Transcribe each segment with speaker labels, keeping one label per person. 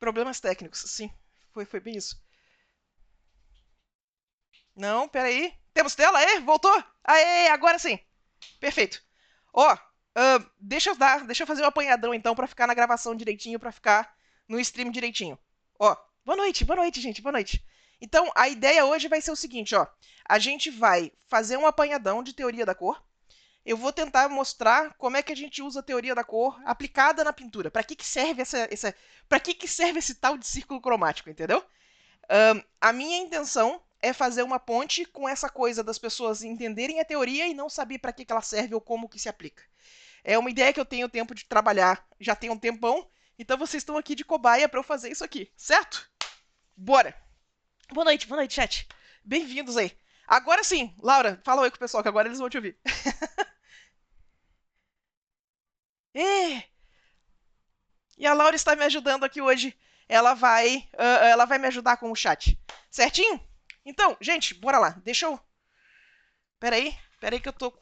Speaker 1: Problemas técnicos, sim. Foi bem isso. Não, peraí. Temos tela? Aê, voltou? Aê, agora sim. Perfeito. Ó, deixa eu fazer o apanhadão então pra ficar na gravação direitinho, pra ficar no stream direitinho. Ó, boa noite, gente, boa noite. Então, a ideia hoje vai ser o seguinte, ó. A gente vai fazer um apanhadão de teoria da cor. Eu vou tentar mostrar como é que a gente usa a teoria da cor aplicada na pintura. Pra que serve para que serve esse tal de círculo cromático, entendeu? A minha intenção é fazer uma ponte com essa coisa das pessoas entenderem a teoria e não saber para que ela serve ou como que se aplica. É uma ideia que eu tenho tempo de trabalhar, já tem um tempão, então vocês estão aqui de cobaia para eu fazer isso aqui, certo? Bora! Boa noite, chat. Bem-vindos aí. Agora sim, Laura, fala oi com o pessoal, que agora eles vão te ouvir. É, e a Laura está me ajudando aqui hoje. Ela vai me ajudar com o chat. Certinho? Então, gente, bora lá. Deixa eu. Peraí que eu tô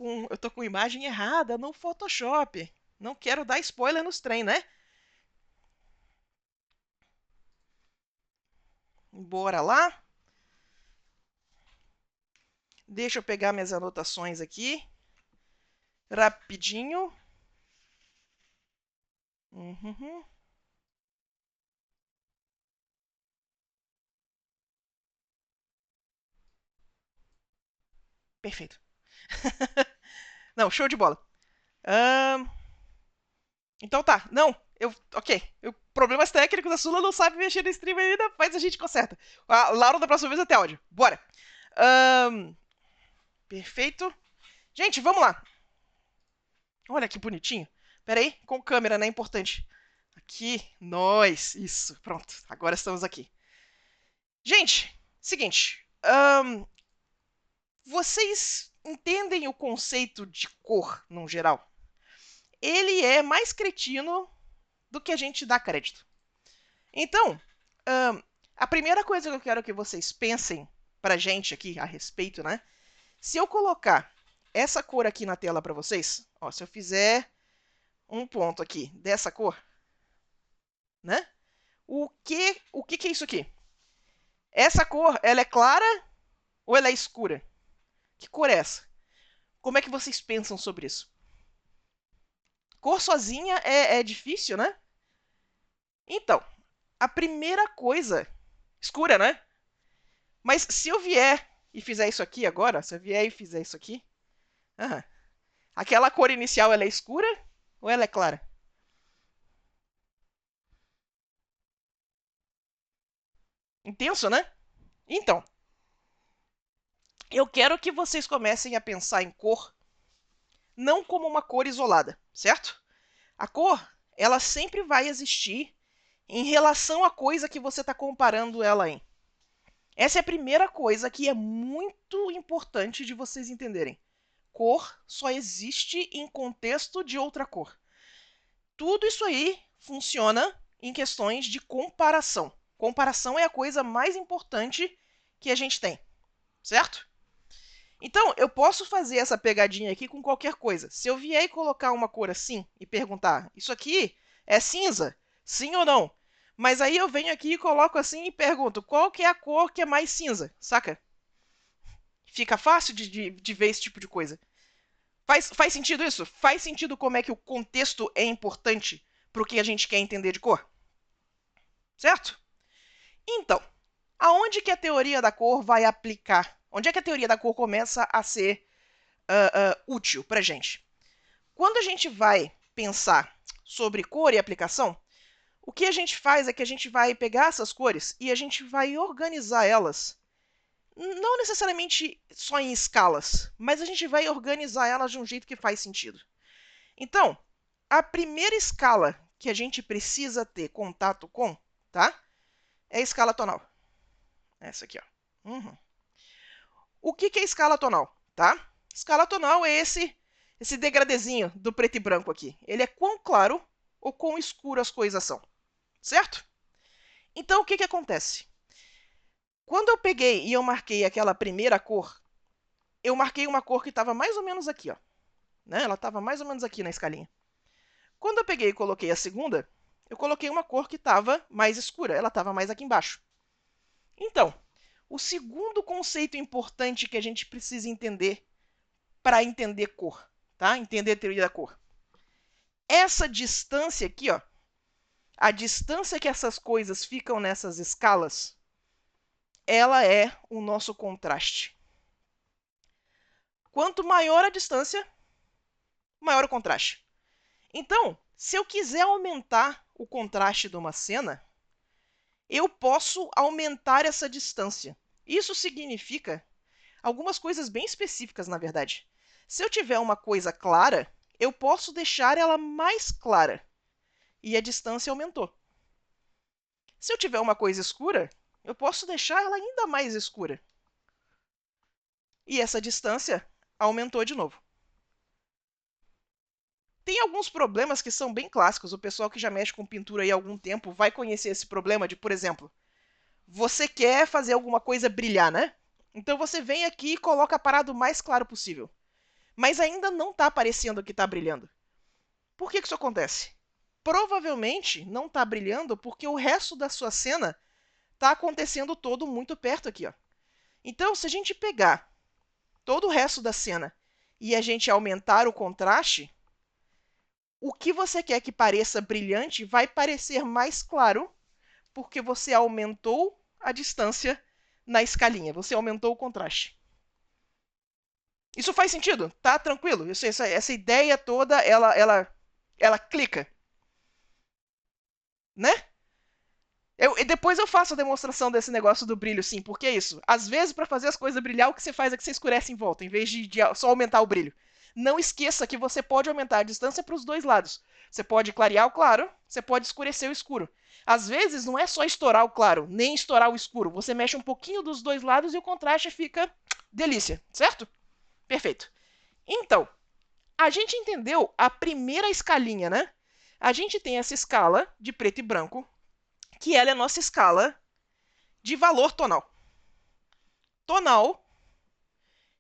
Speaker 1: com imagem errada no Photoshop. Não quero dar spoiler nos trem, né? Bora lá. Deixa eu pegar minhas anotações aqui. Rapidinho. Uhum. Perfeito. Não, show de bola. Ahn, Então tá. Não, ok. Problemas técnicos, a Sula não sabe mexer no stream ainda, mas a gente conserta. A Laura da próxima vez até áudio. Bora. Ahn, Perfeito. Gente, vamos lá. Olha que bonitinho. Pera aí, com câmera, né? Importante. Aqui, nós. Isso, pronto. Agora estamos aqui. Gente, seguinte. Vocês entendem o conceito de cor, no geral? Ele é mais cretino do que a gente dá crédito. Então, a primeira coisa que eu quero que vocês pensem pra gente aqui a respeito, né? Se eu colocar essa cor aqui na tela pra vocês, ó, se eu fizer um ponto aqui dessa cor, né? O que é isso aqui? Essa cor, ela é clara ou ela é escura? Que cor é essa? Como é que vocês pensam sobre isso? Cor sozinha é difícil, né? Então, a primeira coisa. Escura, né? Mas se eu vier e fizer isso aqui agora, se eu vier e fizer isso aqui. Aham, aquela cor inicial ela é escura ou ela é clara? Intenso, né? Então, eu quero que vocês comecem a pensar em cor não como uma cor isolada, certo? A cor, ela sempre vai existir em relação à coisa que você está comparando ela em. Essa é a primeira coisa que é muito importante de vocês entenderem. Cor só existe em contexto de outra cor. Tudo isso aí funciona em questões de comparação. Comparação é a coisa mais importante que a gente tem, certo? Então, eu posso fazer essa pegadinha aqui com qualquer coisa. Se eu vier e colocar uma cor assim e perguntar, isso aqui é cinza? Sim ou não? Mas aí eu venho aqui e coloco assim e pergunto, qual que é a cor que é mais cinza? Saca? Fica fácil de ver esse tipo de coisa. Faz sentido isso? Faz sentido como é que o contexto é importante pro que a gente quer entender de cor? Certo? Então, aonde que a teoria da cor vai aplicar? Onde é que a teoria da cor começa a ser útil pra gente? Quando a gente vai pensar sobre cor e aplicação, o que a gente faz é que a gente vai pegar essas cores e a gente vai organizar elas, não necessariamente só em escalas, mas a gente vai organizar elas de um jeito que faz sentido. Então, a primeira escala que a gente precisa ter contato com, tá? É a escala tonal. Essa aqui, ó. O que é escala tonal, tá? Escala tonal é esse degradezinho do preto e branco aqui. Ele é quão claro ou quão escuro as coisas são, certo? Então, o que acontece? Quando eu peguei e eu marquei aquela primeira cor, eu marquei uma cor que estava mais ou menos aqui, ó. Né? Ela estava mais ou menos aqui na escalinha. Quando eu peguei e coloquei a segunda, eu coloquei uma cor que estava mais escura, ela estava mais aqui embaixo. Então, o segundo conceito importante que a gente precisa entender para entender cor, tá? Entender a teoria da cor. Essa distância aqui, ó, a distância que essas coisas ficam nessas escalas, ela é o nosso contraste. Quanto maior a distância, maior o contraste. Então, se eu quiser aumentar o contraste de uma cena, eu posso aumentar essa distância. Isso significa algumas coisas bem específicas, na verdade. Se eu tiver uma coisa clara, eu posso deixar ela mais clara e a distância aumentou. Se eu tiver uma coisa escura, eu posso deixar ela ainda mais escura. E essa distância aumentou de novo. Tem alguns problemas que são bem clássicos. O pessoal que já mexe com pintura aí há algum tempo vai conhecer esse problema de, por exemplo, você quer fazer alguma coisa brilhar, né? Então você vem aqui e coloca a parada o mais claro possível. Mas ainda não está aparecendo que está brilhando. Por que isso acontece? Provavelmente não está brilhando porque o resto da sua cena está acontecendo todo muito perto aqui, ó. Então, se a gente pegar todo o resto da cena e a gente aumentar o contraste, o que você quer que pareça brilhante vai parecer mais claro porque você aumentou a distância na escalinha, você aumentou o contraste. Isso faz sentido? Tá tranquilo? Essa ideia toda, ela clica, né? Depois eu faço a demonstração desse negócio do brilho, sim, porque é isso. Às vezes, para fazer as coisas brilhar, o que você faz é que você escurece em volta, em vez de só aumentar o brilho. Não esqueça que você pode aumentar a distância para os dois lados. Você pode clarear o claro, você pode escurecer o escuro. Às vezes, não é só estourar o claro, nem estourar o escuro. Você mexe um pouquinho dos dois lados e o contraste fica delícia, certo? Perfeito. Então, a gente entendeu a primeira escalinha, né? A gente tem essa escala de preto e branco, que ela é a nossa escala de valor tonal. Tonal,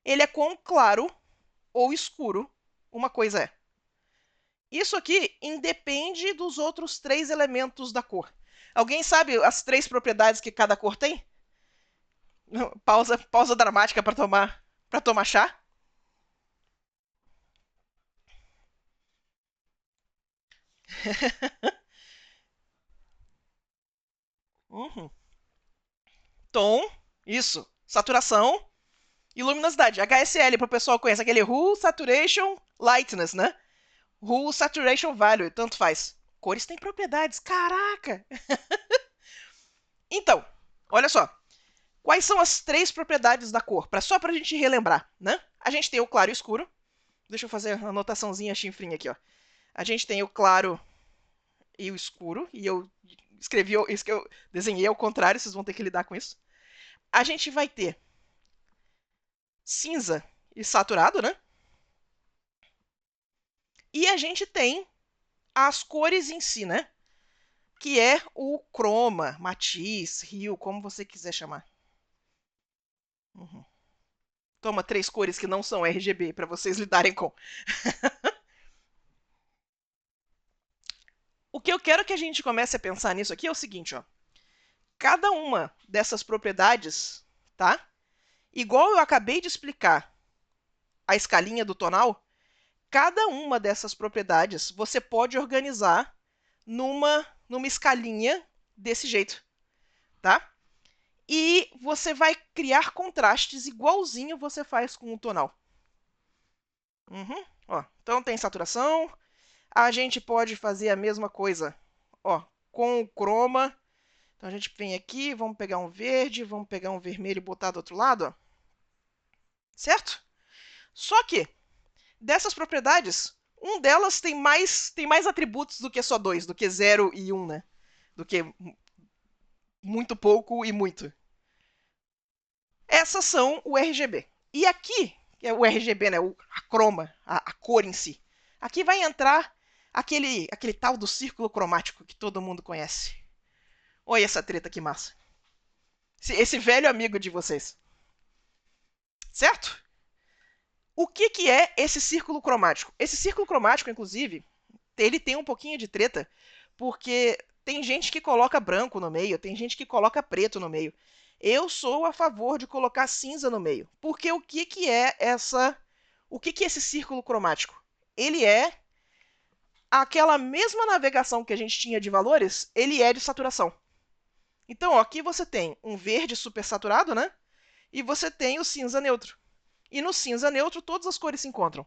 Speaker 1: ele é quão claro ou escuro uma coisa é. Isso aqui independe dos outros três elementos da cor. Alguém sabe as três propriedades que cada cor tem? Pausa dramática para tomar chá. Uhum. Tom, isso. Saturação e luminosidade. HSL, para o pessoal que conhece, aquele Hue, Saturation, Lightness, né? Hue, Saturation, Value, tanto faz. Cores têm propriedades, caraca! Então, olha só. Quais são as três propriedades da cor? Só pra gente relembrar, né? A gente tem o claro e o escuro. Deixa eu fazer uma anotaçãozinha chinfrinha aqui, ó. A gente tem o claro e o escuro. E eu desenhei ao contrário, vocês vão ter que lidar com isso. A gente vai ter cinza e saturado, né? E a gente tem as cores em si, né? Que é o croma, matiz, rio, como você quiser chamar. Uhum. Toma 3 cores que não são RGB para vocês lidarem com. O que eu quero que a gente comece a pensar nisso aqui é o seguinte, ó. Cada uma dessas propriedades, tá? Igual eu acabei de explicar a escalinha do tonal, cada uma dessas propriedades você pode organizar numa escalinha desse jeito, tá? E você vai criar contrastes igualzinho você faz com o tonal. Uhum. Ó, então tem saturação. A gente pode fazer a mesma coisa, ó, com o croma. Então a gente vem aqui, vamos pegar um verde, vamos pegar um vermelho e botar do outro lado, ó. Certo? Só que dessas propriedades, delas tem mais atributos do que só dois, do que 0 e 1, né? Do que muito pouco e muito. Essas são o RGB. E aqui, é o RGB, né? A croma, a cor em si. Aqui vai entrar aquele tal do círculo cromático que todo mundo conhece. Olha essa treta que massa. Esse velho amigo de vocês. Certo? O que é esse círculo cromático? Esse círculo cromático, inclusive, ele tem um pouquinho de treta, porque tem gente que coloca branco no meio, tem gente que coloca preto no meio. Eu sou a favor de colocar cinza no meio, porque o que é esse círculo cromático? Ele é aquela mesma navegação que a gente tinha de valores, ele é de saturação. Então, ó, aqui você tem um verde supersaturado, né? E você tem o cinza neutro. E no cinza neutro, todas as cores se encontram.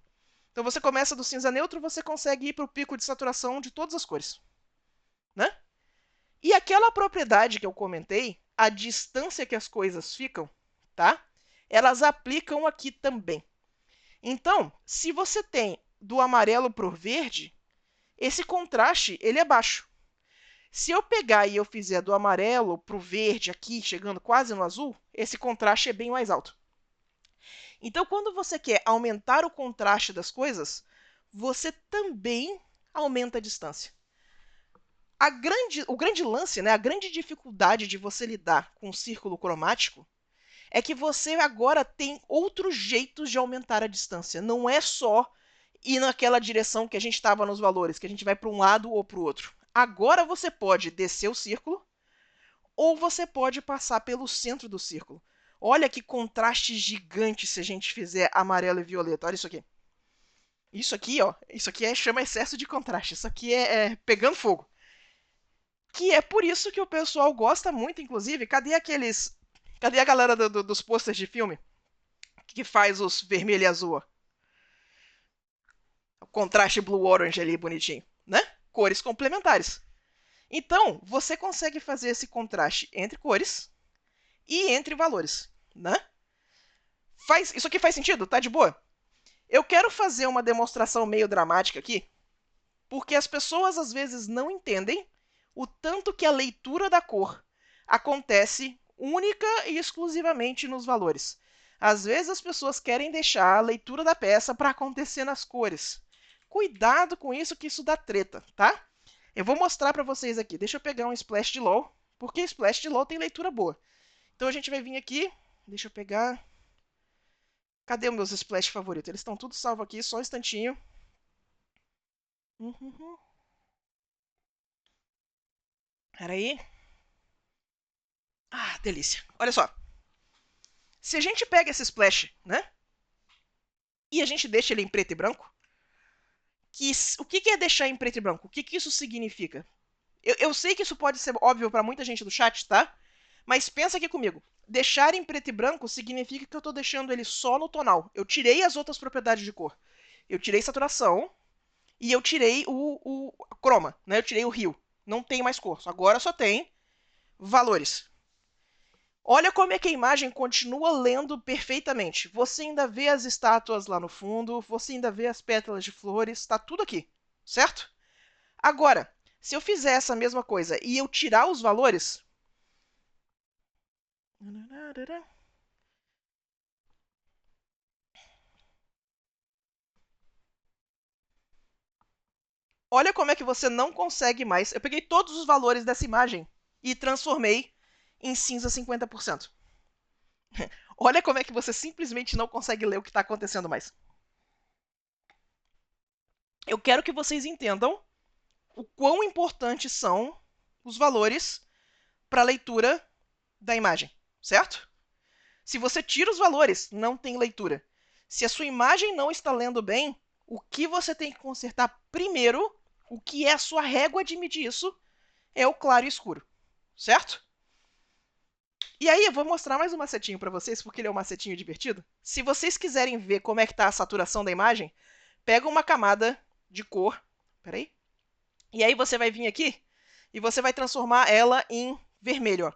Speaker 1: Então, você começa do cinza neutro, você consegue ir para o pico de saturação de todas as cores, né? E aquela propriedade que eu comentei, a distância que as coisas ficam, tá? Elas aplicam aqui também. Então, se você tem do amarelo para o verde, esse contraste ele é baixo. Se eu pegar e eu fizer do amarelo para o verde aqui, chegando quase no azul, esse contraste é bem mais alto. Então, quando você quer aumentar o contraste das coisas, você também aumenta a distância. O grande lance, né, a grande dificuldade de você lidar com o círculo cromático é que você agora tem outros jeitos de aumentar a distância. Não é só ir naquela direção que a gente estava nos valores, que a gente vai para um lado ou para o outro. Agora você pode descer o círculo ou você pode passar pelo centro do círculo. Olha que contraste gigante se a gente fizer amarelo e violeta. Olha isso aqui. Isso aqui, ó, isso aqui chama excesso de contraste. Isso aqui é pegando fogo. Que é por isso que o pessoal gosta muito, inclusive. Cadê a galera dos posters de filme? Que faz os vermelho e azul? O contraste blue-orange ali, bonitinho, né? Cores complementares. Então, você consegue fazer esse contraste entre cores e entre valores, né? Isso aqui faz sentido? Tá de boa? Eu quero fazer uma demonstração meio dramática aqui, porque as pessoas às vezes não entendem o tanto que a leitura da cor acontece única e exclusivamente nos valores. Às vezes as pessoas querem deixar a leitura da peça para acontecer nas cores. Cuidado com isso, que isso dá treta, tá? Eu vou mostrar para vocês aqui. Deixa eu pegar um Splash de LOL, porque Splash de LOL tem leitura boa. Então a gente vai vir aqui. Deixa eu pegar. Cadê os meus Splash favoritos? Eles estão tudo salvo aqui, só um instantinho. Peraí. Ah, delícia. Olha só. Se a gente pega esse Splash, né? E a gente deixa ele em preto e branco. O que é deixar em preto e branco? O que isso significa? Eu sei que isso pode ser óbvio para muita gente do chat, tá? Mas pensa aqui comigo. Deixar em preto e branco significa que eu estou deixando ele só no tonal. Eu tirei as outras propriedades de cor. Eu tirei saturação e eu tirei o croma, né? Eu tirei o rio. Não tem mais cor. Agora só tem valores. Olha como é que a imagem continua lendo perfeitamente. Você ainda vê as estátuas lá no fundo, você ainda vê as pétalas de flores, está tudo aqui, certo? Agora, se eu fizer essa mesma coisa e eu tirar os valores... Olha como é que você não consegue mais... Eu peguei todos os valores dessa imagem e transformei em cinza 50%. Olha como é que você simplesmente não consegue ler o que está acontecendo mais. Eu quero que vocês entendam o quão importantes são os valores para a leitura da imagem, certo? Se você tira os valores, não tem leitura. Se a sua imagem não está lendo bem, o que você tem que consertar primeiro, o que é a sua régua de medir isso, é o claro e escuro, certo? E aí eu vou mostrar mais um macetinho para vocês, porque ele é um macetinho divertido. Se vocês quiserem ver como é que está a saturação da imagem, pega uma camada de cor, peraí, e aí você vai vir aqui e você vai transformar ela em vermelho, ó.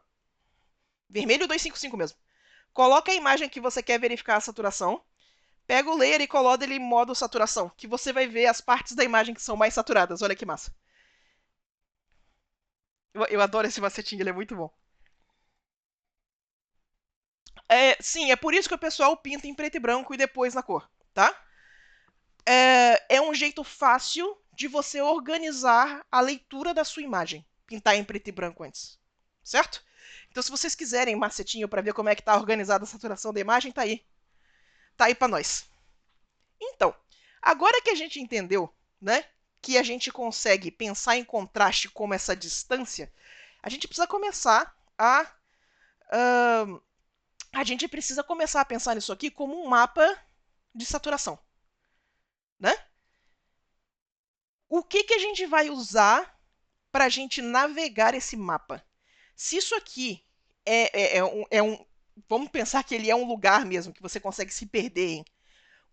Speaker 1: Vermelho 255 mesmo. Coloca a imagem que você quer verificar a saturação, pega o layer e coloca ele em modo saturação, que você vai ver as partes da imagem que são mais saturadas. Olha que massa. Eu adoro esse macetinho, ele é muito bom. Sim, é por isso que o pessoal pinta em preto e branco e depois na cor, tá? É um jeito fácil de você organizar a leitura da sua imagem. Pintar em preto e branco antes, certo? Então, se vocês quiserem macetinho para ver como é que tá organizada a saturação da imagem, tá aí. Tá aí para nós. Então, agora que a gente entendeu, né, que a gente consegue pensar em contraste como essa distância, a gente precisa começar a pensar nisso aqui como um mapa de saturação, né? O que a gente vai usar para a gente navegar esse mapa? Se isso aqui vamos pensar que ele é um lugar mesmo, que você consegue se perder em.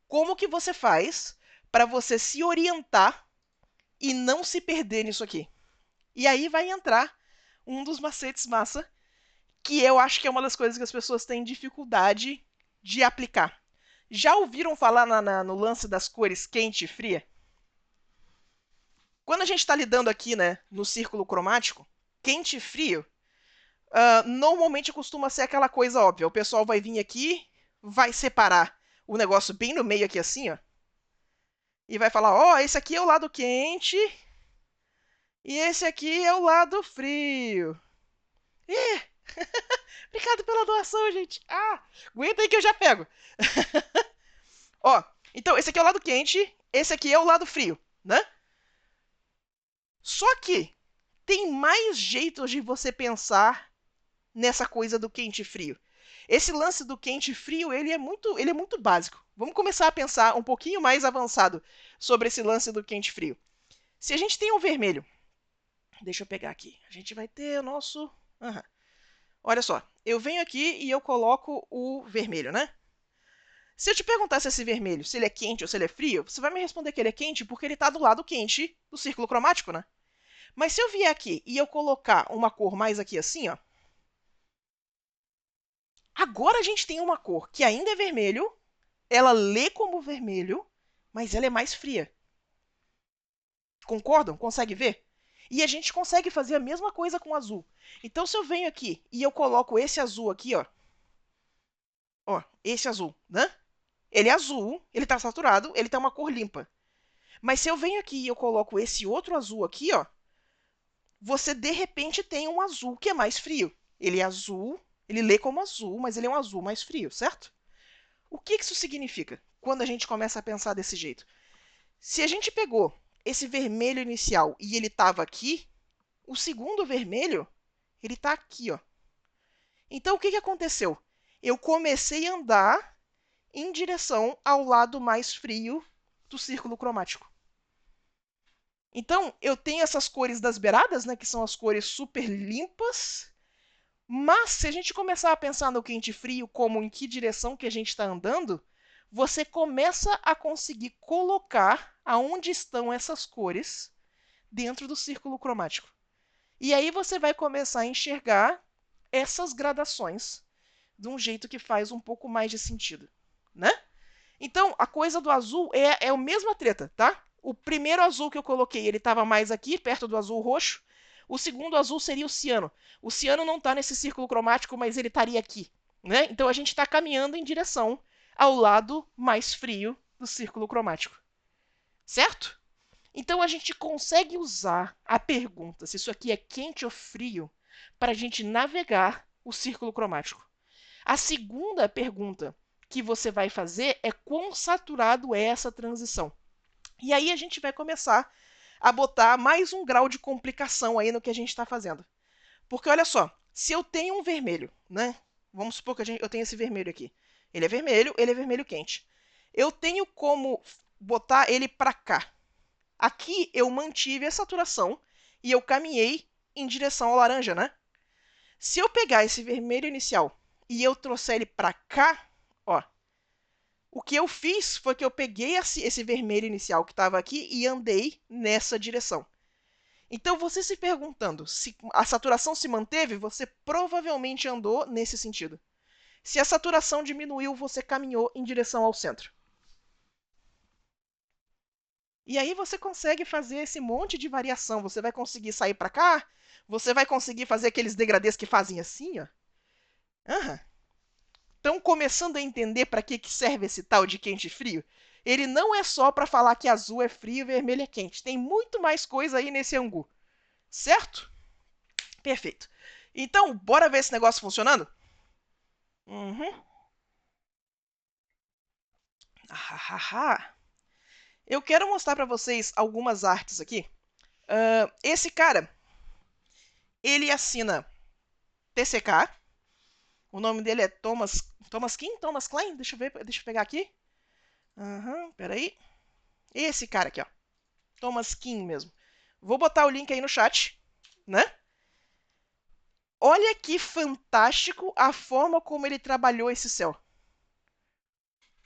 Speaker 1: Como que você faz para você se orientar e não se perder nisso aqui? E aí vai entrar um dos macetes massa, que eu acho que é uma das coisas que as pessoas têm dificuldade de aplicar. Já ouviram falar no lance das cores quente e fria? Quando a gente está lidando aqui, né, no círculo cromático, quente e frio, normalmente costuma ser aquela coisa óbvia. O pessoal vai vir aqui, vai separar o negócio bem no meio aqui assim, ó, e vai falar, ó, esse aqui é o lado quente e esse aqui é o lado frio. Ih, obrigado pela doação, gente. Aguenta aí que eu já pego. Ó, então esse aqui é o lado quente, esse aqui é o lado frio, né? Só que tem mais jeitos de você pensar nessa coisa do quente e frio. Esse lance do quente e frio, ele é muito básico. Vamos começar a pensar um pouquinho mais avançado sobre esse lance do quente e frio. Se a gente tem um vermelho, deixa eu pegar aqui. A gente vai ter o nosso... Olha só, eu venho aqui e eu coloco o vermelho, né? Se eu te perguntar se esse vermelho, se ele é quente ou se ele é frio, você vai me responder que ele é quente porque ele está do lado quente do círculo cromático, né? Mas se eu vier aqui e eu colocar uma cor mais aqui assim, ó, agora a gente tem uma cor que ainda é vermelho, ela lê como vermelho, mas ela é mais fria. Concordam? Consegue ver? E a gente consegue fazer a mesma coisa com o azul. Então, se eu venho aqui e eu coloco esse azul aqui, ó, esse azul, né? Ele é azul, ele tá saturado, ele tá uma cor limpa. Mas se eu venho aqui e eu coloco esse outro azul aqui, ó, você de repente tem um azul que é mais frio. Ele é azul, ele lê como azul, mas ele é um azul mais frio, certo? O que isso significa quando a gente começa a pensar desse jeito? Se a gente pegou esse vermelho inicial e ele estava aqui, o segundo vermelho, ele está aqui, ó. Então o que aconteceu? Eu comecei a andar em direção ao lado mais frio do círculo cromático. Então, eu tenho essas cores das beiradas, né, que são as cores super limpas, mas se a gente começar a pensar no quente e frio como em que direção que a gente está andando, você começa a conseguir colocar aonde estão essas cores dentro do círculo cromático. E aí você vai começar a enxergar essas gradações de um jeito que faz um pouco mais de sentido, né? Então, a coisa do azul é a mesma treta, tá? O primeiro azul que eu coloquei, ele estava mais aqui, perto do azul roxo. O segundo azul seria o ciano. O ciano não está nesse círculo cromático, mas ele estaria aqui, né? Então a gente está caminhando em direção ao lado mais frio do círculo cromático, certo? Então a gente consegue usar a pergunta se isso aqui é quente ou frio para a gente navegar o círculo cromático. A segunda pergunta que você vai fazer é quão saturado é essa transição. E aí a gente vai começar a botar mais um grau de complicação aí no que a gente está fazendo. Porque olha só, se eu tenho um vermelho, né? Vamos supor que eu tenho esse vermelho aqui. Ele é vermelho quente. Eu tenho como botar ele para cá. Aqui eu mantive a saturação e eu caminhei em direção ao laranja, né? Se eu pegar esse vermelho inicial e eu trouxer ele para cá, ó, o que eu fiz foi que eu peguei esse vermelho inicial que estava aqui e andei nessa direção. Então, você se perguntando se a saturação se manteve, você provavelmente andou nesse sentido. Se a saturação diminuiu, você caminhou em direção ao centro. E aí você consegue fazer esse monte de variação. Você vai conseguir sair para cá, você vai conseguir fazer aqueles degradês que fazem assim, ó. Estão começando a entender para que serve esse tal de quente e frio? Ele não é só para falar que azul é frio e vermelho é quente. Tem muito mais coisa aí nesse angu. Certo? Perfeito. Então, bora ver esse negócio funcionando? Uhum. Eu quero mostrar para vocês algumas artes aqui. Esse cara, ele assina TCK. O nome dele é Thomas Klein? Deixa eu pegar aqui. Peraí. Esse cara aqui, ó. Thomas King mesmo. Vou botar o link aí no chat, né? Olha que fantástico a forma como ele trabalhou esse céu.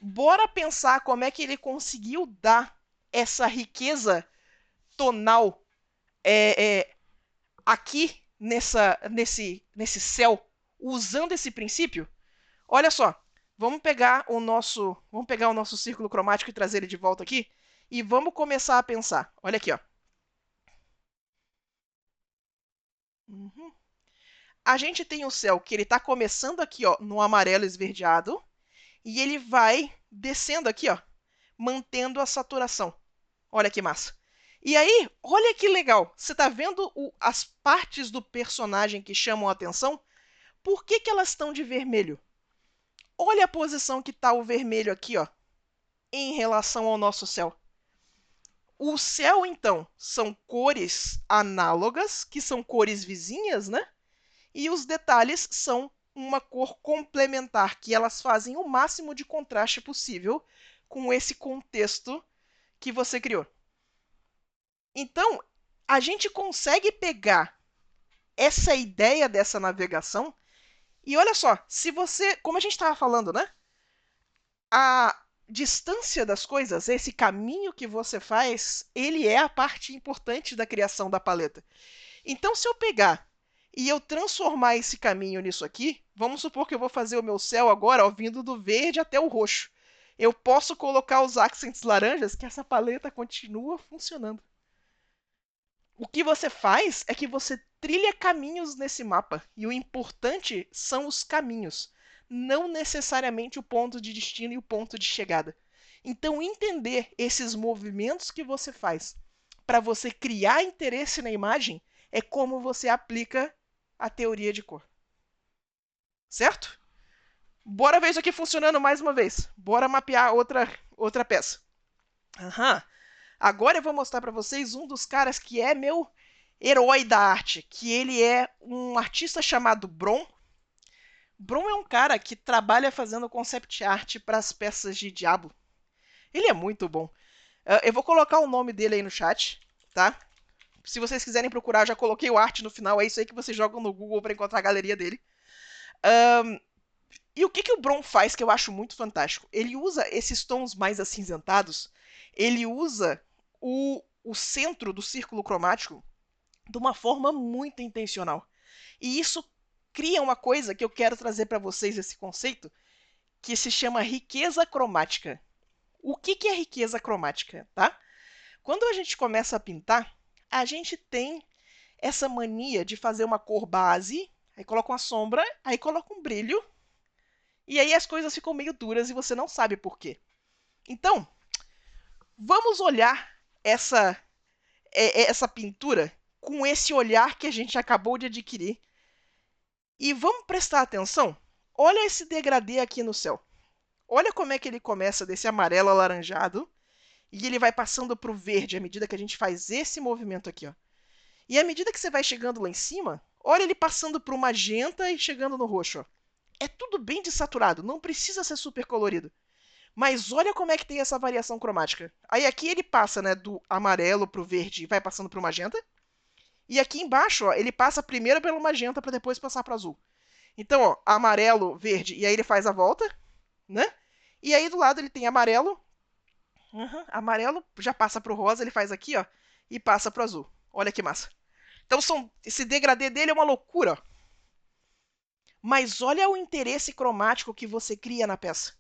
Speaker 1: Bora pensar como é que ele conseguiu dar essa riqueza tonal aqui nesse céu, usando esse princípio. Olha só, vamos pegar o nosso círculo cromático e trazer ele de volta aqui e vamos começar a pensar. Olha aqui, ó. A gente tem o céu que ele está começando aqui, ó, no amarelo esverdeado, e ele vai descendo aqui, ó, mantendo a saturação. Olha que massa. E aí, olha que legal. Você está vendo as partes do personagem que chamam a atenção? Por que elas estão de vermelho? Olha a posição que está o vermelho aqui, ó, em relação ao nosso céu. O céu, então, são cores análogas, que são cores vizinhas, né? E os detalhes são uma cor complementar, que elas fazem o máximo de contraste possível com esse contexto que você criou. Então, a gente consegue pegar essa ideia dessa navegação e olha só, se você, como a gente estava falando, né? A distância das coisas, esse caminho que você faz, ele é a parte importante da criação da paleta. Então, se eu pegar e eu transformar esse caminho nisso aqui, vamos supor que eu vou fazer o meu céu agora, ó, vindo do verde até o roxo. Eu posso colocar os accents laranjas, que essa paleta continua funcionando. O que você faz é que você trilha caminhos nesse mapa, e o importante são os caminhos, não necessariamente o ponto de destino e o ponto de chegada. Então, entender esses movimentos que você faz para você criar interesse na imagem é como você aplica a teoria de cor. Certo? Bora ver isso aqui funcionando mais uma vez. Bora mapear outra peça. Agora eu vou mostrar para vocês um dos caras que é meu herói da arte, que ele é um artista chamado Bron. Bron é um cara que trabalha fazendo concept art para as peças de Diablo. Ele é muito bom. Eu vou colocar o nome dele aí no chat, tá? Se vocês quiserem procurar, já coloquei o art no final. É isso aí que vocês jogam no Google para encontrar a galeria dele. E o que o Bron faz que eu acho muito fantástico? Ele usa esses tons mais acinzentados. Ele usa o centro do círculo cromático de uma forma muito intencional. E isso cria uma coisa que eu quero trazer para vocês, esse conceito, que se chama riqueza cromática. O que é riqueza cromática, tá? Quando a gente começa a pintar, a gente tem essa mania de fazer uma cor base, aí coloca uma sombra, aí coloca um brilho, e aí as coisas ficam meio duras e você não sabe por quê. Então, vamos olhar essa pintura com esse olhar que a gente acabou de adquirir. E vamos prestar atenção. Olha esse degradê aqui no céu. Olha como é que ele começa desse amarelo alaranjado e ele vai passando para o verde à medida que a gente faz esse movimento aqui, ó. E à medida que você vai chegando lá em cima, olha ele passando para o magenta e chegando no roxo, ó. É tudo bem desaturado, não precisa ser super colorido. Mas olha como é que tem essa variação cromática. Aí aqui ele passa, né, do amarelo pro verde e vai passando pro magenta. E aqui embaixo, ó, ele passa primeiro pelo magenta para depois passar pro azul. Então, ó, amarelo, verde, e aí ele faz a volta, né? E aí do lado ele tem amarelo. Amarelo já passa pro rosa, ele faz aqui, ó, e passa pro azul. Olha que massa. Então esse degradê dele é uma loucura, ó. Mas olha o interesse cromático que você cria na peça.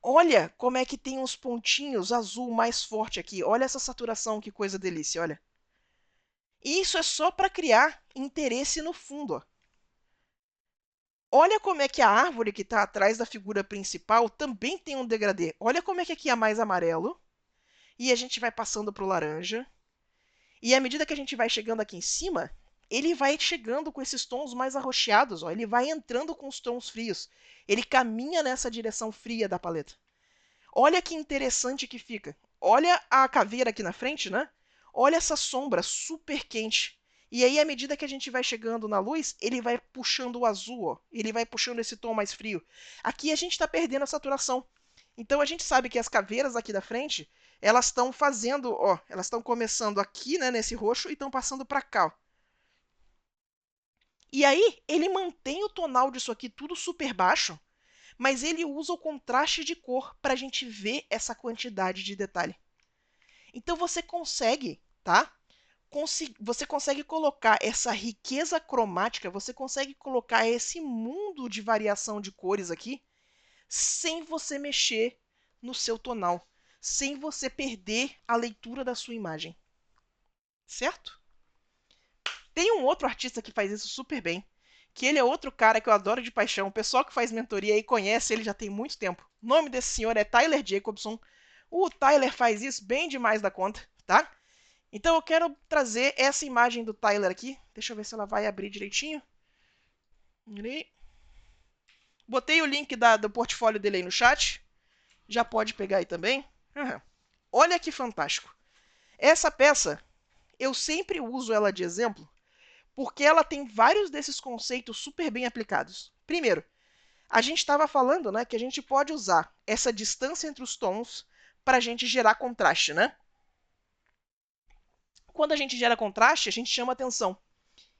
Speaker 1: Olha como é que tem uns pontinhos azul mais forte aqui. Olha essa saturação, que coisa delícia, olha. E isso é só para criar interesse no fundo, ó. Olha como é que a árvore que está atrás da figura principal também tem um degradê. Olha como é que aqui é mais amarelo. E a gente vai passando para o laranja. E à medida que a gente vai chegando aqui em cima, ele vai chegando com esses tons mais arroxeados, ó. Ele vai entrando com os tons frios. Ele caminha nessa direção fria da paleta. Olha que interessante que fica. olha a caveira aqui na frente, né? Olha essa sombra super quente. E aí, à medida que a gente vai chegando na luz, ele vai puxando o azul, ó. Ele vai puxando esse tom mais frio. Aqui a gente está perdendo a saturação. Então a gente sabe que as caveiras aqui da frente, elas estão fazendo, ó, elas estão começando aqui, né, nesse roxo e estão passando para cá, ó. E aí, ele mantém o tonal disso aqui tudo super baixo, mas ele usa o contraste de cor para a gente ver essa quantidade de detalhe. Então você consegue, tá? Você consegue colocar essa riqueza cromática, você consegue colocar esse mundo de variação de cores aqui, sem você mexer no seu tonal, sem você perder a leitura da sua imagem. Certo? Tem um outro artista que faz isso super bem, que ele é outro cara que eu adoro de paixão. O pessoal que faz mentoria aí conhece ele já tem muito tempo. O nome desse senhor é Tyler Jacobson. O Tyler faz isso bem demais da conta, tá? Então eu quero trazer essa imagem do Tyler aqui. Deixa eu ver se ela vai abrir direitinho. Botei o link do portfólio dele aí no chat. Já pode pegar aí também. Uhum. Olha que fantástico. Essa peça, eu sempre uso ela de exemplo, porque ela tem vários desses conceitos super bem aplicados. Primeiro, a gente estava falando, né, que a gente pode usar essa distância entre os tons para a gente gerar contraste, né? Quando a gente gera contraste, a gente chama atenção.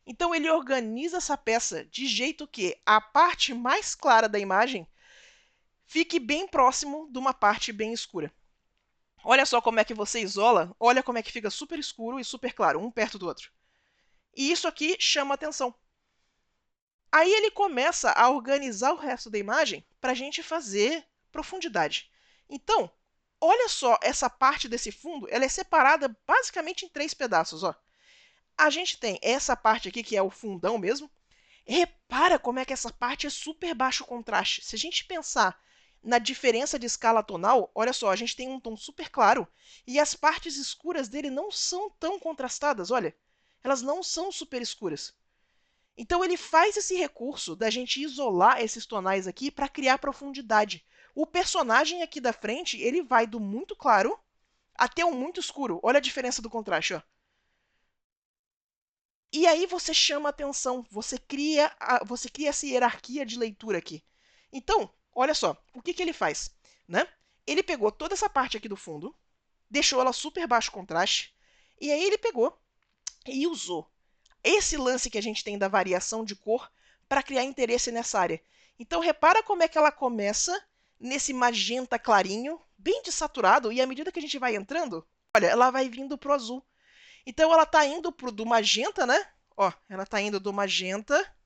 Speaker 1: Então ele organiza essa peça de jeito que a parte mais clara da imagem fique bem próximo de uma parte bem escura. Olha só como é que você isola, olha como é que fica super escuro e super claro, um perto do outro. E isso aqui chama atenção. Aí ele começa a organizar o resto da imagem para a gente fazer profundidade. Então, olha só essa parte desse fundo, ela é separada basicamente em 3 pedaços, ó. A gente tem essa parte aqui que é o fundão mesmo. Repara como é que essa parte é super baixo contraste. Se a gente pensar na diferença de escala tonal, olha só, a gente tem um tom super claro e as partes escuras dele não são tão contrastadas, olha. Elas não são super escuras. Então ele faz esse recurso da gente isolar esses tonais aqui para criar profundidade. O personagem aqui da frente, ele vai do muito claro até o muito escuro. Olha a diferença do contraste, ó. E aí você chama atenção, você cria essa hierarquia de leitura aqui. Então, olha só, o que ele faz, né? Ele pegou toda essa parte aqui do fundo, deixou ela super baixo contraste, e aí ele pegou e usou esse lance que a gente tem da variação de cor para criar interesse nessa área. Então repara como é que ela começa nesse magenta clarinho, bem desaturado, e à medida que a gente vai entrando, olha, ela vai vindo pro azul. Então ela tá indo do magenta, né? Ó, ela tá indo do magenta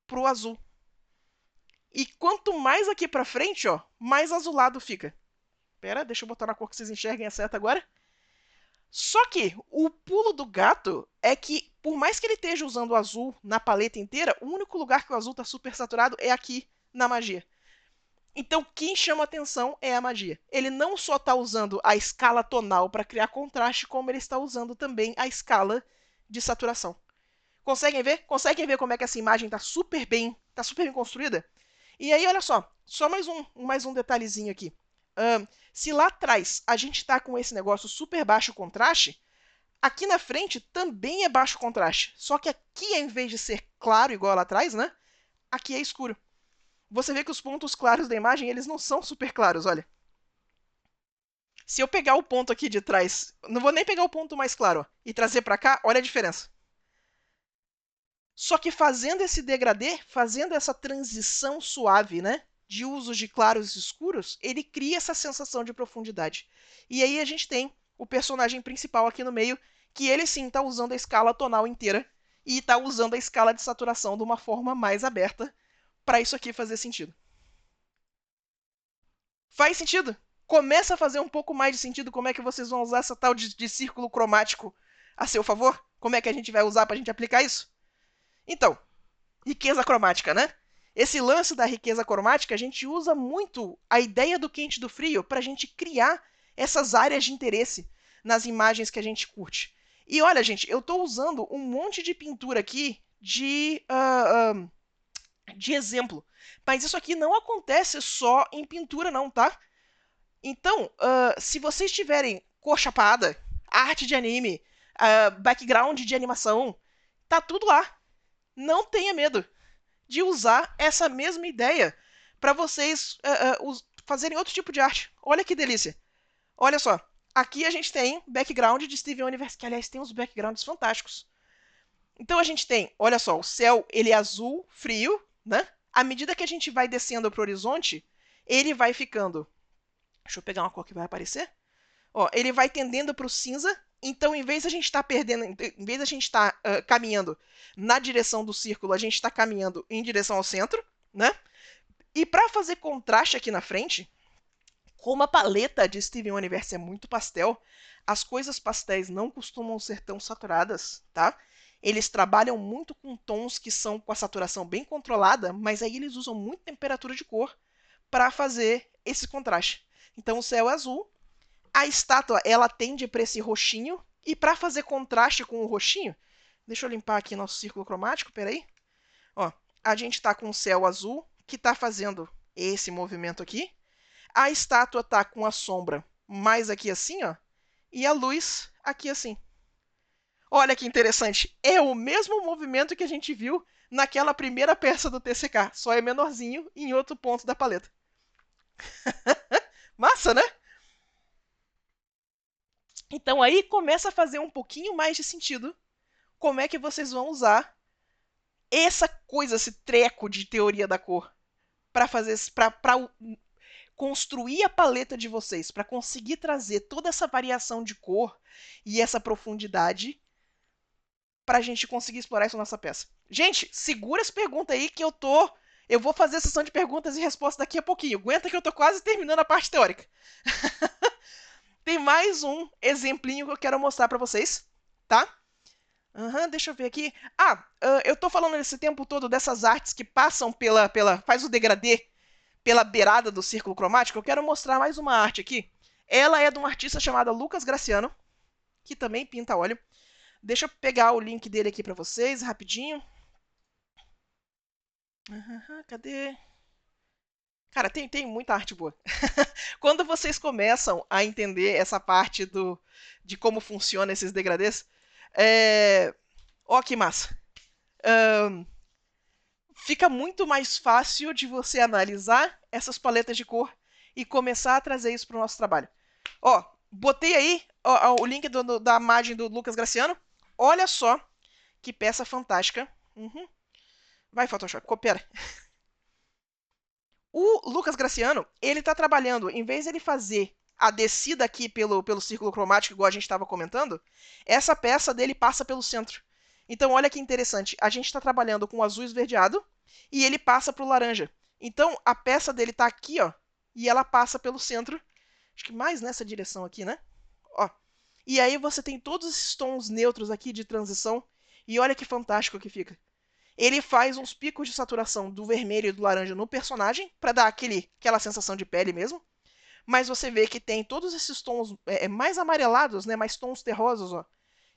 Speaker 1: pro azul. E quanto mais aqui pra frente, ó, mais azulado fica. Pera, deixa eu botar na cor que vocês enxerguem a seta agora. Só que o pulo do gato é que, por mais que ele esteja usando o azul na paleta inteira, o único lugar que o azul tá super saturado é aqui na magia. Então, quem chama atenção é a magia. Ele não só está usando a escala tonal para criar contraste, como ele está usando também a escala de saturação. Conseguem ver? Conseguem ver como é que essa imagem está super bem construída? E aí, olha só mais um detalhezinho aqui. Se lá atrás a gente está com esse negócio super baixo contraste, aqui na frente também é baixo contraste. Só que aqui, em vez de ser claro igual lá atrás, né? Aqui é escuro. Você vê que os pontos claros da imagem, eles não são super claros, olha. Se eu pegar o ponto aqui de trás, não vou nem pegar o ponto mais claro, ó, e trazer para cá, olha a diferença. Só que fazendo esse degradê, fazendo essa transição suave, né, de usos de claros e escuros, ele cria essa sensação de profundidade. E aí a gente tem o personagem principal aqui no meio, que ele sim está usando a escala tonal inteira e está usando a escala de saturação de uma forma mais aberta para isso aqui fazer sentido. Faz sentido? Começa a fazer um pouco mais de sentido como é que vocês vão usar essa tal de círculo cromático a seu favor? Como é que a gente vai usar para a gente aplicar isso? Então, riqueza cromática, né? Esse lance da riqueza cromática, a gente usa muito a ideia do quente e do frio para a gente criar essas áreas de interesse nas imagens que a gente curte. E olha, gente, eu estou usando um monte de pintura aqui de exemplo. Mas isso aqui não acontece só em pintura, não, tá? Então, se vocês tiverem cor chapada, arte de anime, background de animação, tá tudo lá. Não tenha medo de usar essa mesma ideia para vocês fazerem outro tipo de arte. Olha que delícia. Olha só. Aqui a gente tem background de Steven Universe, que aliás tem uns backgrounds fantásticos. Então a gente tem, olha só, o céu ele é azul, frio, né? À medida que a gente vai descendo para o horizonte, ele vai ficando. Deixa eu pegar uma cor que vai aparecer. Ó, ele vai tendendo para o cinza. Então, em vez de a gente estar perdendo, em vez de a gente estar caminhando na direção do círculo, a gente está caminhando em direção ao centro, né? E para fazer contraste aqui na frente, como a paleta de Steven Universe é muito pastel, as coisas pastéis não costumam ser tão saturadas, tá? Eles trabalham muito com tons que são com a saturação bem controlada, mas aí eles usam muito temperatura de cor para fazer esse contraste. Então o céu é azul, a estátua ela tende para esse roxinho, e para fazer contraste com o roxinho, deixa eu limpar aqui nosso círculo cromático, peraí. Ó, a gente está com o céu azul, que está fazendo esse movimento aqui. A estátua está com a sombra mais aqui assim, ó, e a luz aqui assim. Olha que interessante, é o mesmo movimento que a gente viu naquela primeira peça do TCK, só é menorzinho em outro ponto da paleta. Massa, né? Então aí começa a fazer um pouquinho mais de sentido como é que vocês vão usar essa coisa, esse treco de teoria da cor para fazer, para construir a paleta de vocês, para conseguir trazer toda essa variação de cor e essa profundidade para a gente conseguir explorar isso na nossa peça. Gente, segura as perguntas aí que eu vou fazer a sessão de perguntas e respostas daqui a pouquinho. Aguenta que eu tô quase terminando a parte teórica. Tem mais um exemplinho que eu quero mostrar para vocês, tá? Deixa eu ver aqui. Eu tô falando esse tempo todo dessas artes que passam faz o degradê pela beirada do círculo cromático. Eu quero mostrar mais uma arte aqui. Ela é de um artista chamado Lucas Graciano, que também pinta óleo. Deixa eu pegar o link dele aqui para vocês, rapidinho. Cadê? Cara, tem muita arte boa. Quando vocês começam a entender essa parte de como funciona esses degradês, ó que massa. Fica muito mais fácil de você analisar essas paletas de cor e começar a trazer isso para o nosso trabalho. Ó, botei aí o link da imagem do Lucas Graciano. Olha só que peça fantástica. Vai, Photoshop, coopera. O Lucas Graciano, ele tá trabalhando, em vez de ele fazer a descida aqui pelo círculo cromático, igual a gente estava comentando, essa peça dele passa pelo centro. Então, olha que interessante. A gente está trabalhando com o azul esverdeado e ele passa para o laranja. Então, a peça dele está aqui, ó, e ela passa pelo centro. Acho que mais nessa direção aqui, né? Ó. E aí você tem todos esses tons neutros aqui de transição. E olha que fantástico que fica. Ele faz uns picos de saturação do vermelho e do laranja no personagem, para dar aquela sensação de pele mesmo. Mas você vê que tem todos esses tons mais amarelados, né, mais tons terrosos, ó,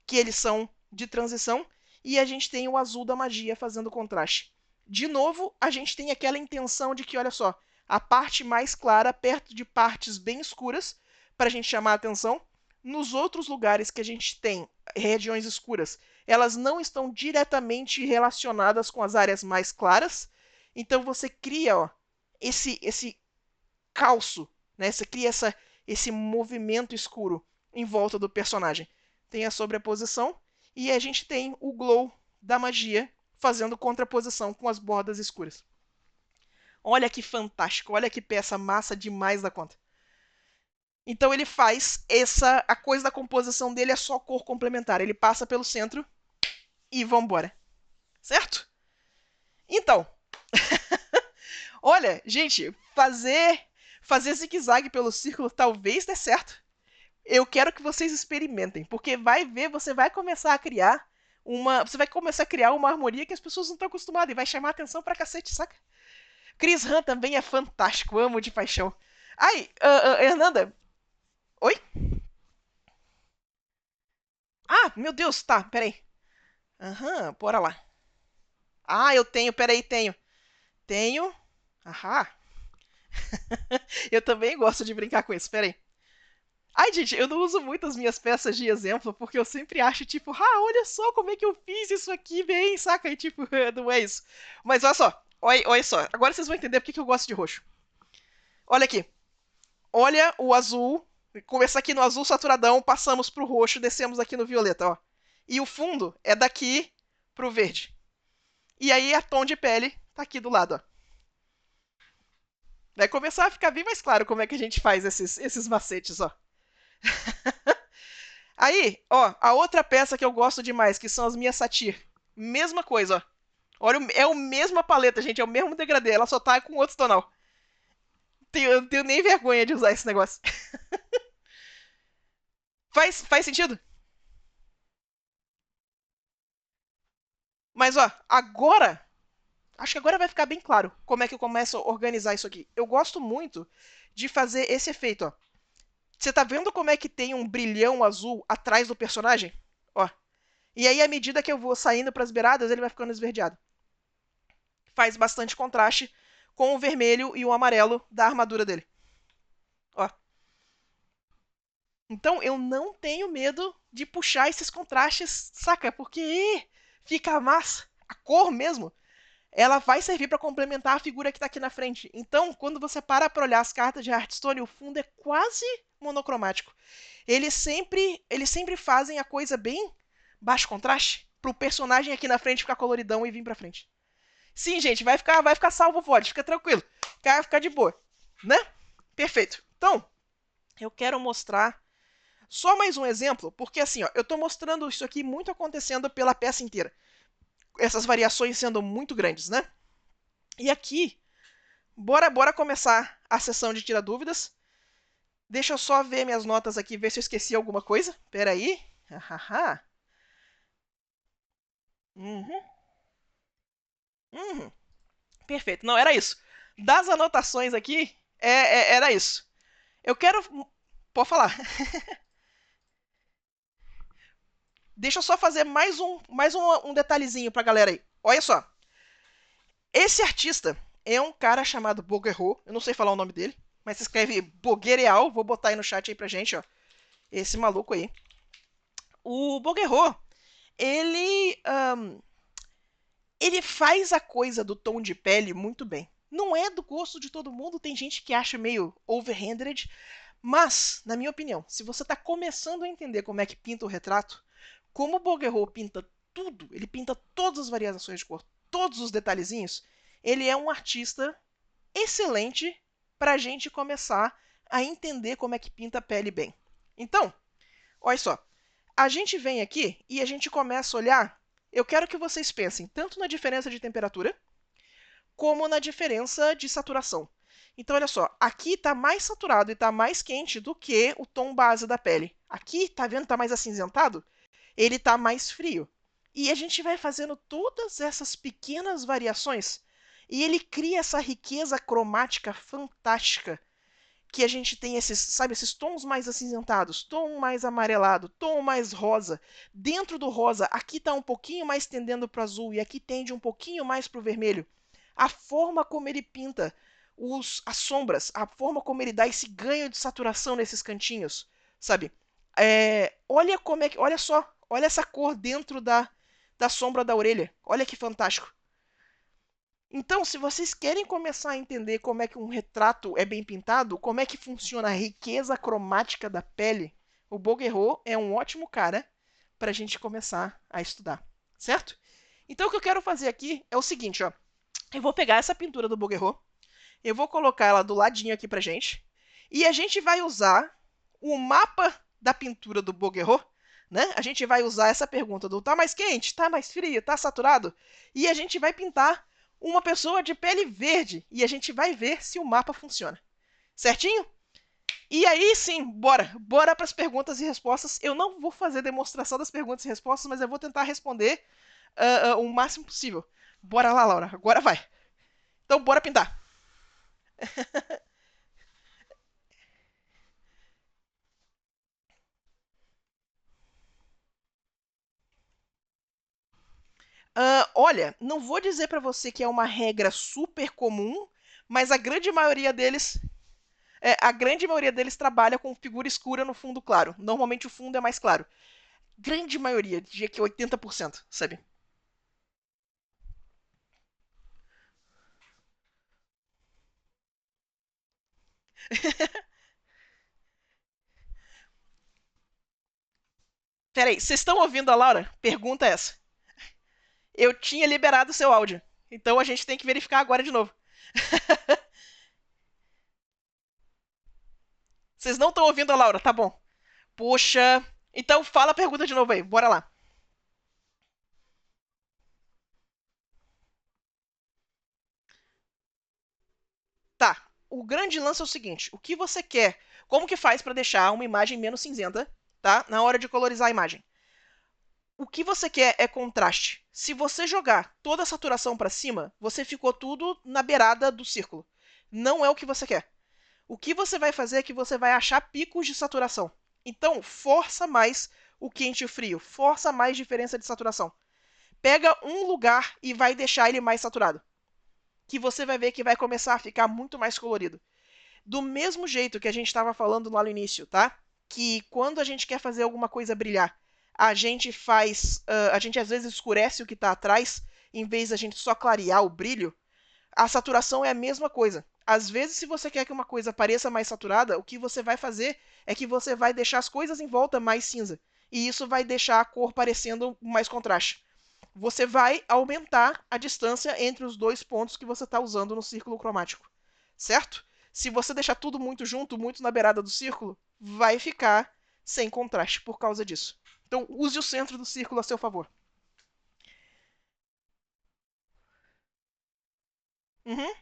Speaker 1: que eles são de transição. E a gente tem o azul da magia fazendo contraste. De novo, a gente tem aquela intenção de que, olha só, a parte mais clara perto de partes bem escuras, para a gente chamar a atenção. Nos outros lugares que a gente tem regiões escuras, elas não estão diretamente relacionadas com as áreas mais claras. Então você cria, ó, esse calço, né? Você cria esse movimento escuro em volta do personagem. Tem a sobreposição e a gente tem o glow da magia fazendo contraposição com as bordas escuras. Olha que fantástico, olha que peça massa demais da conta. Então ele faz a coisa da composição dele é só cor complementar. Ele passa pelo centro e vambora. Certo? Então, olha, gente, fazer zigue-zague pelo círculo talvez dê certo. Eu quero que vocês experimentem, porque vai ver, você vai começar a criar uma harmonia que as pessoas não estão acostumadas e vai chamar atenção pra cacete, saca? Chris Han também é fantástico, amo de paixão. Ai, Hernanda. Oi? Meu Deus, tá, peraí. Bora lá. Eu tenho, peraí, tenho. Tenho. Aham. Eu também gosto de brincar com isso, pera aí. Ai, gente, eu não uso muito as minhas peças de exemplo, porque eu sempre acho, tipo, olha só como é que eu fiz isso aqui bem, saca? E, tipo, não é isso. Mas olha só, olha só. Agora vocês vão entender por que eu gosto de roxo. Olha aqui. Olha o azul. Começa aqui no azul saturadão, passamos pro roxo, descemos aqui no violeta, ó. E o fundo é daqui pro verde. E aí a tom de pele tá aqui do lado, ó. Vai começar a ficar bem mais claro como é que a gente faz esses macetes, ó. Aí, ó, a outra peça que eu gosto demais, que são as minhas satir. Mesma coisa, ó. Olha, é a mesma paleta, gente, é o mesmo degradê, ela só tá com outro tonal. Eu não tenho nem vergonha de usar esse negócio. Faz sentido? Mas, ó, agora, acho que agora vai ficar bem claro como é que eu começo a organizar isso aqui. Eu gosto muito de fazer esse efeito, ó. Você tá vendo como é que tem um brilhão azul atrás do personagem? Ó. E aí, à medida que eu vou saindo para as beiradas, ele vai ficando esverdeado. Faz bastante contraste com o vermelho e o amarelo da armadura dele. Ó. Então eu não tenho medo de puxar esses contrastes, saca? Porque fica massa. A cor mesmo, ela vai servir para complementar a figura que tá aqui na frente. Então, quando você para olhar as cartas de Hearthstone, o fundo é quase monocromático. Eles sempre fazem a coisa bem baixo contraste pro personagem aqui na frente ficar coloridão e vir pra frente. Sim, gente, vai ficar salvo o VOD, fica tranquilo. Vai ficar de boa, né? Perfeito. Então, eu quero mostrar só mais um exemplo, porque assim, ó, eu tô mostrando isso aqui muito acontecendo pela peça inteira. Essas variações sendo muito grandes, né? E aqui, bora começar a sessão de tirar dúvidas. Deixa eu só ver minhas notas aqui, ver se eu esqueci alguma coisa. Pera aí. Uhum, uhum. Perfeito. Não, era isso. Das anotações aqui, era isso. Eu quero. Pode falar. Deixa eu só fazer mais um detalhezinho pra galera aí. Olha só. Esse artista é um cara chamado Boguerro. Eu não sei falar o nome dele, mas se escreve Boguereal. Vou botar aí no chat aí pra gente, ó. Esse maluco aí. O Boguerro, ele. Ele faz a coisa do tom de pele muito bem. Não é do gosto de todo mundo, tem gente que acha meio overhanded, mas, na minha opinião, se você está começando a entender como é que pinta o retrato, como o Bouguereau pinta tudo, ele pinta todas as variações de cor, todos os detalhezinhos, ele é um artista excelente para a gente começar a entender como é que pinta a pele bem. Então, olha só, a gente vem aqui e a gente começa a olhar. Eu quero que vocês pensem tanto na diferença de temperatura como na diferença de saturação. Então, olha só, aqui está mais saturado e está mais quente do que o tom base da pele. Aqui, tá vendo, está mais acinzentado? Ele está mais frio. E a gente vai fazendo todas essas pequenas variações e ele cria essa riqueza cromática fantástica que a gente tem esses, sabe, esses tons mais acinzentados, tom mais amarelado, tom mais rosa. Dentro do rosa, aqui está um pouquinho mais tendendo para o azul e aqui tende um pouquinho mais para o vermelho. A forma como ele pinta as sombras, a forma como ele dá esse ganho de saturação nesses cantinhos, sabe? Olha como é que, olha só, olha essa cor dentro da sombra da orelha. Olha que fantástico. Então, se vocês querem começar a entender como é que um retrato é bem pintado, como é que funciona a riqueza cromática da pele, o Bouguereau é um ótimo cara para a gente começar a estudar, certo? Então, o que eu quero fazer aqui é o seguinte, ó. Eu vou pegar essa pintura do Bouguereau, eu vou colocar ela do ladinho aqui pra gente, e a gente vai usar o mapa da pintura do Bouguereau, né? A gente vai usar essa pergunta do tá mais quente, tá mais frio, tá saturado, e a gente vai pintar uma pessoa de pele verde e a gente vai ver se o mapa funciona. Certinho? E aí sim, bora para as perguntas e respostas. Eu não vou fazer demonstração das perguntas e respostas, mas eu vou tentar responder o máximo possível. Bora lá, Laura, agora vai. Então bora pintar. Olha, não vou dizer para você que é uma regra super comum, Mas a grande maioria deles trabalha com figura escura no fundo claro. Normalmente o fundo é mais claro. Grande maioria, diria que 80%, sabe? Peraí, vocês estão ouvindo a Laura? Pergunta essa. Eu tinha liberado o seu áudio. Então a gente tem que verificar agora de novo. Vocês não estão ouvindo a Laura, tá bom. Poxa. Então fala a pergunta de novo aí, bora lá. Tá. O grande lance é o seguinte: o que você quer? Como que faz para deixar uma imagem menos cinzenta, tá? Na hora de colorizar a imagem. O que você quer é contraste. Se você jogar toda a saturação para cima, você ficou tudo na beirada do círculo. Não é o que você quer. O que você vai fazer é que você vai achar picos de saturação. Então, força mais o quente e o frio. Força mais diferença de saturação. Pega um lugar e vai deixar ele mais saturado. Que você vai ver que vai começar a ficar muito mais colorido. Do mesmo jeito que a gente estava falando lá no início, tá? Que quando a gente quer fazer alguma coisa brilhar, a gente faz. A gente às vezes escurece o que está atrás, em vez da gente só clarear o brilho. A saturação é a mesma coisa. Às vezes, se você quer que uma coisa pareça mais saturada, o que você vai fazer é que você vai deixar as coisas em volta mais cinza. E isso vai deixar a cor parecendo mais contraste. Você vai aumentar a distância entre os dois pontos que você está usando no círculo cromático. Certo? Se você deixar tudo muito junto, muito na beirada do círculo, vai ficar sem contraste por causa disso. Então, use o centro do círculo a seu favor. Uhum.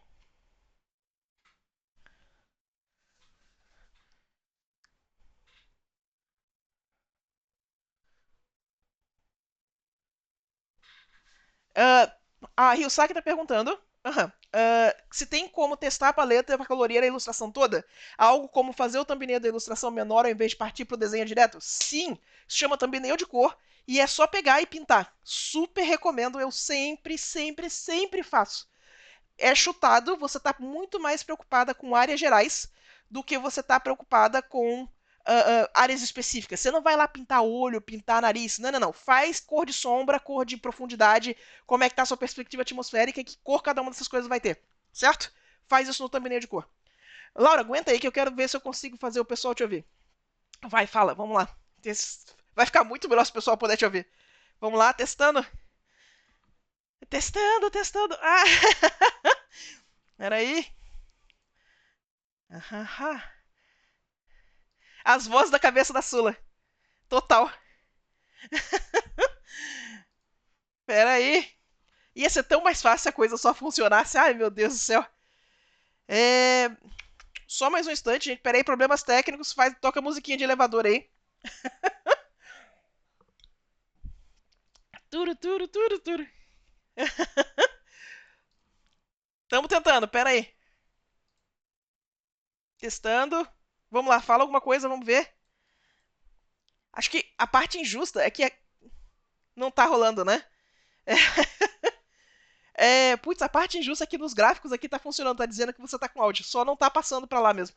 Speaker 1: Uh, a Ryusaki tá perguntando se tem como testar a paleta para colorir a ilustração toda. Algo como fazer o thumbnail da ilustração menor ao invés de partir para o desenho direto? Sim, se chama thumbnail de cor e é só pegar e pintar. Super recomendo, eu sempre, sempre, sempre faço. É chutado, você está muito mais preocupada com áreas gerais do que você está preocupada com áreas específicas. Você não vai lá pintar olho, pintar nariz. Não, não, não. Faz cor de sombra, cor de profundidade, como é que tá a sua perspectiva atmosférica e que cor cada uma dessas coisas vai ter. Certo? Faz isso no thumbnail de cor. Laura, aguenta aí que eu quero ver se eu consigo fazer o pessoal te ouvir. Vai, fala, vamos lá. Vai ficar muito melhor se o pessoal puder te ouvir. Vamos lá, testando. Testando, testando. Ah! Peraí. As vozes da cabeça da Sula. Total. Pera aí. Ia ser tão mais fácil se a coisa só funcionasse. Ai, meu Deus do céu. É... Só mais um instante, gente. Pera aí, problemas técnicos. Toca musiquinha de elevador aí. Turo, turo, turo, turo. Tamo tentando, pera aí. Testando. Vamos lá, fala alguma coisa, vamos ver. Acho que a parte injusta é que não tá rolando, né? Putz, a parte injusta é que nos gráficos aqui tá funcionando, tá dizendo que você tá com áudio, só não tá passando pra lá mesmo.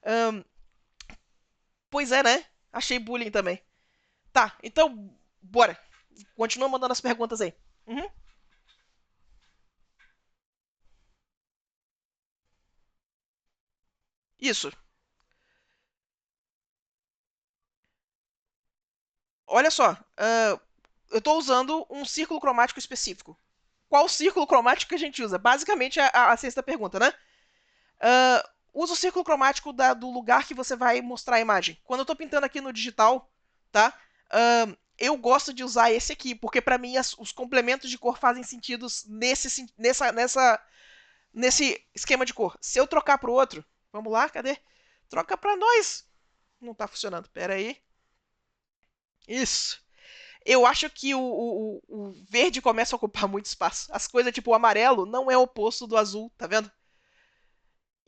Speaker 1: Ahn, Pois é, né? Achei bullying também. Tá, então, bora. Continua mandando as perguntas aí. Uhum. Isso. Olha só, eu estou usando um círculo cromático específico. Qual círculo cromático que a gente usa? Basicamente a sexta pergunta, né? Usa o círculo cromático do lugar que você vai mostrar a imagem. Quando eu estou pintando aqui no digital, tá? Eu gosto de usar esse aqui, porque para mim os complementos de cor fazem sentido nesse esquema de cor. Se eu trocar para o outro, vamos lá, cadê? Troca para nós. Não está funcionando. Pera aí. Isso. Eu acho que o verde começa a ocupar muito espaço. As coisas, tipo, o amarelo não é o oposto do azul, tá vendo?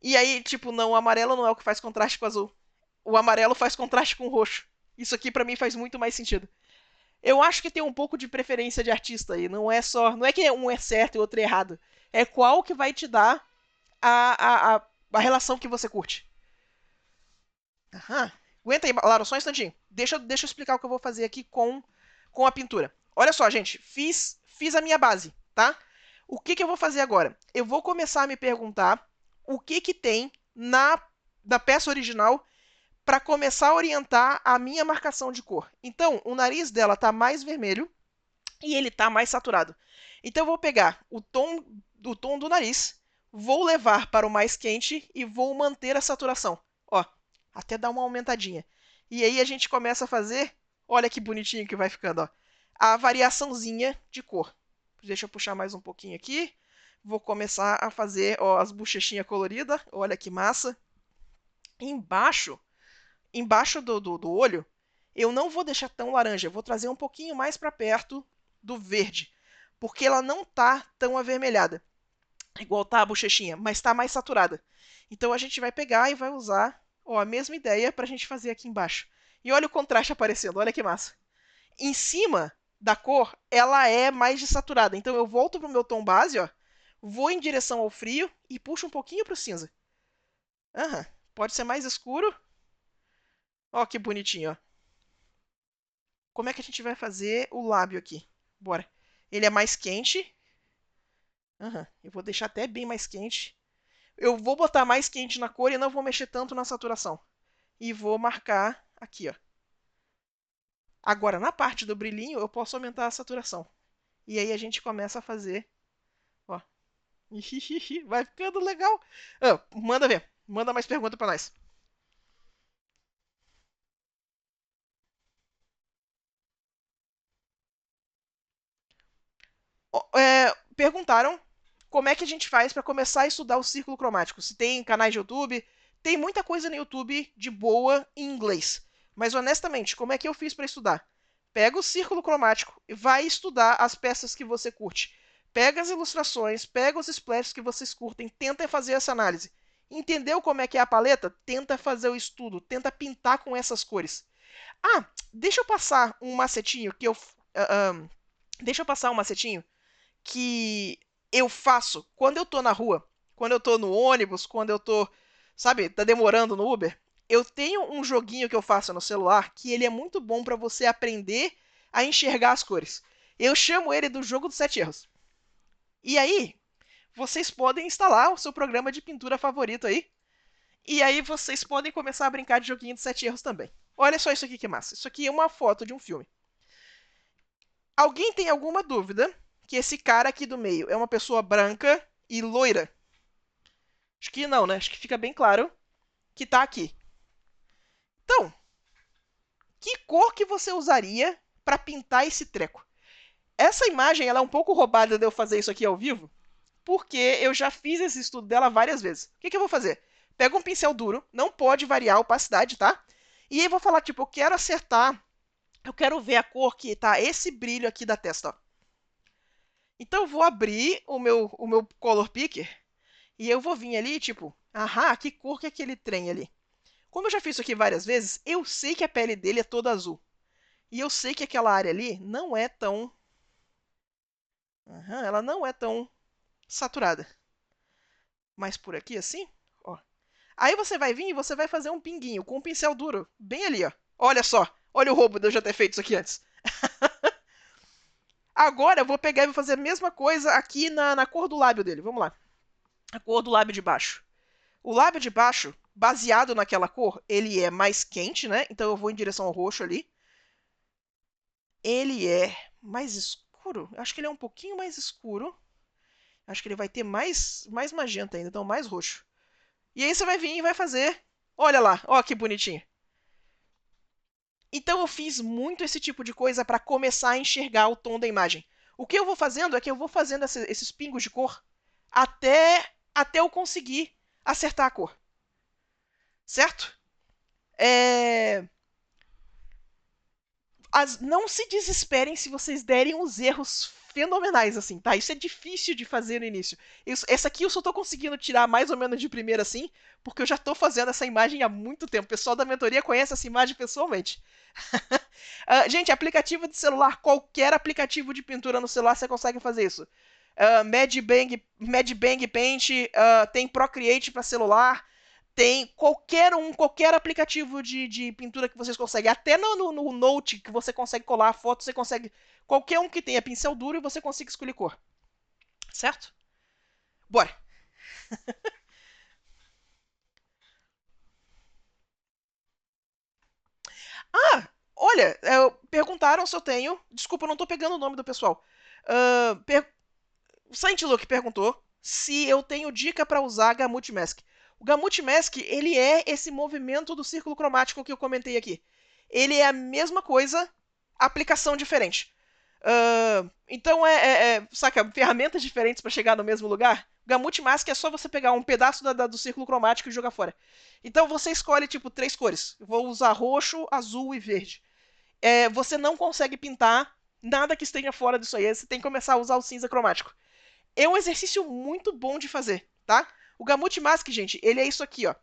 Speaker 1: E aí, tipo, não, o amarelo não é o que faz contraste com o azul. O amarelo faz contraste com o roxo. Isso aqui para mim faz muito mais sentido. Eu acho que tem um pouco de preferência de artista aí. Não é só. Não é que um é certo e o outro é errado. É qual que vai te dar a relação que você curte. Aham. Aguenta aí, Lara, só um instantinho. Deixa eu explicar o que eu vou fazer aqui com a pintura. Olha só, gente. Fiz a minha base, tá? O que eu vou fazer agora? Eu vou começar a me perguntar o que tem da peça original para começar a orientar a minha marcação de cor. Então, o nariz dela tá mais vermelho e ele tá mais saturado. Então, eu vou pegar o tom do nariz, vou levar para o mais quente e vou manter a saturação. Ó, até dar uma aumentadinha. E aí a gente começa a fazer, olha que bonitinho que vai ficando, ó, a variaçãozinha de cor. Deixa eu puxar mais um pouquinho aqui. Vou começar a fazer, ó, as bochechinhas coloridas. Olha que massa. Embaixo do olho, eu não vou deixar tão laranja. Eu vou trazer um pouquinho mais para perto do verde. Porque ela não tá tão avermelhada. Igual tá a bochechinha, mas tá mais saturada. Então a gente vai pegar e vai usar, ó, a mesma ideia pra gente fazer aqui embaixo. E olha o contraste aparecendo, olha que massa. Em cima da cor, ela é mais desaturada. Então eu volto pro meu tom base, ó, vou em direção ao frio e puxo um pouquinho pro cinza. Aham, pode ser mais escuro. Ó que bonitinho, ó. Como é que a gente vai fazer o lábio aqui? Bora. Ele é mais quente. Aham, eu vou deixar até bem mais quente. Eu vou botar mais quente na cor e não vou mexer tanto na saturação. E vou marcar aqui, ó. Agora, na parte do brilhinho, eu posso aumentar a saturação. E aí a gente começa a fazer, ó. Vai ficando legal. Manda ver. Manda mais pergunta pra nós. Perguntaram como é que a gente faz para começar a estudar o círculo cromático. Se tem canais de YouTube, tem muita coisa no YouTube de boa em inglês. Mas honestamente, como é que eu fiz para estudar? Pega o círculo cromático e vai estudar as peças que você curte. Pega as ilustrações, pega os splashes que vocês curtem, tenta fazer essa análise. Entendeu como é que é a paleta? Tenta fazer o estudo, tenta pintar com essas cores. Ah, deixa eu passar um macetinho que eu. Deixa eu passar um macetinho que eu faço quando eu tô na rua, quando eu tô no ônibus, quando eu tô, sabe, tá demorando no Uber. Eu tenho um joguinho que eu faço no celular que ele é muito bom para você aprender a enxergar as cores. Eu chamo ele do jogo dos 7 erros. E aí, vocês podem instalar o seu programa de pintura favorito aí. E aí vocês podem começar a brincar de joguinho dos 7 erros também. Olha só isso aqui que massa. Isso aqui é uma foto de um filme. Alguém tem alguma dúvida que esse cara aqui do meio é uma pessoa branca e loira? Acho que não, né? Acho que fica bem claro que tá aqui. Então, que cor que você usaria para pintar esse treco? Essa imagem ela é um pouco roubada de eu fazer isso aqui ao vivo, porque eu já fiz esse estudo dela várias vezes. O que eu vou fazer? Pega um pincel duro, não pode variar a opacidade, tá? E aí vou falar, tipo, eu quero acertar, eu quero ver a cor que tá esse brilho aqui da testa, ó. Então eu vou abrir o meu Color Picker e eu vou vir ali, tipo, aham, que cor que é aquele trem ali? Como eu já fiz isso aqui várias vezes, eu sei que a pele dele é toda azul. E eu sei que aquela área ali não é tão. Aham, ela não é tão saturada. Mas por aqui assim, ó. Aí você vai vir e você vai fazer um pinguinho com um pincel duro, bem ali, ó. Olha só, olha o roubo de eu já ter feito isso aqui antes. Agora eu vou pegar e vou fazer a mesma coisa aqui na cor do lábio dele. Vamos lá. A cor do lábio de baixo. O lábio de baixo, baseado naquela cor, ele é mais quente, né? Então eu vou em direção ao roxo ali. Ele é mais escuro. Eu acho que ele é um pouquinho mais escuro. Acho que ele vai ter mais magenta ainda, então mais roxo. E aí você vai vir e vai fazer. Olha lá, ó que bonitinho. Então eu fiz muito esse tipo de coisa para começar a enxergar o tom da imagem. O que eu vou fazendo é que eu vou fazendo esses pingos de cor até eu conseguir acertar a cor. Certo? Não se desesperem se vocês derem uns erros fenomenais, assim, tá? Isso é difícil de fazer no início. Essa aqui eu só tô conseguindo tirar mais ou menos de primeira, assim, porque eu já tô fazendo essa imagem há muito tempo. O pessoal da mentoria conhece essa imagem pessoalmente. Gente, aplicativo de celular, qualquer aplicativo de pintura no celular, você consegue fazer isso. Mad Bang Paint, tem Procreate para celular, tem qualquer aplicativo de pintura que vocês conseguem. Até no Note que você consegue colar a foto, você consegue. Qualquer um que tenha pincel duro e você consiga escolher cor. Certo? Bora! Ah, olha, perguntaram se eu tenho. Desculpa, eu não tô pegando o nome do pessoal. O Saint Luke perguntou se eu tenho dica para usar Gamut Mask. O Gamut Mask, ele é esse movimento do círculo cromático que eu comentei aqui. Ele é a mesma coisa, aplicação diferente. Então saca, ferramentas diferentes para chegar no mesmo lugar. Gamut Mask é só você pegar um pedaço do círculo cromático e jogar fora. Então você escolhe tipo 3 cores. Eu vou usar roxo, azul e verde. Você não consegue pintar nada que esteja fora disso aí. Você tem que começar a usar o cinza cromático. É um exercício muito bom de fazer, tá? O Gamut Mask, gente, ele é isso aqui, ó.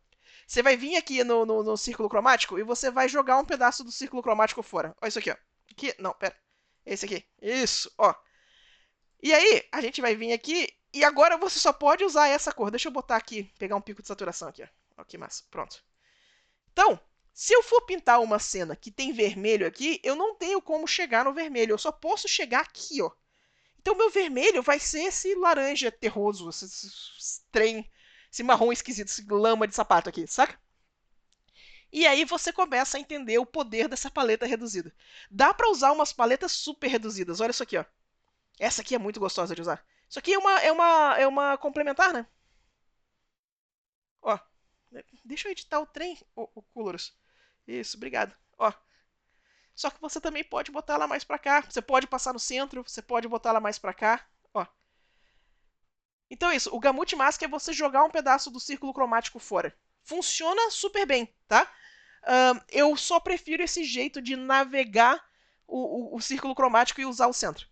Speaker 1: Você vai vir aqui no círculo cromático e você vai jogar um pedaço do círculo cromático fora. Olha isso aqui, ó. Aqui, não, pera. Esse aqui. Isso, ó. E aí, a gente vai vir aqui e agora você só pode usar essa cor. Deixa eu botar aqui, pegar um pico de saturação aqui, ó. Ó, que massa. Pronto. Então, se eu for pintar uma cena que tem vermelho aqui, eu não tenho como chegar no vermelho. Eu só posso chegar aqui, ó. Então, meu vermelho vai ser esse laranja terroso, esse trem, esse marrom esquisito, esse lama de sapato aqui, saca? E aí você começa a entender o poder dessa paleta reduzida. Dá pra usar umas paletas super reduzidas. Olha isso aqui, ó. Essa aqui é muito gostosa de usar. Isso aqui é uma complementar, né? Ó, deixa eu editar o trem, o Colorus. Isso, obrigado. Ó, só que você também pode botar ela mais pra cá. Você pode passar no centro, você pode botar ela mais pra cá. Ó. Então é isso. O Gamut Mask é você jogar um pedaço do círculo cromático fora. Funciona super bem, tá? Eu só prefiro esse jeito de navegar o círculo cromático e usar o centro.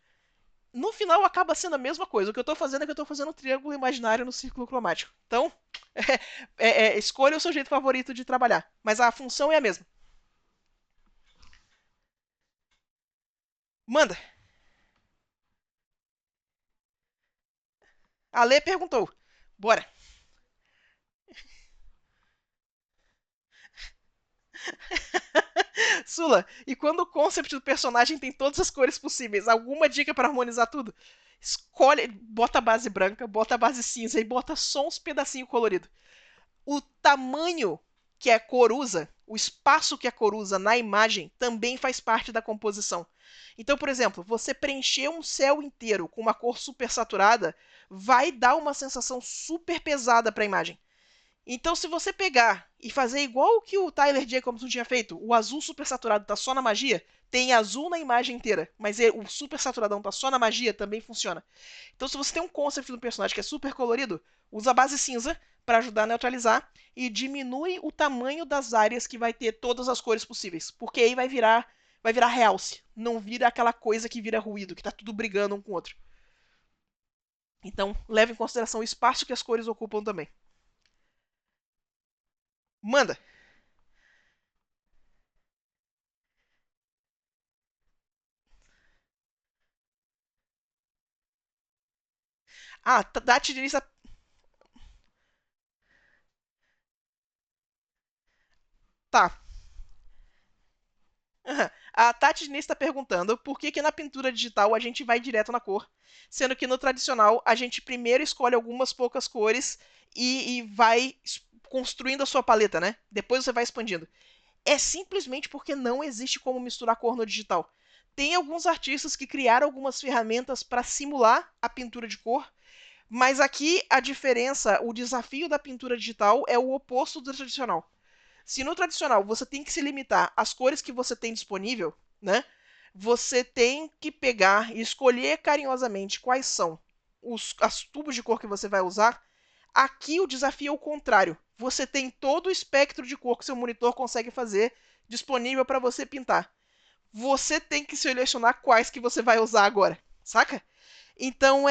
Speaker 1: No final acaba sendo a mesma coisa. O que eu tô fazendo é que eu tô fazendo um triângulo imaginário no círculo cromático. Então, escolha o seu jeito favorito de trabalhar. Mas a função é a mesma. Manda. A Lê perguntou. Bora. Sula, e quando o concept do personagem tem todas as cores possíveis, alguma dica para harmonizar tudo? Escolhe, bota a base branca, bota a base cinza e bota só uns pedacinhos coloridos. O tamanho que a cor usa, o espaço que a cor usa na imagem, também faz parte da composição. Então, por exemplo, você preencher um céu inteiro com uma cor super saturada vai dar uma sensação super pesada para a imagem. Então, se você pegar e fazer igual o que o Tyler Jacobson tinha feito, o azul super saturado tá só na magia, tem azul na imagem inteira, mas o super saturadão tá só na magia, também funciona. Então, se você tem um concept do personagem que é super colorido, usa a base cinza para ajudar a neutralizar e diminui o tamanho das áreas que vai ter todas as cores possíveis, porque aí vai virar realce, não vira aquela coisa que vira ruído, que tá tudo brigando um com o outro. Então, leve em consideração o espaço que as cores ocupam também. Manda! Ah, Tati Diniz tá. A Tati Diniz está perguntando por que na pintura digital a gente vai direto na cor, sendo que no tradicional a gente primeiro escolhe algumas poucas cores e vai construindo a sua paleta, né? Depois você vai expandindo. É simplesmente porque não existe como misturar cor no digital. Tem alguns artistas que criaram algumas ferramentas para simular a pintura de cor, mas aqui a diferença, o desafio da pintura digital é o oposto do tradicional. Se no tradicional você tem que se limitar às cores que você tem disponível, né? Você tem que pegar e escolher carinhosamente quais são as tubos de cor que você vai usar. Aqui o desafio é o contrário. Você tem todo o espectro de cor que seu monitor consegue fazer disponível para você pintar. Você tem que selecionar quais que você vai usar agora, saca? Então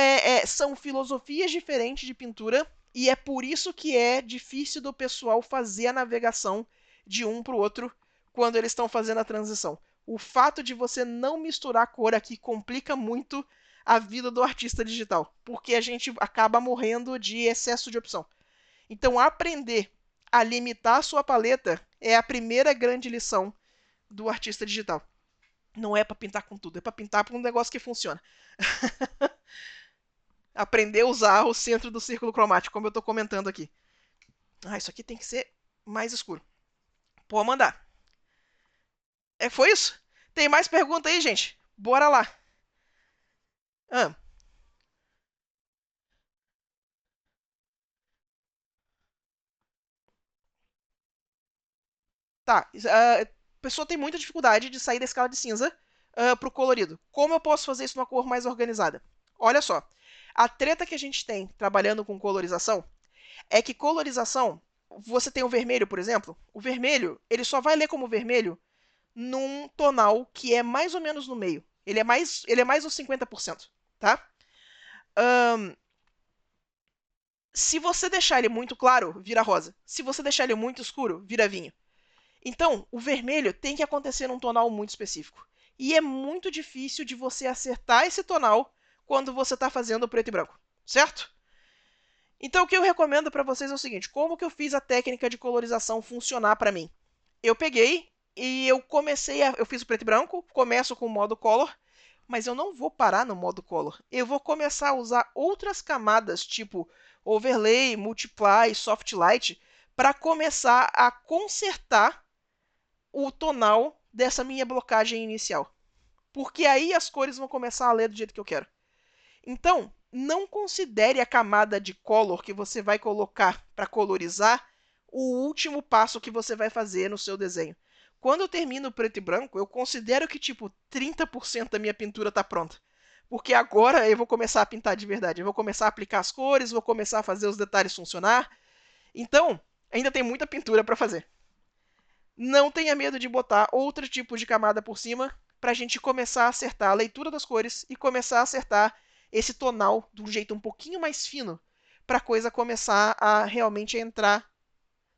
Speaker 1: são filosofias diferentes de pintura e é por isso que é difícil do pessoal fazer a navegação de um para o outro quando eles estão fazendo a transição. O fato de você não misturar cor aqui complica muito a vida do artista digital, porque a gente acaba morrendo de excesso de opção. Então, aprender a limitar a sua paleta é a primeira grande lição do artista digital. Não é para pintar com tudo, é para pintar com um negócio que funciona. Aprender a usar o centro do círculo cromático, como eu estou comentando aqui. Ah, isso aqui tem que ser mais escuro. Pode mandar. Foi isso? Tem mais pergunta aí, gente? Bora lá. Ah, tá. A pessoa tem muita dificuldade de sair da escala de cinza pro colorido. Como eu posso fazer isso numa cor mais organizada? Olha só. A treta que a gente tem trabalhando com colorização é que colorização, você tem o vermelho, por exemplo. O vermelho, ele só vai ler como vermelho num tonal que é mais ou menos no meio. Ele é mais uns 50%, tá? Ahn, Se você deixar ele muito claro, vira rosa. Se você deixar ele muito escuro, vira vinho. Então, o vermelho tem que acontecer num tonal muito específico. E é muito difícil de você acertar esse tonal quando você está fazendo preto e branco, certo? Então, o que eu recomendo para vocês é o seguinte: como que eu fiz a técnica de colorização funcionar para mim? Eu peguei e eu fiz o preto e branco, começo com o modo color, mas eu não vou parar no modo color. Eu vou começar a usar outras camadas, tipo overlay, multiply, soft light, para começar a consertar o tonal dessa minha blocagem inicial. Porque aí as cores vão começar a ler do jeito que eu quero. Então, não considere a camada de color que você vai colocar para colorizar o último passo que você vai fazer no seu desenho. Quando eu termino preto e branco, eu considero que tipo 30% da minha pintura está pronta. Porque agora eu vou começar a pintar de verdade. Eu vou começar a aplicar as cores, vou começar a fazer os detalhes funcionar. Então, ainda tem muita pintura para fazer. Não tenha medo de botar outro tipo de camada por cima para a gente começar a acertar a leitura das cores e começar a acertar esse tonal de um jeito um pouquinho mais fino para a coisa começar a realmente entrar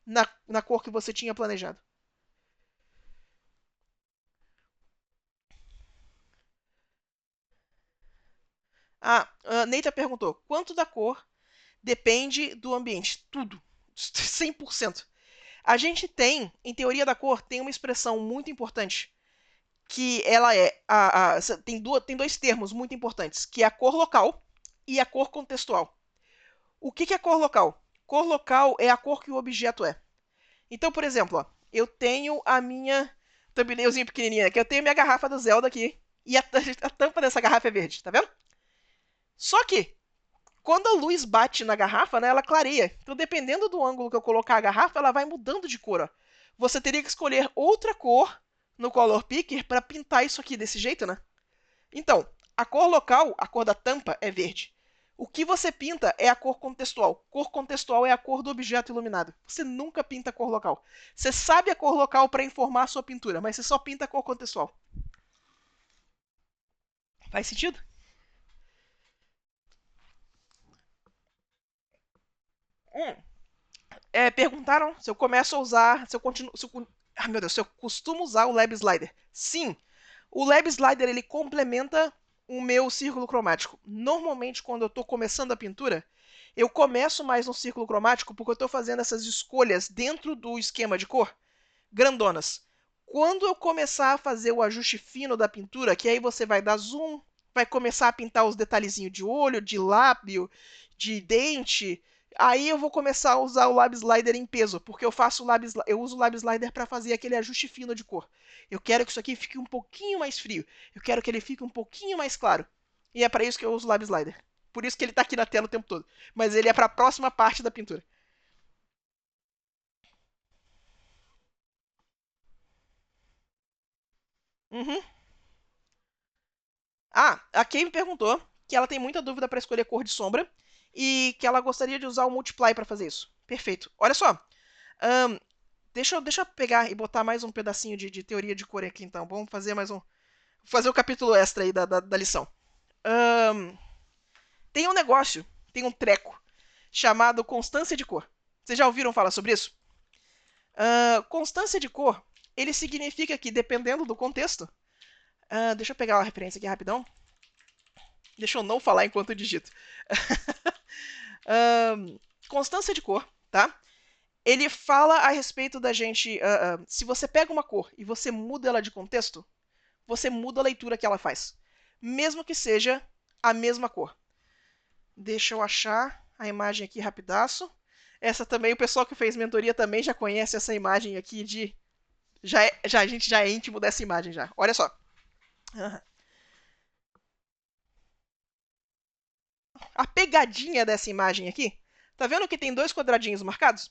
Speaker 1: na cor que você tinha planejado. A Neita perguntou: quanto da cor depende do ambiente? Tudo. 100%. A gente tem, em teoria da cor, tem uma expressão muito importante que ela é tem dois termos muito importantes, que é a cor local e a cor contextual. O que é cor local? Cor local é a cor que o objeto é. Então, por exemplo, ó, eu tenho a minha thumbnailzinha pequenininha aqui, eu tenho a minha garrafa do Zelda aqui e a tampa dessa garrafa é verde, tá vendo? Só que quando a luz bate na garrafa, né, ela clareia. Então, dependendo do ângulo que eu colocar a garrafa, ela vai mudando de cor. Ó. Você teria que escolher outra cor no Color Picker para pintar isso aqui desse jeito, né? Então, a cor local, a cor da tampa, é verde. O que você pinta é a cor contextual. Cor contextual é a cor do objeto iluminado. Você nunca pinta a cor local. Você sabe a cor local para informar a sua pintura, mas você só pinta a cor contextual. Faz sentido? Hum. Perguntaram se eu começo a usar, se eu continuo, meu Deus, se eu costumo usar o Lab Slider. Sim, o Lab Slider ele complementa o meu círculo cromático. Normalmente, quando eu estou começando a pintura, eu começo mais no círculo cromático porque eu estou fazendo essas escolhas dentro do esquema de cor grandonas. Quando eu começar a fazer o ajuste fino da pintura, que aí você vai dar zoom, vai começar a pintar os detalhezinhos de olho, de lábio, de dente, aí eu vou começar a usar o Lab Slider em peso, porque eu uso o Lab Slider para fazer aquele ajuste fino de cor. Eu quero que isso aqui fique um pouquinho mais frio, eu quero que ele fique um pouquinho mais claro. E é para isso que eu uso o Lab Slider. Por isso que ele está aqui na tela o tempo todo. Mas ele é para a próxima parte da pintura. Uhum. A Kay me perguntou que ela tem muita dúvida para escolher cor de sombra e que ela gostaria de usar o Multiply para fazer isso. Perfeito. Olha só. ahn, deixa eu pegar e botar mais um pedacinho de teoria de cor aqui, então. Vamos fazer mais um. Fazer o capítulo extra aí da lição. Ahn, tem um negócio, tem um treco chamado constância de cor. Vocês já ouviram falar sobre isso? Constância de cor, ele significa que, dependendo do contexto. Deixa eu pegar uma referência aqui rapidão. Deixa eu não falar enquanto eu digito. Constância de cor, tá? Ele fala a respeito da gente. Se você pega uma cor e você muda ela de contexto, você muda a leitura que ela faz. Mesmo que seja a mesma cor. Deixa eu achar a imagem aqui rapidaço. Essa também, o pessoal que fez mentoria também já conhece essa imagem aqui de. A gente já é íntimo dessa imagem já. Olha só. A pegadinha dessa imagem aqui. Tá vendo que tem dois quadradinhos marcados?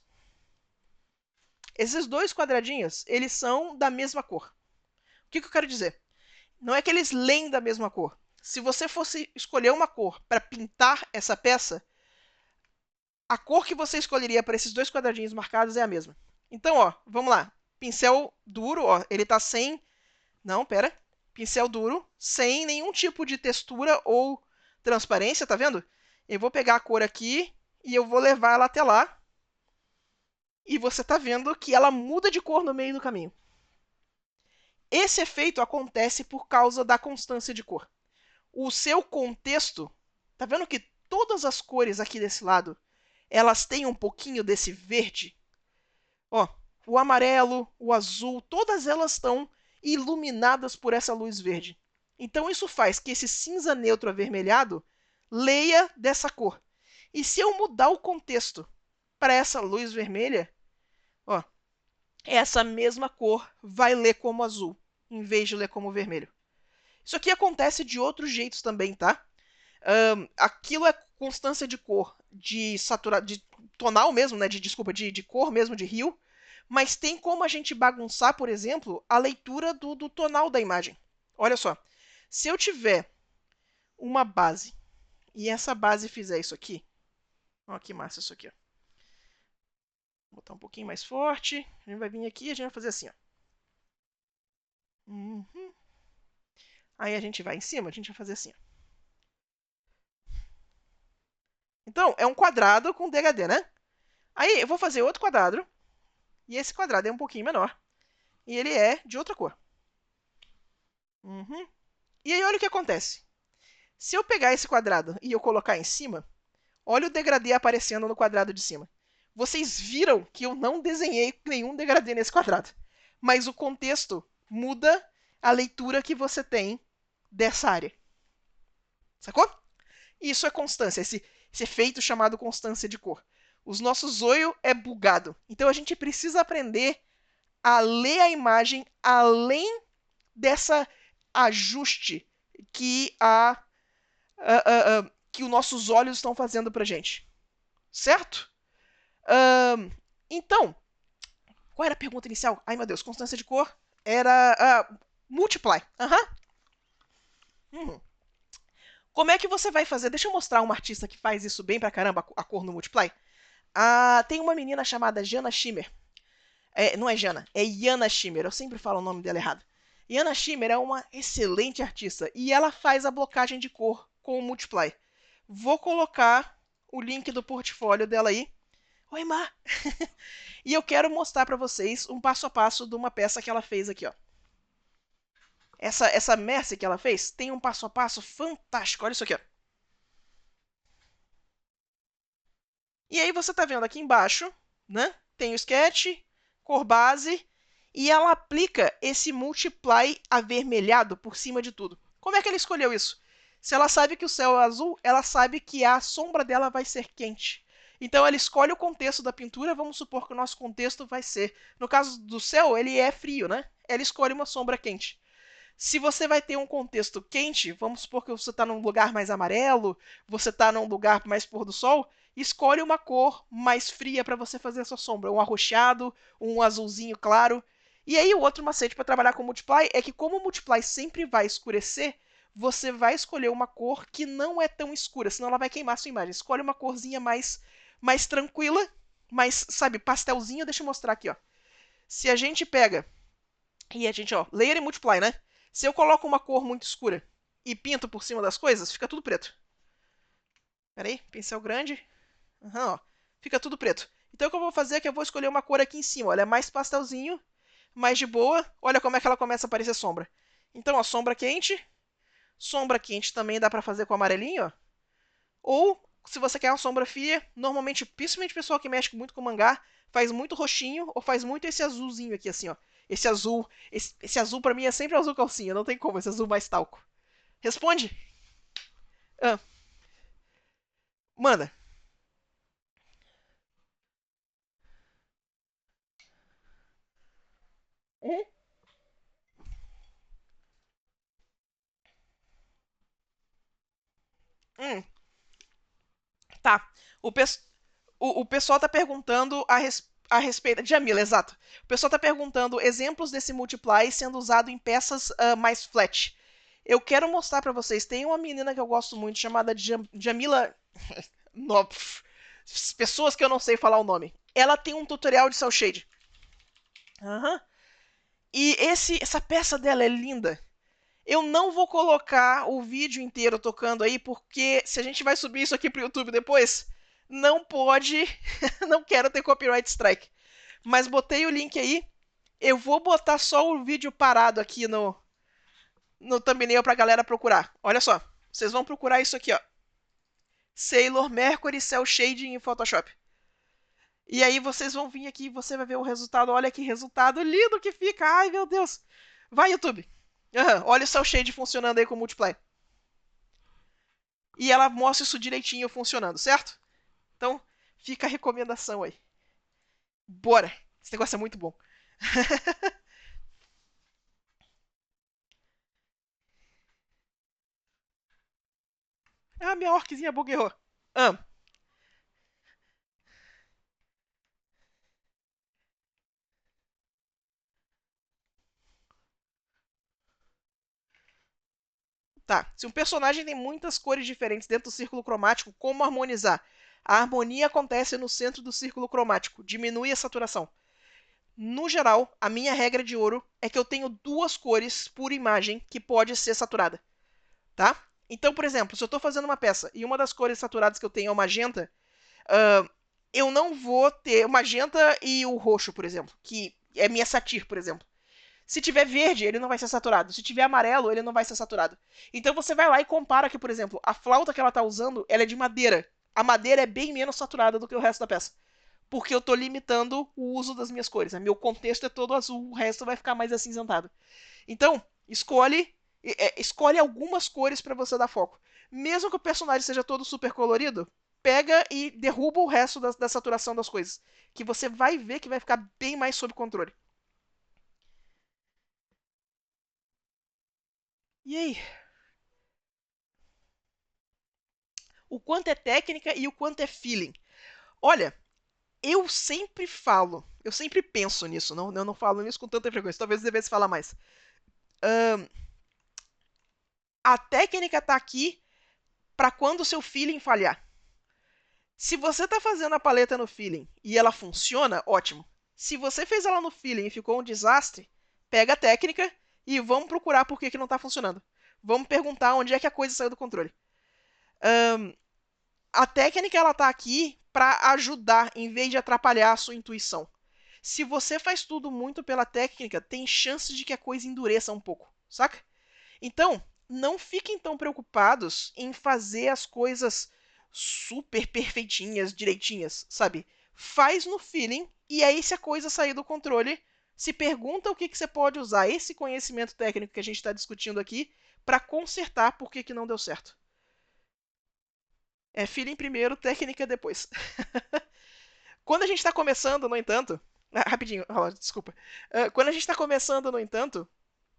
Speaker 1: Esses dois quadradinhos, eles são da mesma cor. O que eu quero dizer? Não é que eles leem da mesma cor. Se você fosse escolher uma cor para pintar essa peça, a cor que você escolheria para esses dois quadradinhos marcados é a mesma. Então, ó, vamos lá. Pincel duro, ó, ele tá sem... Não, pera. Pincel duro, sem nenhum tipo de textura ou transparência, tá vendo? Eu vou pegar a cor aqui e eu vou levar ela até lá. E você tá vendo que ela muda de cor no meio do caminho. Esse efeito acontece por causa da constância de cor. O seu contexto, tá vendo que todas as cores aqui desse lado, elas têm um pouquinho desse verde? Ó, o amarelo, o azul, todas elas estão iluminadas por essa luz verde. Então isso faz que esse cinza neutro avermelhado leia dessa cor. E se eu mudar o contexto para essa luz vermelha, ó, essa mesma cor vai ler como azul, em vez de ler como vermelho. Isso aqui acontece de outros jeitos também, tá? Aquilo é constância de cor, de tonal mesmo, né? De cor mesmo, de rio. Mas tem como a gente bagunçar, por exemplo, a leitura do tonal da imagem. Olha só. Se eu tiver uma base e essa base fizer isso aqui. Olha que massa isso aqui, ó. Vou botar um pouquinho mais forte. A gente vai vir aqui e a gente vai fazer assim, ó. Uhum. Aí a gente vai em cima, a gente vai fazer assim, ó. Então, é um quadrado com degradê, né? Aí eu vou fazer outro quadrado. E esse quadrado é um pouquinho menor. E ele é de outra cor. Uhum. E aí olha o que acontece. Se eu pegar esse quadrado e eu colocar em cima, olha o degradê aparecendo no quadrado de cima. Vocês viram que eu não desenhei nenhum degradê nesse quadrado. Mas o contexto muda a leitura que você tem dessa área. Sacou? Isso é constância, esse efeito chamado constância de cor. Os nossos olhos é bugado. Então a gente precisa aprender a ler a imagem além dessa ajuste que que os nossos olhos estão fazendo pra gente. Certo? Então, qual era a pergunta inicial? Ai, meu Deus, constância de cor era multiply. Uhum. Como é que você vai fazer? Deixa eu mostrar uma artista que faz isso bem pra caramba, a cor no multiply. Tem uma menina chamada Jana Schimmer. Não é Jana, é Yana Schimmer. Eu sempre falo o nome dela errado. Yana Schimmer é uma excelente artista e ela faz a blocagem de cor com o Multiply. Vou colocar o link do portfólio dela aí. Oi, Mar! E eu quero mostrar para vocês um passo a passo de uma peça que ela fez aqui, ó. Essa Mercy que ela fez tem um passo a passo fantástico. Olha isso aqui, ó. E aí você tá vendo aqui embaixo, né? Tem o sketch, cor base, e ela aplica esse multiply avermelhado por cima de tudo. Como é que ela escolheu isso? Se ela sabe que o céu é azul, ela sabe que a sombra dela vai ser quente. Então ela escolhe o contexto da pintura, vamos supor que o nosso contexto vai ser... No caso do céu, ele é frio, né? Ela escolhe uma sombra quente. Se você vai ter um contexto quente, vamos supor que você está num lugar mais amarelo, você está num lugar mais pôr do sol, escolhe uma cor mais fria para você fazer a sua sombra, um arroxeado, um azulzinho claro. E aí o outro macete para trabalhar com o multiply é que como o multiply sempre vai escurecer, você vai escolher uma cor que não é tão escura, senão ela vai queimar a sua imagem. Escolhe uma corzinha mais tranquila, mais, sabe, pastelzinho. Deixa eu mostrar aqui, ó. Se a gente pega e a gente, ó, layer e multiply, né? Se eu coloco uma cor muito escura e pinto por cima das coisas, fica tudo preto. Pera aí, pincel grande. Ó, fica tudo preto. Então o que eu vou fazer é que eu vou escolher uma cor aqui em cima. Olha, mais pastelzinho, mais de boa. Olha como é que ela começa a aparecer sombra. Então, a sombra quente, Sombra quente também dá pra fazer com amarelinho, ó. Ou, se você quer uma sombra fria, normalmente, principalmente o pessoal que mexe muito com mangá, faz muito roxinho ou faz muito esse azulzinho aqui, assim, ó. Esse azul pra mim é sempre azul calcinha, não tem como, esse azul mais talco. Responde. Ah, manda. Uhum. Hum, tá. O, pes- o pessoal tá perguntando a respeito. Jamila, exato. O pessoal tá perguntando exemplos desse multiply sendo usado em peças mais flat. Eu quero mostrar pra vocês. Tem uma menina que eu gosto muito chamada Jamila. No... Pessoas que eu não sei falar o nome. Ela tem um tutorial de cel shade. Uhum. E essa peça dela é linda. Eu não vou colocar o vídeo inteiro tocando aí, porque se a gente vai subir isso aqui pro YouTube depois, não pode. Não quero ter copyright strike. Mas botei o link aí. Eu vou botar só o vídeo parado aqui no thumbnail pra galera procurar. Olha só. Vocês vão procurar isso aqui, ó. Sailor Mercury Cell Shading em Photoshop. E aí vocês vão vir aqui e você vai ver o resultado. Olha que resultado lindo que fica. Ai, meu Deus. Vai, YouTube. Uhum. Olha o Cell Shade funcionando aí com o Multiply. E ela mostra isso direitinho funcionando, certo? Então, fica a recomendação aí. Bora. Esse negócio é muito bom. Ah, minha orquezinha bugueou. Ah, tá. Se um personagem tem muitas cores diferentes dentro do círculo cromático, como harmonizar? A harmonia acontece no centro do círculo cromático. Diminui a saturação. No geral, a minha regra de ouro é que eu tenho duas cores por imagem que pode ser saturada, tá? Então, por exemplo, se eu estou fazendo uma peça e uma das cores saturadas que eu tenho é o magenta, eu não vou ter o magenta e o roxo, por exemplo, que é minha satir, por exemplo. Se tiver verde, ele não vai ser saturado. Se tiver amarelo, ele não vai ser saturado. Então você vai lá e compara que, por exemplo, a flauta que ela tá usando, ela é de madeira. A madeira é bem menos saturada do que o resto da peça. Porque eu tô limitando o uso das minhas cores. Meu contexto é todo azul, o resto vai ficar mais acinzentado. Então, escolhe algumas cores para você dar foco. Mesmo que o personagem seja todo super colorido, pega e derruba o resto da saturação das coisas. Que você vai ver que vai ficar bem mais sob controle. E aí? O quanto é técnica e o quanto é feeling? Olha, eu sempre penso nisso, não, eu não falo nisso com tanta frequência, talvez eu devesse falar mais. Ahn, a técnica tá aqui para quando o seu feeling falhar. Se você tá fazendo a paleta no feeling e ela funciona, ótimo. Se você fez ela no feeling e ficou um desastre, pega a técnica e vamos procurar por que, que não tá funcionando. Vamos perguntar onde é que a coisa saiu do controle. A técnica ela tá aqui para ajudar em vez de atrapalhar a sua intuição. Se você faz tudo muito pela técnica, tem chance de que a coisa endureça um pouco, saca? Então, não fiquem tão preocupados em fazer as coisas super perfeitinhas, direitinhas, sabe? Faz no feeling e aí se a coisa sair do controle, se pergunta o que, que você pode usar esse conhecimento técnico que a gente está discutindo aqui para consertar por que, que não deu certo. É feeling primeiro, técnica depois. Quando a gente está começando, no entanto. Rapidinho, desculpa. Quando a gente está começando, no entanto,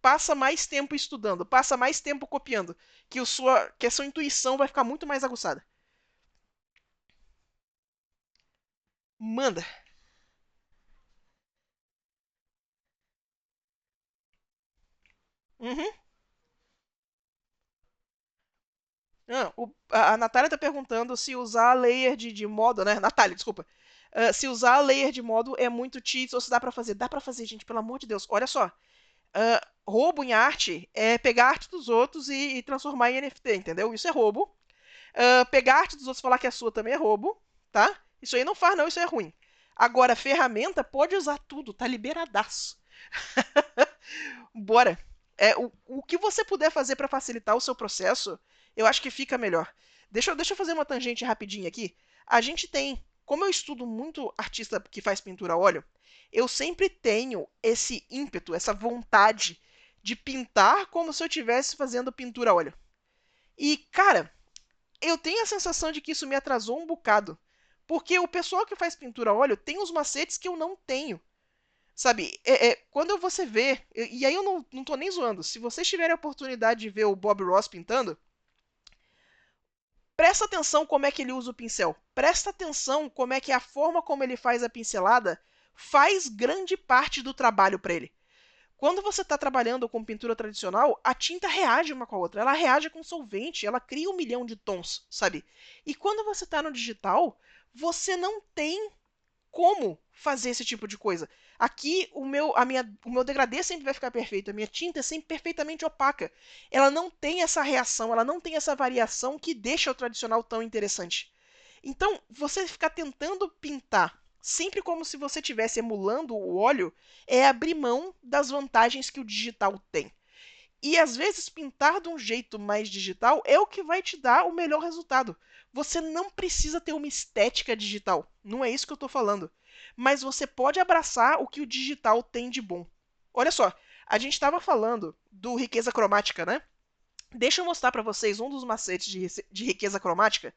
Speaker 1: passa mais tempo estudando, passa mais tempo copiando, que a sua intuição vai ficar muito mais aguçada. Manda. Uhum. A Natália tá perguntando se usar layer de modo, né? Natália, desculpa. Se usar layer de modo é muito cheats ou se dá pra fazer. Dá pra fazer, gente, pelo amor de Deus. Olha só. Roubo em arte é pegar a arte dos outros e transformar em NFT, entendeu? Isso é roubo. Pegar a arte dos outros e falar que é sua também é roubo, tá? Isso aí não faz, não, isso é ruim. Agora, ferramenta pode usar tudo, tá liberadaço. Bora. O que você puder fazer para facilitar o seu processo, eu acho que fica melhor. Deixa eu fazer uma tangente rapidinho aqui. A gente tem, como eu estudo muito artista que faz pintura a óleo, eu sempre tenho esse ímpeto, essa vontade de pintar como se eu estivesse fazendo pintura a óleo. E, cara, eu tenho a sensação de que isso me atrasou um bocado. Porque o pessoal que faz pintura a óleo tem os macetes que eu não tenho. Sabe, quando você vê, e aí eu não tô nem zoando, se vocês tiverem a oportunidade de ver o Bob Ross pintando, presta atenção como é que ele usa o pincel. Presta atenção como é que a forma como ele faz a pincelada faz grande parte do trabalho para ele. Quando você está trabalhando com pintura tradicional, a tinta reage uma com a outra. Ela reage com solvente, ela cria 1 milhão de tons, sabe? E quando você está no digital, você não tem como fazer esse tipo de coisa. Aqui o meu degradê sempre vai ficar perfeito, a minha tinta é sempre perfeitamente opaca. Ela não tem essa reação, ela não tem essa variação que deixa o tradicional tão interessante. Então, você ficar tentando pintar sempre como se você estivesse emulando o óleo é abrir mão das vantagens que o digital tem. E às vezes pintar de um jeito mais digital é o que vai te dar o melhor resultado. Você não precisa ter uma estética digital, não é isso que eu estou falando. Mas você pode abraçar o que o digital tem de bom. Olha só, a gente estava falando do riqueza cromática, né? Deixa eu mostrar para vocês um dos macetes de riqueza cromática,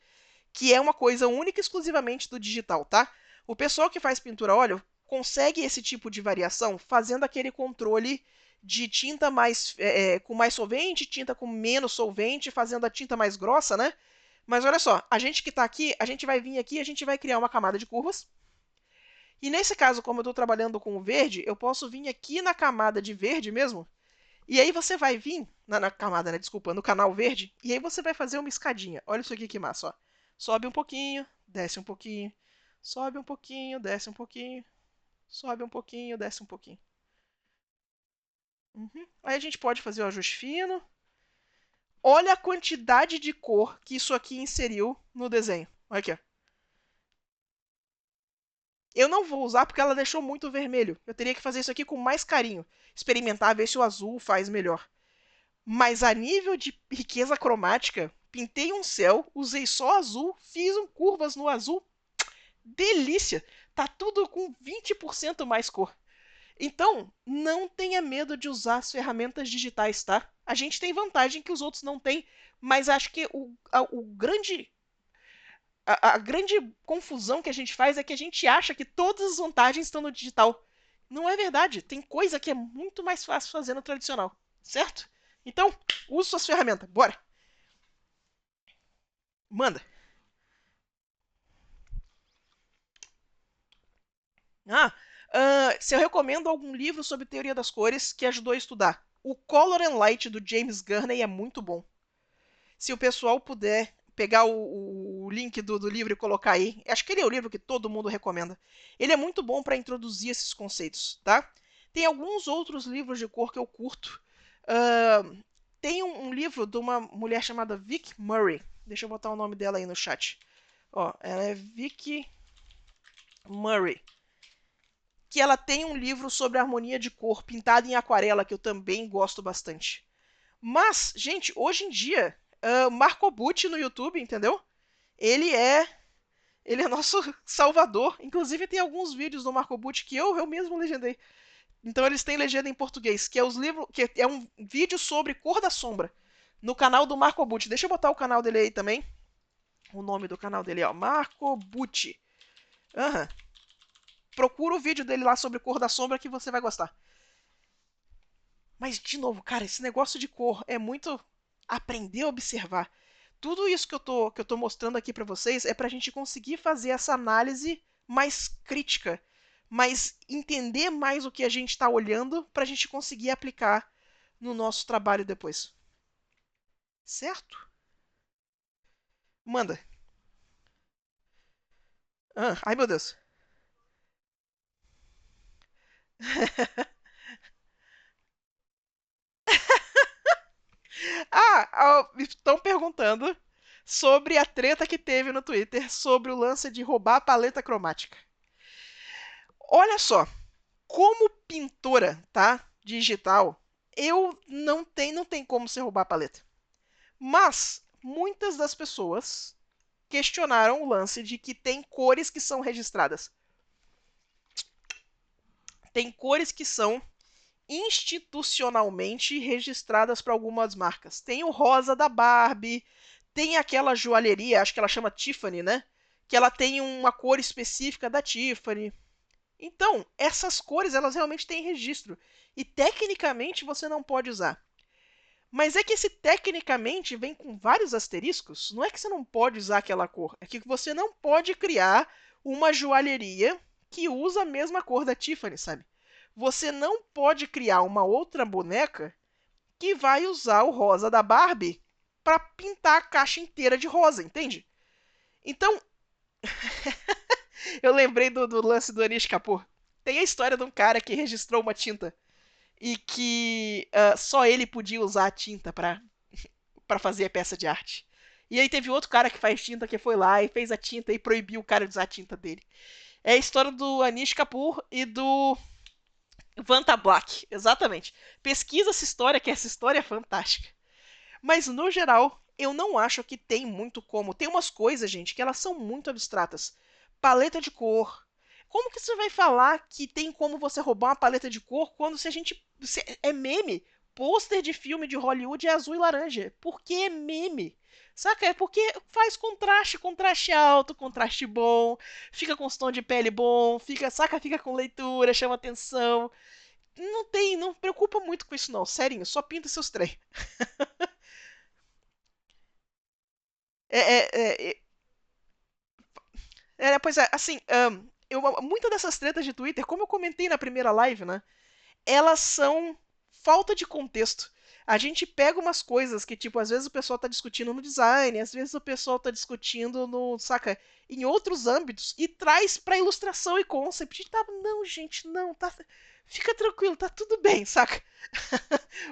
Speaker 1: que é uma coisa única e exclusivamente do digital, tá? O pessoal que faz pintura a óleo consegue esse tipo de variação fazendo aquele controle de tinta mais com mais solvente, tinta com menos solvente, fazendo a tinta mais grossa, né? Mas olha só, a gente que está aqui, a gente vai vir aqui, a gente vai criar uma camada de curvas. E nesse caso, como eu estou trabalhando com o verde, eu posso vir aqui na camada de verde mesmo. E aí você vai vir na camada, né? Desculpa, no canal verde. E aí você vai fazer uma escadinha. Olha isso aqui que massa, ó. Sobe um pouquinho, desce um pouquinho. Sobe um pouquinho, desce um pouquinho. Sobe um pouquinho, desce um pouquinho. Uhum. Aí a gente pode fazer o ajuste fino. Olha a quantidade de cor que isso aqui inseriu no desenho. Olha aqui, ó. Eu não vou usar porque ela deixou muito vermelho. Eu teria que fazer isso aqui com mais carinho. Experimentar, ver se o azul faz melhor. Mas a nível de riqueza cromática, pintei um céu, usei só azul, fiz curvas no azul. Delícia! Tá tudo com 20% mais cor. Então, não tenha medo de usar as ferramentas digitais, tá? A gente tem vantagem que os outros não têm, mas acho que a grande confusão que a gente faz é que a gente acha que todas as vantagens estão no digital. Não é verdade. Tem coisa que é muito mais fácil fazer no tradicional, certo? Então, use suas ferramentas. Bora! Manda! Ah, se eu recomendo algum livro sobre teoria das cores que ajudou a estudar. O Color and Light do James Gurney é muito bom. Se o pessoal puder pegar o link do livro e colocar aí, acho que ele é o livro que todo mundo recomenda. Ele é muito bom para introduzir esses conceitos, tá? Tem alguns outros livros de cor que eu curto. Tem um livro de uma mulher chamada Vic Murray. Deixa eu botar o nome dela aí no chat. Ó, ela é Vic Murray. Que ela tem um livro sobre harmonia de cor, pintado em aquarela, que eu também gosto bastante. Mas, gente, hoje em dia, Marco Bucci no YouTube, entendeu? Ele é ele é nosso salvador. Inclusive tem alguns vídeos do Marco Bucci que eu mesmo legendei. Então eles têm legenda em português, que é os livros, que é um vídeo sobre cor da sombra no canal do Marco Bucci. Deixa eu botar o canal dele aí também. O nome do canal dele é Marco Bucci. Uhum. Procura o vídeo dele lá sobre cor da sombra que você vai gostar. Mas, de novo, cara, esse negócio de cor é muito aprender a observar. Tudo isso que eu tô mostrando aqui para vocês é para a gente conseguir fazer essa análise mais crítica, mas entender mais o que a gente está olhando para a gente conseguir aplicar no nosso trabalho depois. Certo? Manda. Ai, meu Deus. Estão perguntando sobre a treta que teve no Twitter sobre o lance de roubar a paleta cromática. Olha só, como pintora, tá? Digital, não tem como você roubar a paleta. Mas muitas das pessoas questionaram o lance de que tem cores que são registradas. Tem cores que são institucionalmente registradas para algumas marcas. Tem o rosa da Barbie, tem aquela joalheria, acho que ela chama Tiffany, né? Que ela tem uma cor específica da Tiffany. Então, essas cores, elas realmente têm registro. E tecnicamente você não pode usar. Mas é que esse tecnicamente vem com vários asteriscos. Não é que você não pode usar aquela cor, é que você não pode criar uma joalheria que usa a mesma cor da Tiffany, sabe? Você não pode criar uma outra boneca que vai usar o rosa da Barbie para pintar a caixa inteira de rosa, entende? Então, eu lembrei do lance do Anish Kapoor. Tem a história de um cara que registrou uma tinta e que só ele podia usar a tinta para fazer a peça de arte. E aí teve outro cara que faz tinta que foi lá e fez a tinta e proibiu o cara de usar a tinta dele. É a história do Anish Kapoor e do Vanta Black, exatamente. Pesquisa essa história, que essa história é fantástica. Mas no geral, eu não acho que tem muito como. Tem umas coisas, gente, que elas são muito abstratas. Paleta de cor. Como que você vai falar que tem como você roubar uma paleta de cor quando se a gente. É meme? Pôster de filme de Hollywood é azul e laranja. Por que é meme? Saca? É porque faz contraste, contraste alto, contraste bom, fica com tom de pele bom, fica, saca? Fica com leitura, chama atenção. Não preocupa muito com isso não, sério, só pinta seus trem. É, é, é, pois é, assim, muitas dessas tretas de Twitter, como eu comentei na primeira live, né? Elas são falta de contexto. A gente pega umas coisas que, tipo, às vezes o pessoal tá discutindo no design, às vezes o pessoal tá discutindo no, saca, em outros âmbitos e traz pra ilustração e concept. Tá, não, gente, não, tá. Fica tranquilo, tá tudo bem, saca?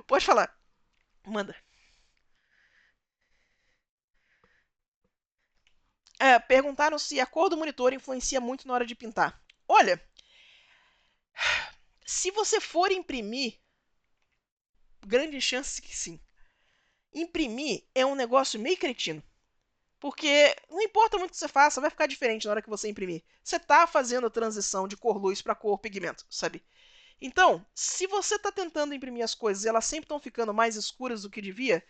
Speaker 1: Pode falar. Manda. Perguntaram se a cor do monitor influencia muito na hora de pintar. Olha, se você for imprimir, grande chance que sim. Imprimir é um negócio meio cretino. Porque não importa muito o que você faça, vai ficar diferente na hora que você imprimir. Você tá fazendo a transição de cor luz para cor pigmento, sabe? Então, se você tá tentando imprimir as coisas e elas sempre estão ficando mais escuras do que devia,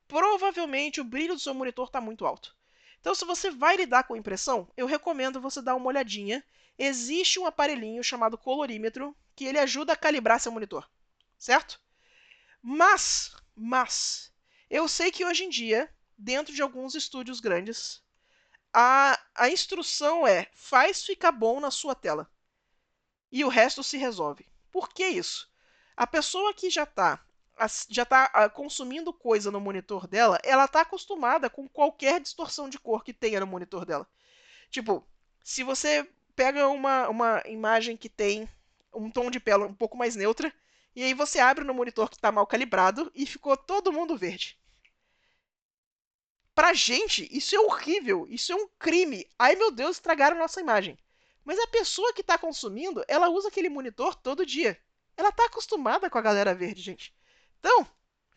Speaker 1: provavelmente o brilho do seu monitor está muito alto. Então, se você vai lidar com impressão, eu recomendo você dar uma olhadinha. Existe um aparelhinho chamado colorímetro que ele ajuda a calibrar seu monitor, certo? Mas, eu sei que hoje em dia, dentro de alguns estúdios grandes, a instrução é faz ficar bom na sua tela e o resto se resolve. Por que isso? A pessoa que já tá consumindo coisa no monitor dela, ela tá acostumada com qualquer distorção de cor que tenha no monitor dela. Tipo, se você pega uma imagem que tem um tom de pele um pouco mais neutra, e aí você abre no monitor que está mal calibrado e ficou todo mundo verde. Pra gente, isso é horrível, isso é um crime. Ai meu Deus, estragaram nossa imagem. Mas a pessoa que está consumindo, ela usa aquele monitor todo dia. Ela tá acostumada com a galera verde, gente. Então,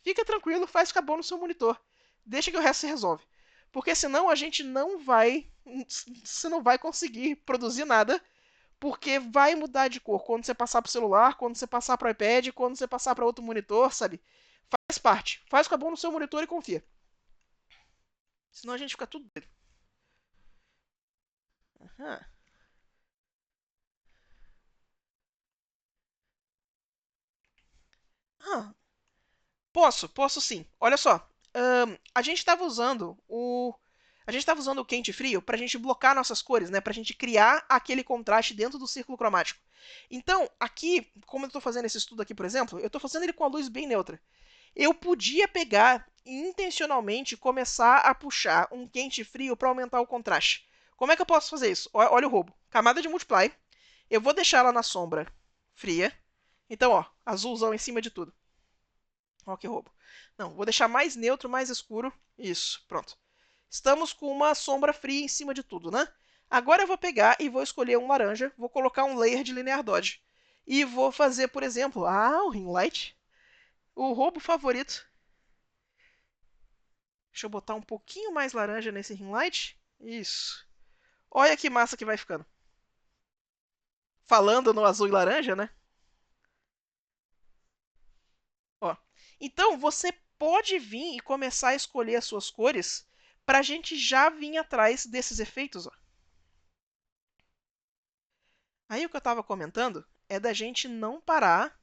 Speaker 1: fica tranquilo, faz ficar bom no seu monitor. Deixa que o resto se resolve. Porque senão a gente não vai. Você não vai conseguir produzir nada. Porque vai mudar de cor quando você passar pro celular, quando você passar pro iPad, quando você passar para outro monitor, sabe? Faz parte. Faz ficar bom no seu monitor e confia. Senão a gente fica tudo doido. Aham. Ah, posso sim. Olha só. A gente estava usando o. A gente estava usando o quente e frio para a gente blocar nossas cores, né? Para a gente criar aquele contraste dentro do círculo cromático. Então, aqui, como eu estou fazendo esse estudo aqui, por exemplo, eu estou fazendo ele com a luz bem neutra. Eu podia pegar e intencionalmente começar a puxar um quente e frio para aumentar o contraste. Como é que eu posso fazer isso? Olha o roubo. Camada de multiply. Eu vou deixar ela na sombra fria. Então, ó, azulzão em cima de tudo. Ó, que roubo. Não, vou deixar mais neutro, mais escuro. Isso, pronto. Estamos com uma sombra fria em cima de tudo, né? Agora eu vou pegar e vou escolher um laranja, vou colocar um layer de linear dodge. E vou fazer, por exemplo, o ring light. O roubo favorito. Deixa eu botar um pouquinho mais laranja nesse ring light. Isso. Olha que massa que vai ficando. Falando no azul e laranja, né? Ó. Então, você pode vir e começar a escolher as suas cores pra gente já vir atrás desses efeitos, ó. Aí o que eu tava comentando é da gente não parar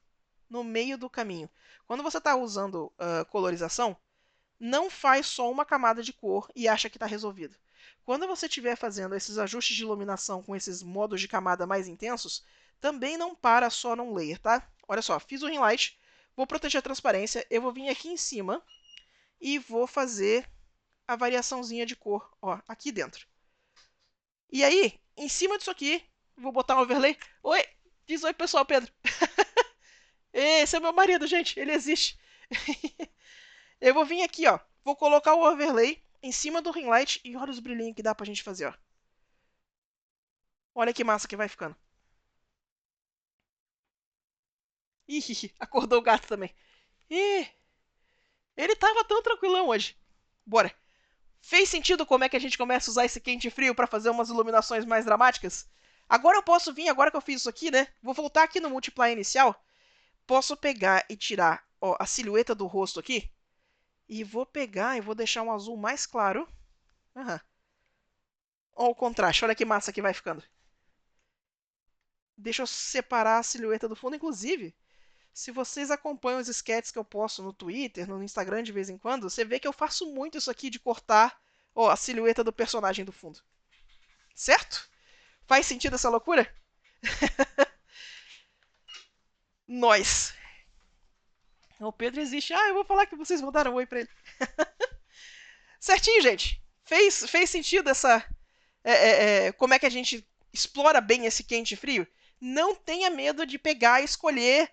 Speaker 1: no meio do caminho. Quando você está usando colorização, não faz só uma camada de cor e acha que está resolvido. Quando você estiver fazendo esses ajustes de iluminação com esses modos de camada mais intensos, também não para só num layer, tá? Olha só, fiz o ring light, vou proteger a transparência, eu vou vir aqui em cima e vou fazer a variaçãozinha de cor, ó, aqui dentro. E aí, em cima disso aqui, vou botar um overlay. Oi, diz oi pessoal, Pedro. Esse é meu marido, gente, ele existe. Eu vou vir aqui, ó. Vou colocar o overlay em cima do ring light e olha os brilhinhos que dá pra gente fazer, ó. Olha que massa que vai ficando. Ih, acordou o gato também. Ih, ele tava tão tranquilão hoje. Bora. Fez sentido como é que a gente começa a usar esse quente e frio pra fazer umas iluminações mais dramáticas? Agora eu posso vir, agora que eu fiz isso aqui, né? Vou voltar aqui no multiply inicial. Posso pegar e tirar, ó, a silhueta do rosto aqui. E vou pegar e vou deixar um azul mais claro. Aham. Ó o contraste, olha que massa que vai ficando. Deixa eu separar a silhueta do fundo. Inclusive, se vocês acompanham os sketches que eu posto no Twitter, no Instagram de vez em quando, você vê que eu faço muito isso aqui de cortar, ó, a silhueta do personagem do fundo. Certo? Faz sentido essa loucura? Nós. O Pedro existe. Ah, eu vou falar que vocês mandaram um oi pra ele. Certinho, gente. Fez sentido essa. Como é que a gente explora bem esse quente e frio? Não tenha medo de pegar e escolher.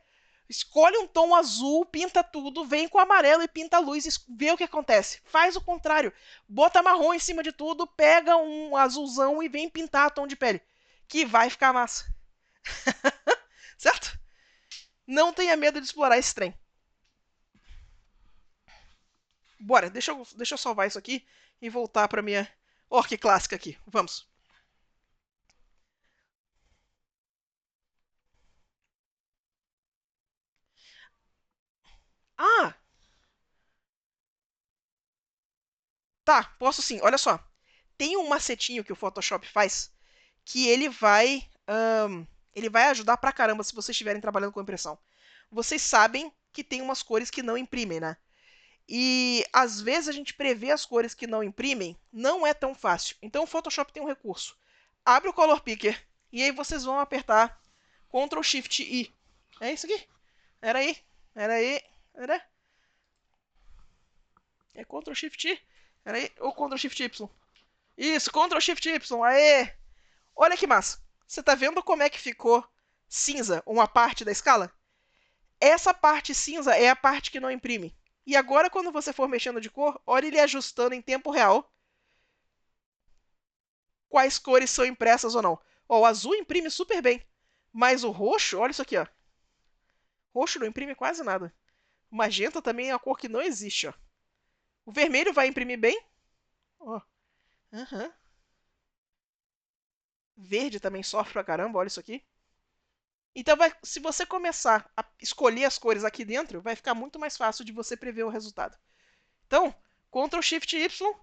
Speaker 1: Escolhe um tom azul, pinta tudo, vem com amarelo e pinta a luz, vê o que acontece. Faz o contrário. Bota marrom em cima de tudo, pega um azulzão e vem pintar tom de pele. Que vai ficar massa. Certo? Não tenha medo de explorar esse trem. Bora, deixa eu salvar isso aqui e voltar pra minha orc clássica aqui. Vamos. Ah, tá, posso sim. Olha só. Tem um macetinho que o Photoshop faz que ele vai ajudar pra caramba se vocês estiverem trabalhando com impressão. Vocês sabem que tem umas cores que não imprimem, né? E às vezes a gente prevê as cores que não imprimem, não é tão fácil. Então o Photoshop tem um recurso. Abre o Color Picker e aí vocês vão apertar Ctrl Shift I. É isso aqui. Era aí. Era aí. Era. É Ctrl Shift I. Era aí. Ou Ctrl Shift Y. Isso, Ctrl Shift Y. Aê! Olha que massa. Você tá vendo como é que ficou cinza uma parte da escala? Essa parte cinza é a parte que não imprime. E agora, quando você for mexendo de cor, olha ele ajustando em tempo real quais cores são impressas ou não. Ó, o azul imprime super bem, mas o roxo, olha isso aqui, ó. Roxo não imprime quase nada. O magenta também é uma cor que não existe, ó. O vermelho vai imprimir bem. Ó. Uhum. Verde também sofre pra caramba, olha isso aqui. Então, se você começar a escolher as cores aqui dentro, vai ficar muito mais fácil de você prever o resultado. Então, Ctrl Shift Y,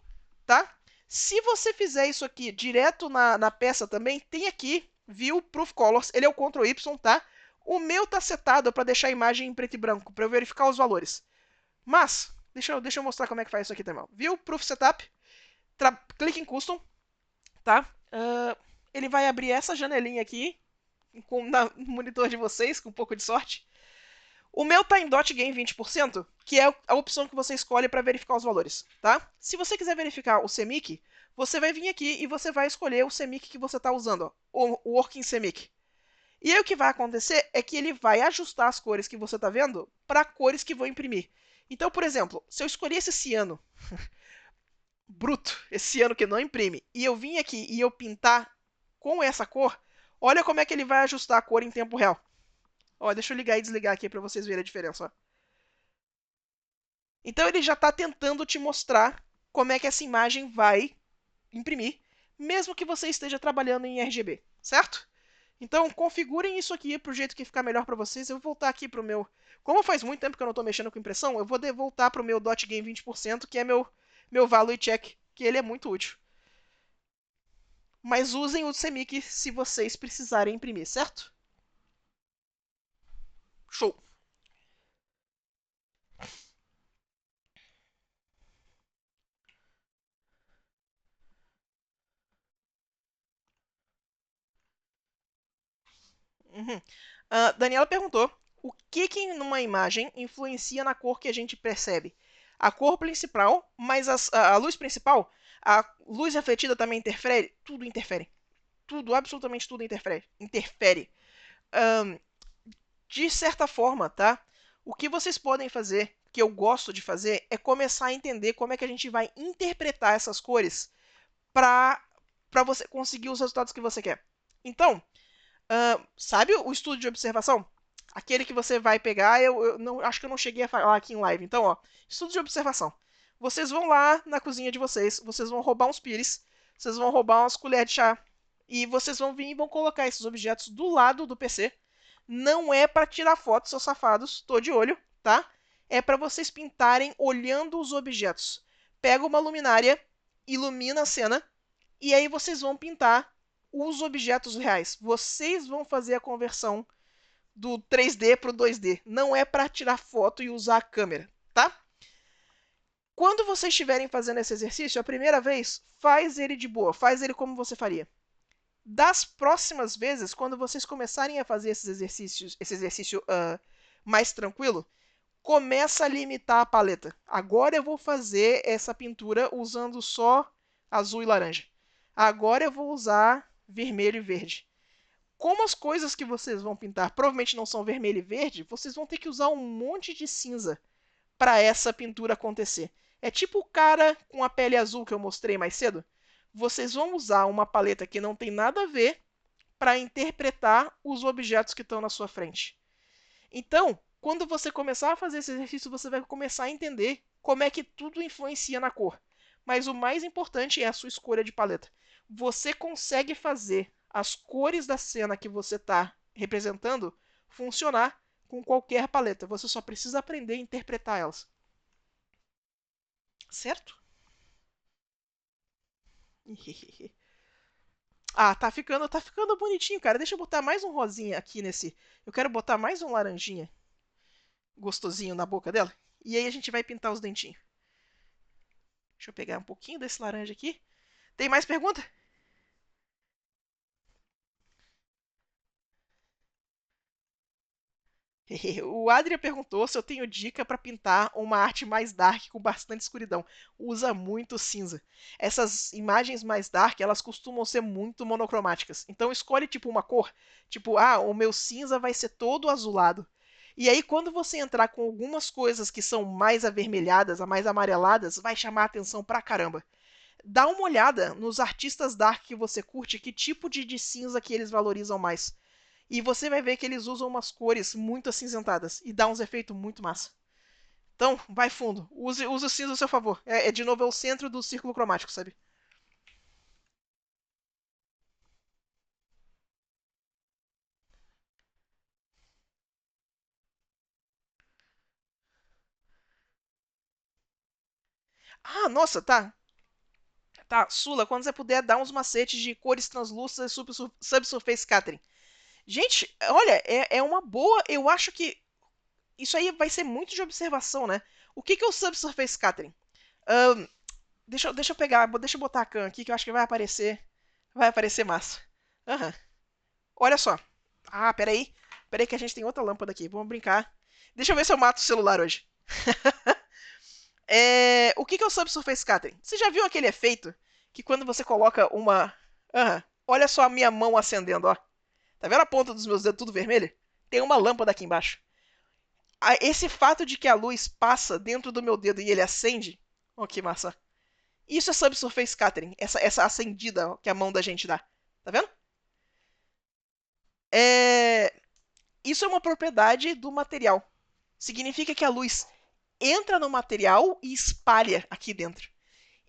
Speaker 1: tá? Se você fizer isso aqui direto na peça também, tem aqui View Proof Colors, ele é o Ctrl Y, tá? O meu tá setado para deixar a imagem em preto e branco, para eu verificar os valores. Mas, deixa eu mostrar como é que faz isso aqui também. View Proof Setup, clique em Custom, tá? Ele vai abrir essa janelinha aqui, no monitor de vocês, com um pouco de sorte. O meu tá em Dot Game 20%, que é a opção que você escolhe para verificar os valores, tá? Se você quiser verificar o CMYK, você vai vir aqui e você vai escolher o CMYK que você está usando, ó, o Working CMYK. E aí o que vai acontecer é que ele vai ajustar as cores que você está vendo para cores que vão imprimir. Então, por exemplo, se eu escolher esse ciano bruto, esse ciano que não imprime, e eu vim aqui e eu pintar com essa cor, olha como é que ele vai ajustar a cor em tempo real. Ó, deixa eu ligar e desligar aqui para vocês verem a diferença. Ó. Então ele já está tentando te mostrar como é que essa imagem vai imprimir, mesmo que você esteja trabalhando em RGB, certo? Então configurem isso aqui para o jeito que ficar melhor para vocês. Eu vou voltar aqui para o meu... Como faz muito tempo que eu não estou mexendo com impressão, eu vou voltar para o meu Dot Game 20%, que é meu Value Check, que ele é muito útil. Mas usem o CMYK se vocês precisarem imprimir, certo? Show! Uhum. Daniela perguntou o que numa imagem influencia na cor que a gente percebe. A cor principal, mas a luz principal, a luz refletida também interfere? Tudo interfere. Tudo, absolutamente tudo interfere. De certa forma, tá? O que vocês podem fazer, que eu gosto de fazer, é começar a entender como é que a gente vai interpretar essas cores para você conseguir os resultados que você quer. Então, sabe o estudo de observação? Aquele que você vai pegar, eu não, acho que eu não cheguei a falar aqui em live. Então, ó, estudo de observação. Vocês vão lá na cozinha de vocês, vocês vão roubar uns pires, vocês vão roubar umas colheres de chá, e vocês vão vir e vão colocar esses objetos do lado do PC. Não é para tirar fotos, seus safados, tô de olho, tá? É para vocês pintarem olhando os objetos. Pega uma luminária, ilumina a cena, e aí vocês vão pintar os objetos reais. Vocês vão fazer a conversão do 3D para o 2D. Não é para tirar foto e usar a câmera, tá? Quando vocês estiverem fazendo esse exercício, a primeira vez, faz ele de boa, faz ele como você faria. Das próximas vezes, quando vocês começarem a fazer esse exercício mais tranquilo, começa a limitar a paleta. Agora eu vou fazer essa pintura usando só azul e laranja. Agora eu vou usar vermelho e verde. Como as coisas que vocês vão pintar provavelmente não são vermelho e verde, vocês vão ter que usar um monte de cinza para essa pintura acontecer. É tipo o cara com a pele azul que eu mostrei mais cedo. Vocês vão usar uma paleta que não tem nada a ver para interpretar os objetos que estão na sua frente. Então, quando você começar a fazer esse exercício, você vai começar a entender como é que tudo influencia na cor. Mas o mais importante é a sua escolha de paleta. Você consegue fazer as cores da cena que você está representando funcionar com qualquer paleta. Você só precisa aprender a interpretar elas. Certo? Ah, tá ficando bonitinho, cara. Deixa eu botar mais um rosinha aqui nesse. Eu quero botar mais um laranjinha gostosinho na boca dela. E aí a gente vai pintar os dentinhos. Deixa eu pegar um pouquinho desse laranja aqui. Tem mais pergunta? O Adria perguntou se eu tenho dica para pintar uma arte mais dark com bastante escuridão. Usa muito cinza. Essas imagens mais dark, elas costumam ser muito monocromáticas. Então escolhe tipo uma cor, tipo, o meu cinza vai ser todo azulado. E aí quando você entrar com algumas coisas que são mais avermelhadas, mais amareladas, vai chamar a atenção pra caramba. Dá uma olhada nos artistas dark que você curte, que tipo de cinza que eles valorizam mais. E você vai ver que eles usam umas cores muito acinzentadas e dá uns efeitos muito massa. Então, vai fundo. Use o cinza a seu favor. De novo, é o centro do círculo cromático, sabe? Ah, nossa, tá. Tá, Sula, quando você puder, dá uns macetes de cores translúcidas e subsurface scattering. Gente, olha, é uma boa. Eu acho que isso aí vai ser muito de observação, né? O que é o subsurface scattering? Ahn, deixa eu pegar, deixa eu botar a cam aqui que eu acho que vai aparecer. Vai aparecer massa. Aham. Olha só. Ah, peraí. Peraí que a gente tem outra lâmpada aqui. Vamos brincar. Deixa eu ver se eu mato o celular hoje. O que é o Subsurface Scattering? Você já viu aquele efeito que quando você coloca uma... olha só a minha mão acendendo, ó. Tá vendo a ponta dos meus dedos tudo vermelho? Tem uma lâmpada aqui embaixo. Esse fato de que a luz passa dentro do meu dedo e ele acende... Oh, que massa. Isso é Subsurface Scattering. Essa acendida que a mão da gente dá. Tá vendo? É... Isso é uma propriedade do material. Significa que a luz entra no material e espalha aqui dentro.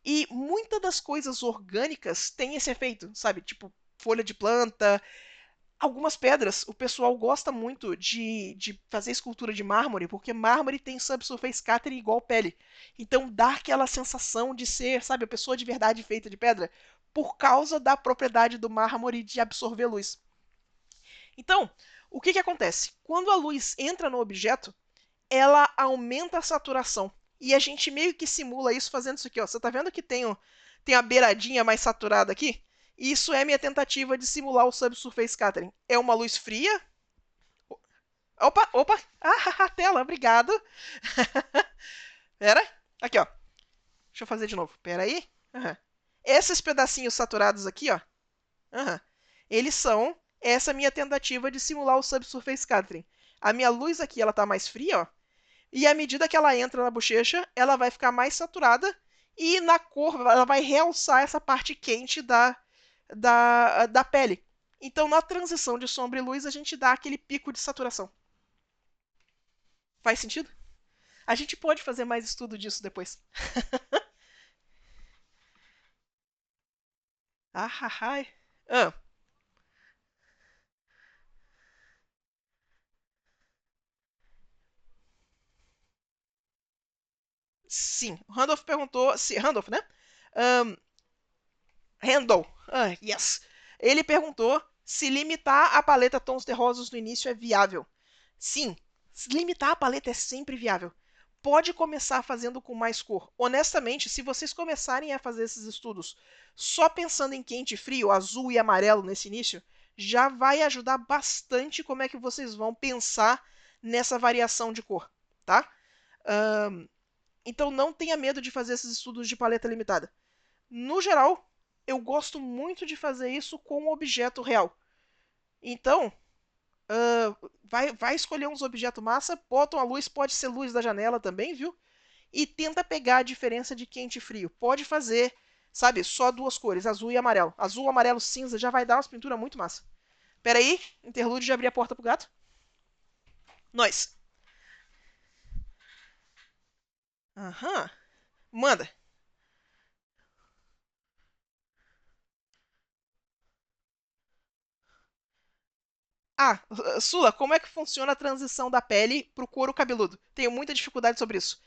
Speaker 1: E muitas das coisas orgânicas têm esse efeito, sabe? Tipo folha de planta. Algumas pedras, o pessoal gosta muito de fazer escultura de mármore, porque mármore tem subsurface scattering igual pele. Então dá aquela sensação de ser, sabe, a pessoa de verdade feita de pedra, por causa da propriedade do mármore de absorver luz. Então, o que acontece? Quando a luz entra no objeto, ela aumenta a saturação. E a gente meio que simula isso fazendo isso aqui, ó. Você tá vendo que tem a beiradinha mais saturada aqui? Isso é minha tentativa de simular o subsurface scattering. É uma luz fria. Opa, opa! Ah, a tela, obrigado. Pera. Aqui, ó. Deixa eu fazer de novo. Pera aí. Uhum. Esses pedacinhos saturados aqui, ó. Uhum. Eles são essa minha tentativa de simular o subsurface scattering. A minha luz aqui, ela tá mais fria, ó. E à medida que ela entra na bochecha, ela vai ficar mais saturada e na cor ela vai realçar essa parte quente da pele. Então, na transição de sombra e luz, a gente dá aquele pico de saturação. Faz sentido? A gente pode fazer mais estudo disso depois. Ah, ah, sim, o Randolph perguntou se. Randolph, né? Um, Randall, yes. Ele perguntou se limitar a paleta a tons terrosos no início é viável. Sim, limitar a paleta é sempre viável. Pode começar fazendo com mais cor. Honestamente, se vocês começarem a fazer esses estudos só pensando em quente e frio, azul e amarelo nesse início, já vai ajudar bastante como é que vocês vão pensar nessa variação de cor, tá? Então não tenha medo de fazer esses estudos de paleta limitada. No geral, eu gosto muito de fazer isso com um objeto real. Então, vai escolher uns objetos massa, bota uma luz, pode ser luz da janela também, viu? E tenta pegar a diferença de quente e frio. Pode fazer, sabe, só duas cores, azul e amarelo. Azul, amarelo, cinza, já vai dar umas pinturas muito massa. Pera aí, interlúdio de abrir a porta pro gato. Nós. Aham. Manda. Ah, Sula, como é que funciona a transição da pele pro couro cabeludo? Tenho muita dificuldade sobre isso.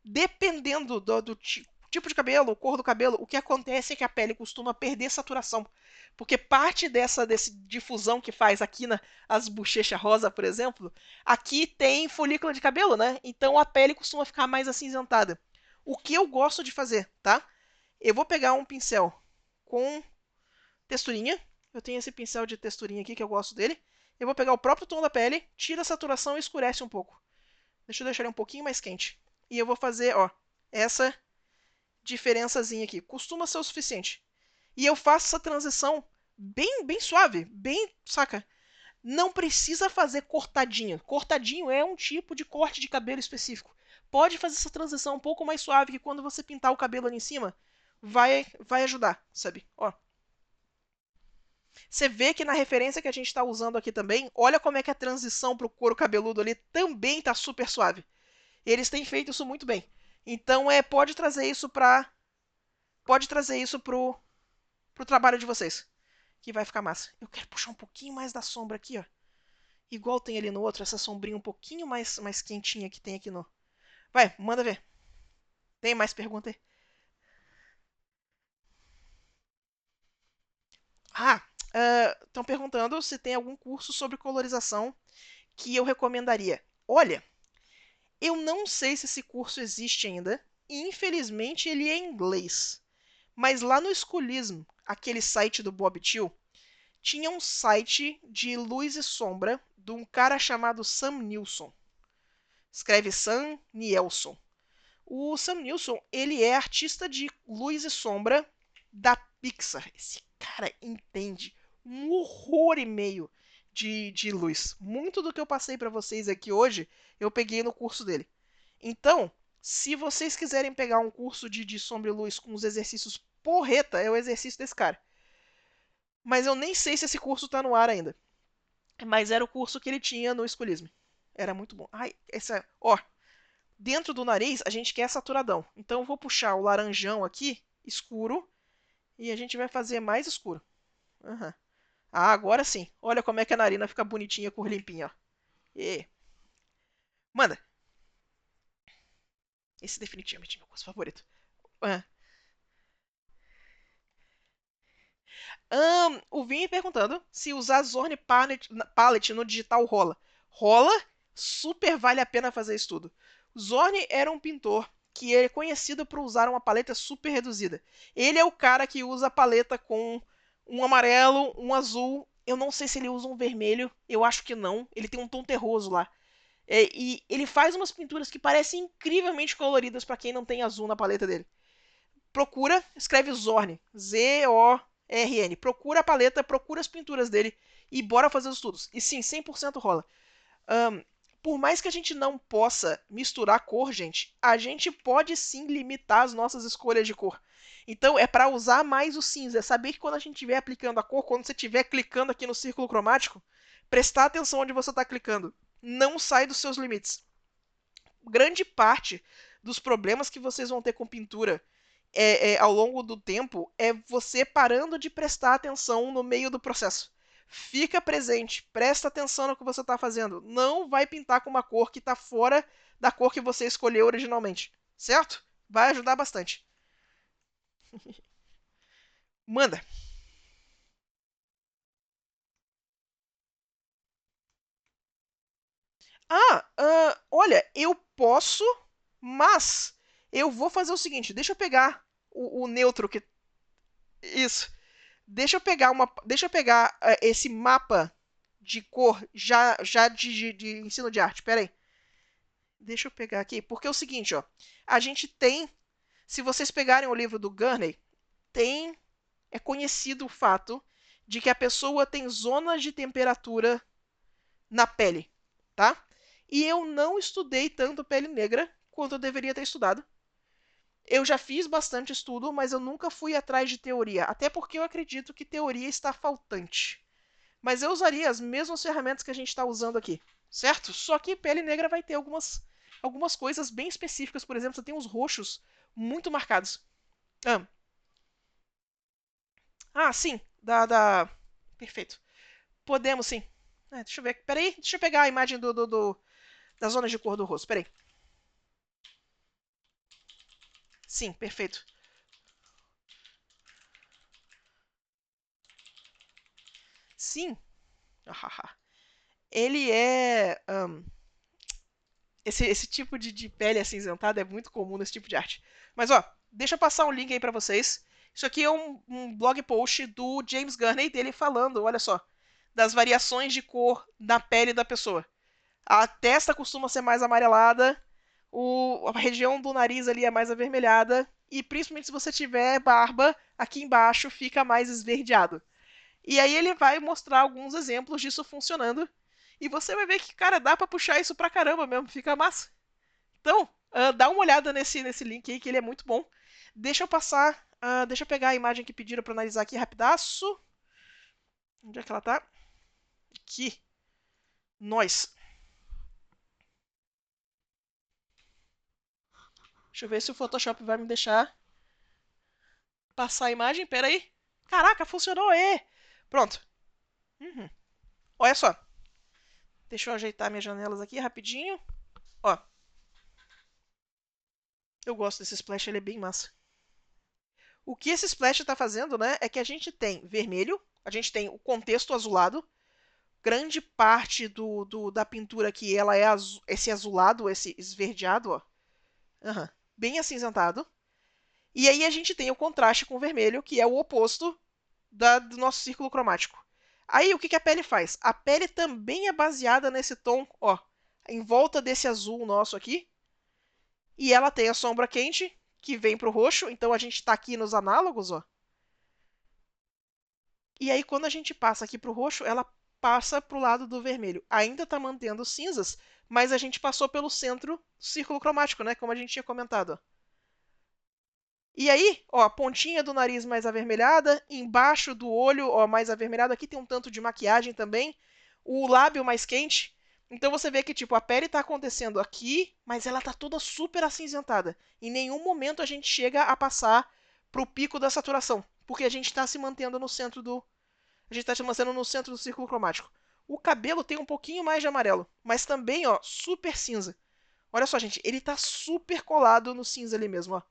Speaker 1: Dependendo do tipo de cabelo, cor do cabelo, o que acontece é que a pele costuma perder saturação. Porque parte dessa difusão que faz aqui as bochechas rosa, por exemplo, aqui tem folículo de cabelo, né? Então a pele costuma ficar mais acinzentada. O que eu gosto de fazer, tá? Eu vou pegar um pincel com texturinha. Eu tenho esse pincel de texturinha aqui que eu gosto dele. Eu vou pegar o próprio tom da pele, tira a saturação e escurece um pouco. Deixa eu deixar ele um pouquinho mais quente. E eu vou fazer, ó, essa diferençazinha aqui. Costuma ser o suficiente. E eu faço essa transição bem suave, bem, saca? Não precisa fazer cortadinho. Cortadinho é um tipo de corte de cabelo específico. Pode fazer essa transição um pouco mais suave, que quando você pintar o cabelo ali em cima, vai ajudar, sabe? Ó. Você vê que na referência que a gente está usando aqui também, olha como é que a transição para o couro cabeludo ali também tá super suave. Eles têm feito isso muito bem. Então pode trazer isso pro trabalho de vocês, que vai ficar massa. Eu quero puxar um pouquinho mais da sombra aqui, ó. Igual tem ali no outro, essa sombrinha um pouquinho mais quentinha que tem aqui no. Vai, manda ver. Tem mais pergunta aí? Ah, estão perguntando se tem algum curso sobre colorização que eu recomendaria. Olha, eu não sei se esse curso existe ainda. Infelizmente ele é em inglês. Mas lá no Schoolism, aquele site do Bob Thiel, tinha um site de luz e sombra de um cara chamado Sam Nilsson. Escreve Sam Nielsen. O Sam Nilsson, ele é artista de luz e sombra da Pixar. Esse cara entende um horror e meio de luz. Muito do que eu passei para vocês aqui hoje, eu peguei no curso dele. Então, se vocês quiserem pegar um curso de sombra e luz com os exercícios porreta, é o exercício desse cara. Mas eu nem sei se esse curso tá no ar ainda. Mas era o curso que ele tinha no Escolisme. Era muito bom. Ai, essa. Ó. Dentro do nariz, a gente quer saturadão. Então, eu vou puxar o laranjão aqui, escuro, e a gente vai fazer mais escuro. Uhum. Ah, agora sim. Olha como é que a narina fica bonitinha, cor limpinha, ó. E... Manda. Esse definitivamente é meu gosto favorito. Uhum. O Vini perguntando se usar Zorn Palette no digital rola. Rola, super vale a pena fazer isso tudo. Zorn era um pintor que é conhecido por usar uma paleta super reduzida. Ele é o cara que usa a paleta com um amarelo, um azul. Eu não sei se ele usa um vermelho, eu acho que não. Ele tem um tom terroso lá. E ele faz umas pinturas que parecem incrivelmente coloridas para quem não tem azul na paleta dele. Procura, escreve Zorn, Z-O-R-N. Procura a paleta, procura as pinturas dele e bora fazer os estudos. E sim, 100% rola. Um, por mais que a gente não possa misturar cor, gente, a gente pode sim limitar as nossas escolhas de cor. Então é para usar mais o cinza. É saber que quando a gente estiver aplicando a cor, quando você estiver clicando aqui no círculo cromático, prestar atenção onde você está clicando. Não sai dos seus limites. Grande parte dos problemas que vocês vão ter com pintura ao longo do tempo é você parando de prestar atenção no meio do processo. Fica presente, presta atenção no que você está fazendo. Não vai pintar com uma cor que está fora da cor que você escolheu originalmente, certo? Vai ajudar bastante. Manda. Olha, eu posso, mas eu vou fazer o seguinte: deixa eu pegar o neutro que. Isso. Deixa eu pegar esse mapa de cor já de ensino de arte. Pera aí. Deixa eu pegar aqui, porque é o seguinte, ó. A gente tem, se vocês pegarem o livro do Gurney, é conhecido o fato de que a pessoa tem zonas de temperatura na pele, tá? E eu não estudei tanto pele negra quanto eu deveria ter estudado. Eu já fiz bastante estudo, mas eu nunca fui atrás de teoria, até porque eu acredito que teoria está faltante. Mas eu usaria as mesmas ferramentas que a gente está usando aqui, certo? Só que pele negra vai ter algumas coisas bem específicas. Por exemplo, você tem uns roxos muito marcados. Ah, sim, Perfeito. Podemos sim. Deixa eu ver. Peraí, deixa eu pegar a imagem das zonas de cor do rosto. Peraí. Sim, perfeito. Sim. Ele é. Esse tipo de pele acinzentada é muito comum nesse tipo de arte. Mas ó, deixa eu passar um link aí para vocês. Isso aqui é um blog post do James Gurney dele falando, olha só, das variações de cor na pele da pessoa. A testa costuma ser mais amarelada, a região do nariz ali é mais avermelhada, e principalmente se você tiver barba, aqui embaixo fica mais esverdeado. E aí ele vai mostrar alguns exemplos disso funcionando. E você vai ver que, cara, dá pra puxar isso pra caramba mesmo, fica massa. Então, dá uma olhada nesse link aí, que ele é muito bom. Deixa eu passar, deixa eu pegar a imagem que pediram pra analisar aqui rapidaço. Onde é que ela tá? Aqui. Nós. Deixa eu ver se o Photoshop vai me deixar passar a imagem. Pera aí. Caraca, funcionou, Pronto. Uhum. Olha só. Deixa eu ajeitar minhas janelas aqui rapidinho. Ó. Eu gosto desse splash, ele é bem massa. O que esse splash está fazendo, né, é que a gente tem vermelho, a gente tem o contexto azulado, grande parte da pintura aqui ela é esse azulado, esse esverdeado, ó. Uhum. Bem acinzentado. E aí a gente tem o contraste com o vermelho, que é o oposto do nosso círculo cromático. Aí o que a pele faz? A pele também é baseada nesse tom, ó, em volta desse azul nosso aqui. E ela tem a sombra quente, que vem pro roxo, então a gente está aqui nos análogos, ó. E aí quando a gente passa aqui pro roxo, ela passa pro lado do vermelho. Ainda está mantendo cinzas, mas a gente passou pelo centro do círculo cromático, né, como a gente tinha comentado, ó. E aí, ó, a pontinha do nariz mais avermelhada, embaixo do olho, ó, mais avermelhado. Aqui tem um tanto de maquiagem também. O lábio mais quente. Então você vê que, tipo, a pele tá acontecendo aqui, mas ela tá toda super acinzentada. Em nenhum momento a gente chega a passar pro pico da saturação, porque a gente tá se mantendo no centro do... A gente tá se mantendo no centro do círculo cromático. O cabelo tem um pouquinho mais de amarelo, mas também, ó, super cinza. Olha só, gente, ele tá super colado no cinza ali mesmo, ó.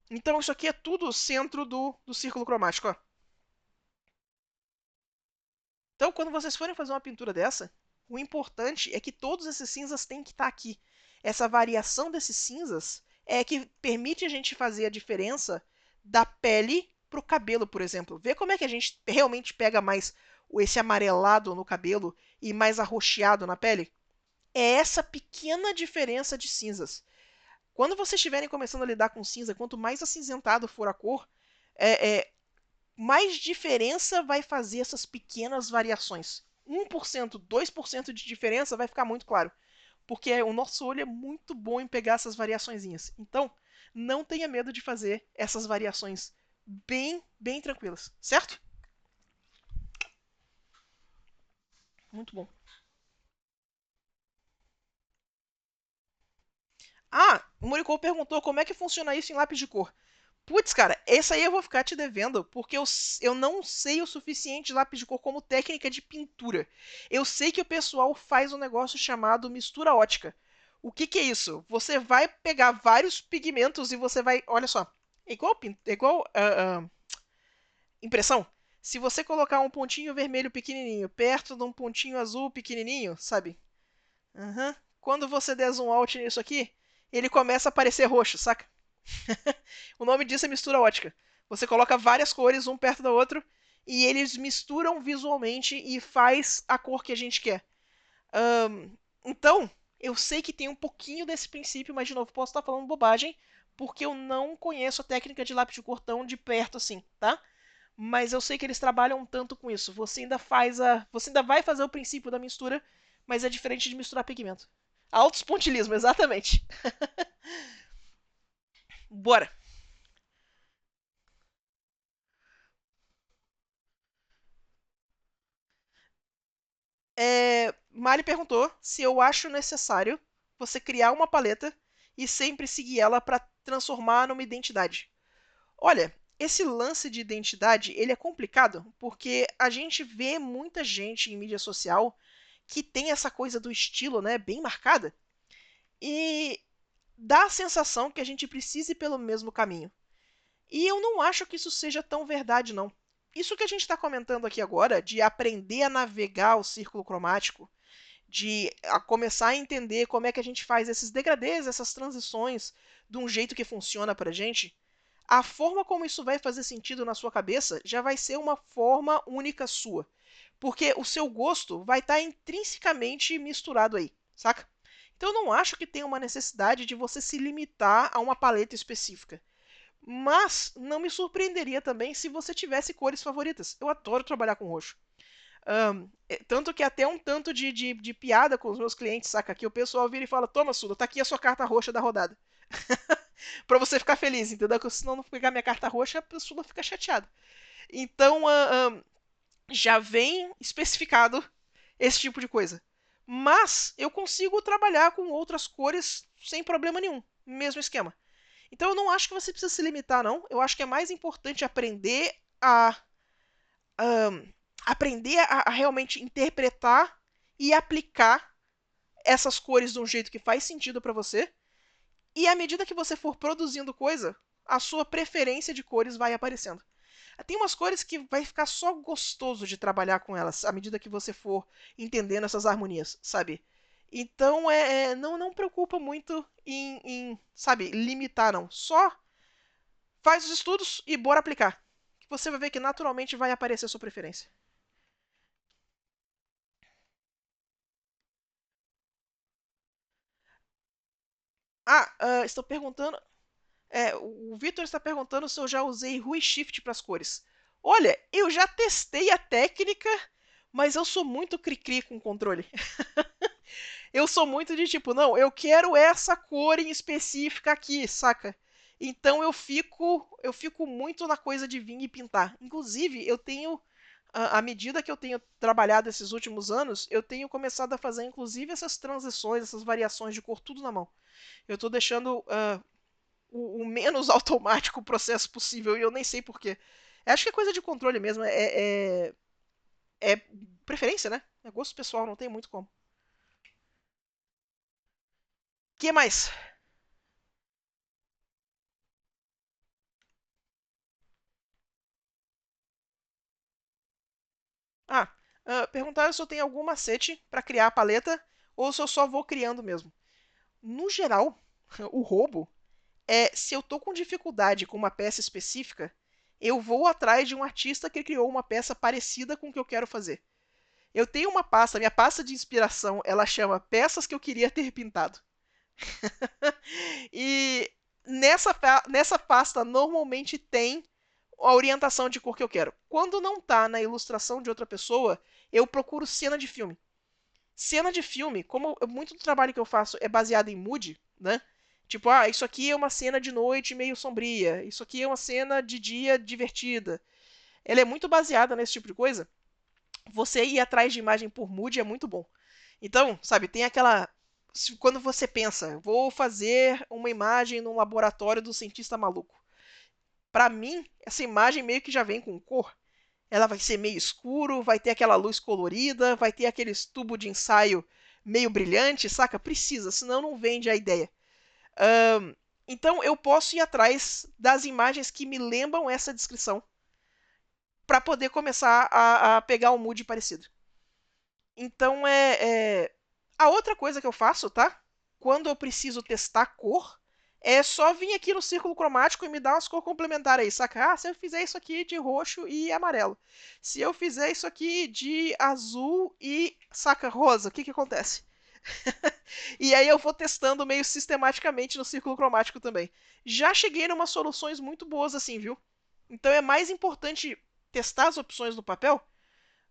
Speaker 1: Então isso aqui é tudo o centro do círculo cromático, ó. Então, quando vocês forem fazer uma pintura dessa, o importante é que todos esses cinzas têm que estar aqui. Essa variação desses cinzas é que permite a gente fazer a diferença da pele para o cabelo, por exemplo. Vê como é que a gente realmente pega mais esse amarelado no cabelo e mais arroxeado na pele? É essa pequena diferença de cinzas. Quando vocês estiverem começando a lidar com cinza, quanto mais acinzentado for a cor, mais diferença vai fazer essas pequenas variações. 1%, 2% de diferença vai ficar muito claro. Porque o nosso olho é muito bom em pegar essas variaçõezinhas. Então, não tenha medo de fazer essas variações bem tranquilas, certo? Muito bom. Ah, o Murikou perguntou como é que funciona isso em lápis de cor. Putz, cara, essa aí eu vou ficar te devendo, porque eu não sei o suficiente de lápis de cor como técnica de pintura. Eu sei que o pessoal faz um negócio chamado mistura ótica. O que é isso? Você vai pegar vários pigmentos e você vai. Olha só. É igual impressão. Se você colocar um pontinho vermelho pequenininho perto de um pontinho azul pequenininho, sabe? Uhum. Quando você der zoom out nisso aqui, ele começa a aparecer roxo, saca? O nome disso é mistura ótica. Você coloca várias cores um perto do outro e eles misturam visualmente e faz a cor que a gente quer. Então, eu sei que tem um pouquinho desse princípio, mas de novo, posso estar falando bobagem, porque eu não conheço a técnica de lápis de cor tão de perto assim, tá? Mas eu sei que eles trabalham um tanto com isso. Você ainda vai fazer o princípio da mistura, mas é diferente de misturar pigmento. Altos pontilismo, exatamente. Bora. Mari perguntou se eu acho necessário você criar uma paleta e sempre seguir ela para transformar numa identidade. Olha, esse lance de identidade ele é complicado porque a gente vê muita gente em mídia social que tem essa coisa do estilo, né, bem marcada e dá a sensação que a gente precisa ir pelo mesmo caminho. E eu não acho que isso seja tão verdade, não. Isso que a gente está comentando aqui agora, de aprender a navegar o círculo cromático, de começar a entender como é que a gente faz esses degradês, essas transições de um jeito que funciona pra gente, a forma como isso vai fazer sentido na sua cabeça já vai ser uma forma única sua. Porque o seu gosto vai estar intrinsecamente misturado aí, saca? Então eu não acho que tem uma necessidade de você se limitar a uma paleta específica. Mas não me surpreenderia também se você tivesse cores favoritas. Eu adoro trabalhar com roxo. Tanto que até um tanto de piada com os meus clientes, saca? Que o pessoal vira e fala: Toma, Suda, tá aqui a sua carta roxa da rodada. Pra você ficar feliz, entendeu? Porque senão não pegar minha carta roxa, a pessoa fica chateada. Então, já vem especificado esse tipo de coisa. Mas eu consigo trabalhar com outras cores sem problema nenhum. Mesmo esquema. Então eu não acho que você precisa se limitar, não. Eu acho que é mais importante aprender a realmente interpretar e aplicar essas cores de um jeito que faz sentido para você. E à medida que você for produzindo coisa, a sua preferência de cores vai aparecendo. Tem umas cores que vai ficar só gostoso de trabalhar com elas à medida que você for entendendo essas harmonias, sabe? Então não preocupa muito sabe, limitar, não. Só faz os estudos e bora aplicar. Você vai ver que naturalmente vai aparecer a sua preferência. Estou perguntando. O Vitor está perguntando se eu já usei Rui Shift para as cores. Olha, eu já testei a técnica, mas eu sou muito cri-cri com o controle. Eu sou muito de tipo, não, eu quero essa cor em específica aqui, saca? Então eu fico muito na coisa de vir e pintar. Inclusive, eu tenho À medida que eu tenho trabalhado esses últimos anos, eu tenho começado a fazer, inclusive, essas transições, essas variações de cor, tudo na mão. Eu tô deixando o menos automático o processo possível e eu nem sei porquê. Acho que é coisa de controle mesmo, é preferência, né? É gosto pessoal, não tem muito como. Que mais? Ah, perguntaram se eu tenho algum macete para criar a paleta ou se eu só vou criando mesmo. No geral, o roubo é se eu tô com dificuldade com uma peça específica, eu vou atrás de um artista que criou uma peça parecida com o que eu quero fazer. Eu tenho uma pasta, minha pasta de inspiração, ela chama Peças que eu queria ter pintado. E nessa pasta normalmente tem a orientação de cor que eu quero. Quando não tá na ilustração de outra pessoa, eu procuro cena de filme. Cena de filme, como muito do trabalho que eu faço é baseado em mood, né? Tipo, isso aqui é uma cena de noite meio sombria, isso aqui é uma cena de dia divertida. Ela é muito baseada nesse tipo de coisa. Você ir atrás de imagem por mood é muito bom. Então, sabe, tem aquela. Quando você pensa, vou fazer uma imagem num laboratório do cientista maluco. Pra mim, essa imagem meio que já vem com cor. Ela vai ser meio escuro, vai ter aquela luz colorida, vai ter aqueles tubo de ensaio meio brilhante, saca? Precisa, senão não vende a ideia. Então eu posso ir atrás das imagens que me lembram essa descrição para poder começar a pegar um mood parecido. Então a outra coisa que eu faço, tá? Quando eu preciso testar cor, é só vir aqui no círculo cromático e me dar umas cores complementares aí, saca? Se eu fizer isso aqui de roxo e amarelo. Se eu fizer isso aqui de azul e, saca, rosa, o que que acontece? E aí eu vou testando meio sistematicamente no círculo cromático também. Já cheguei em umas soluções muito boas assim, viu? Então é mais importante testar as opções no papel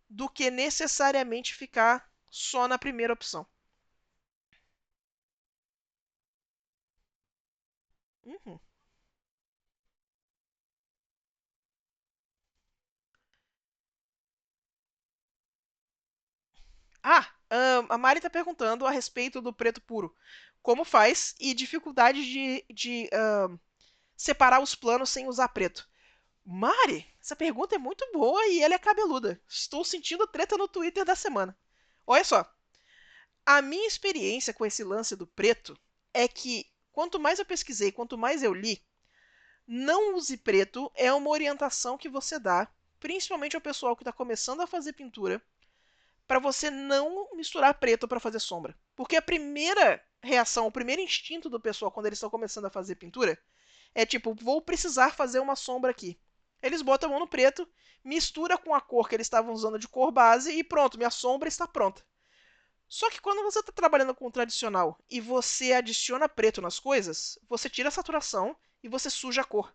Speaker 1: do que necessariamente ficar só na primeira opção. Uhum. A Mari tá perguntando a respeito do preto puro. Como faz e dificuldade de separar os planos sem usar preto. Mari, essa pergunta é muito boa e ela é cabeluda. Estou sentindo treta no Twitter da semana. Olha só, a minha experiência com esse lance do preto é que quanto mais eu pesquisei, quanto mais eu li, não use preto é uma orientação que você dá, principalmente ao pessoal que está começando a fazer pintura, para você não misturar preto para fazer sombra. Porque a primeira reação, o primeiro instinto do pessoal quando eles estão começando a fazer pintura é tipo, vou precisar fazer uma sombra aqui. Eles botam a mão no preto, mistura com a cor que eles estavam usando de cor base e pronto, minha sombra está pronta. Só que quando você está trabalhando com o tradicional e você adiciona preto nas coisas, você tira a saturação e você suja a cor.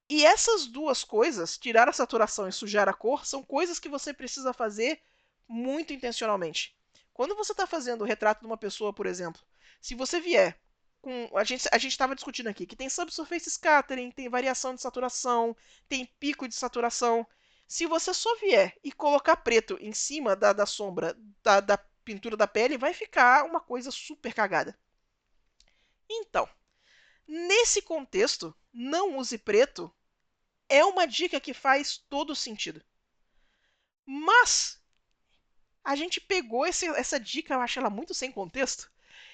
Speaker 1: E essas duas coisas, tirar a saturação e sujar a cor, são coisas que você precisa fazer muito intencionalmente. Quando você está fazendo o retrato de uma pessoa, por exemplo, se você vier com. A gente estava discutindo aqui que tem subsurface scattering, tem variação de saturação, tem pico de saturação. Se você só vier e colocar preto em cima da sombra da pintura da pele, vai ficar uma coisa super cagada. Então, nesse contexto, não use preto é uma dica que faz todo sentido. Mas a gente pegou essa dica, eu acho ela muito sem contexto.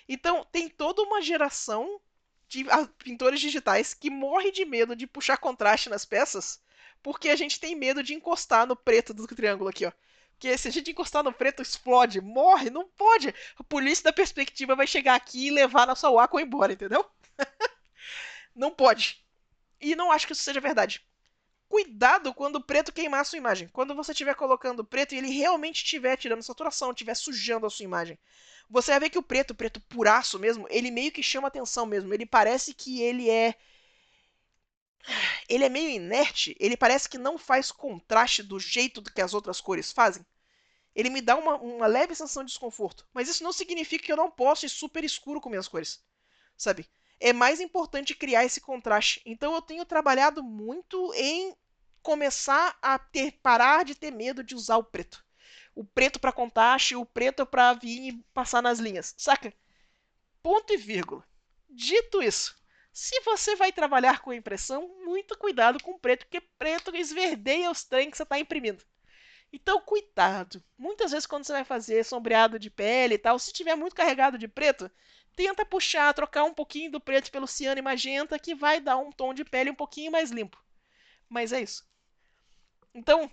Speaker 1: Então tem toda uma geração de pintores digitais que morre de medo de puxar contraste nas peças, porque a gente tem medo de encostar no preto do triângulo aqui, ó. Porque se a gente encostar no preto, explode, morre, não pode. A polícia da perspectiva vai chegar aqui e levar nossa Wacom embora, entendeu? Não pode. E não acho que isso seja verdade. Cuidado quando o preto queimar a sua imagem. Quando você estiver colocando preto e ele realmente estiver tirando saturação, estiver sujando a sua imagem. Você vai ver que o preto puraço mesmo, ele meio que chama atenção mesmo. Ele parece que ele é meio inerte. Ele parece que não faz contraste do jeito que as outras cores fazem. Ele me dá uma leve sensação de desconforto. Mas isso não significa que eu não possa ir super escuro com minhas cores. Sabe? É mais importante criar esse contraste. Então eu tenho trabalhado muito em começar a parar de ter medo de usar o preto. O preto para contraste, o preto para vir e passar nas linhas, saca? Ponto e vírgula. Dito isso, se você vai trabalhar com impressão, muito cuidado com o preto, porque preto esverdeia os trem que você está imprimindo. Então, cuidado. Muitas vezes, quando você vai fazer sombreado de pele e tal, se tiver muito carregado de preto, tenta puxar, trocar um pouquinho do preto pelo ciano e magenta, que vai dar um tom de pele um pouquinho mais limpo. Mas é isso. Então,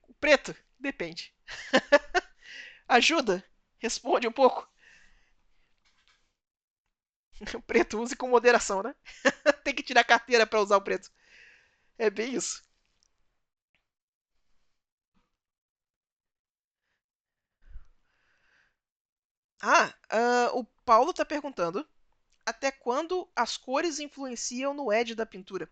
Speaker 1: o preto depende. Ajuda? Responde um pouco. O preto use com moderação, né? Tem que tirar a carteira para usar o preto. É bem isso. O Paulo tá perguntando até quando as cores influenciam no edge da pintura.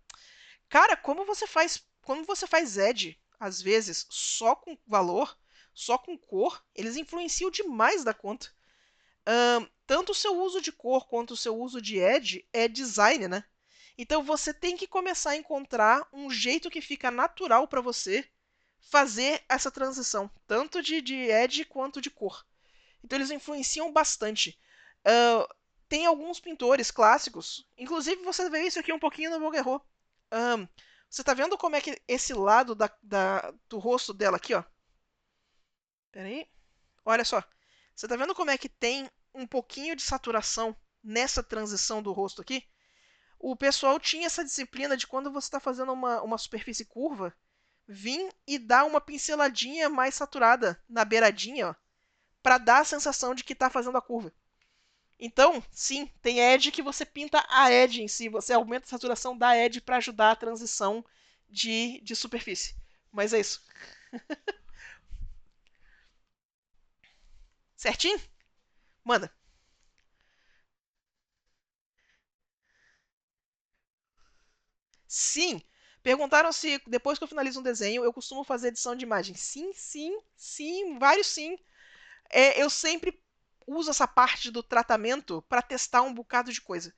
Speaker 1: Cara, como você faz edge, às vezes, só com valor, só com cor, eles influenciam demais da conta. Tanto o seu uso de cor quanto o seu uso de edge é design, né? Então você tem que começar a encontrar um jeito que fica natural para você fazer essa transição, tanto de edge quanto de cor. Então eles influenciam bastante. Uh, Tem alguns pintores clássicos, inclusive você vê isso aqui um pouquinho no Voguerot. Você tá vendo como é que esse lado do rosto dela aqui, ó? Pera aí. Olha só. Você tá vendo como é que tem um pouquinho de saturação nessa transição do rosto aqui? O pessoal tinha essa disciplina de quando você está fazendo uma superfície curva, vir e dar uma pinceladinha mais saturada na beiradinha, ó, para dar a sensação de que está fazendo a curva. Então, sim, tem edge que você pinta a edge em si, você aumenta a saturação da edge para ajudar a transição de superfície. Mas é isso. Certinho? Manda. Sim. Perguntaram se depois que eu finalizo um desenho eu costumo fazer edição de imagem. Sim, sim, sim, vários sim. Eu sempre uso essa parte do tratamento para testar um bocado de coisa.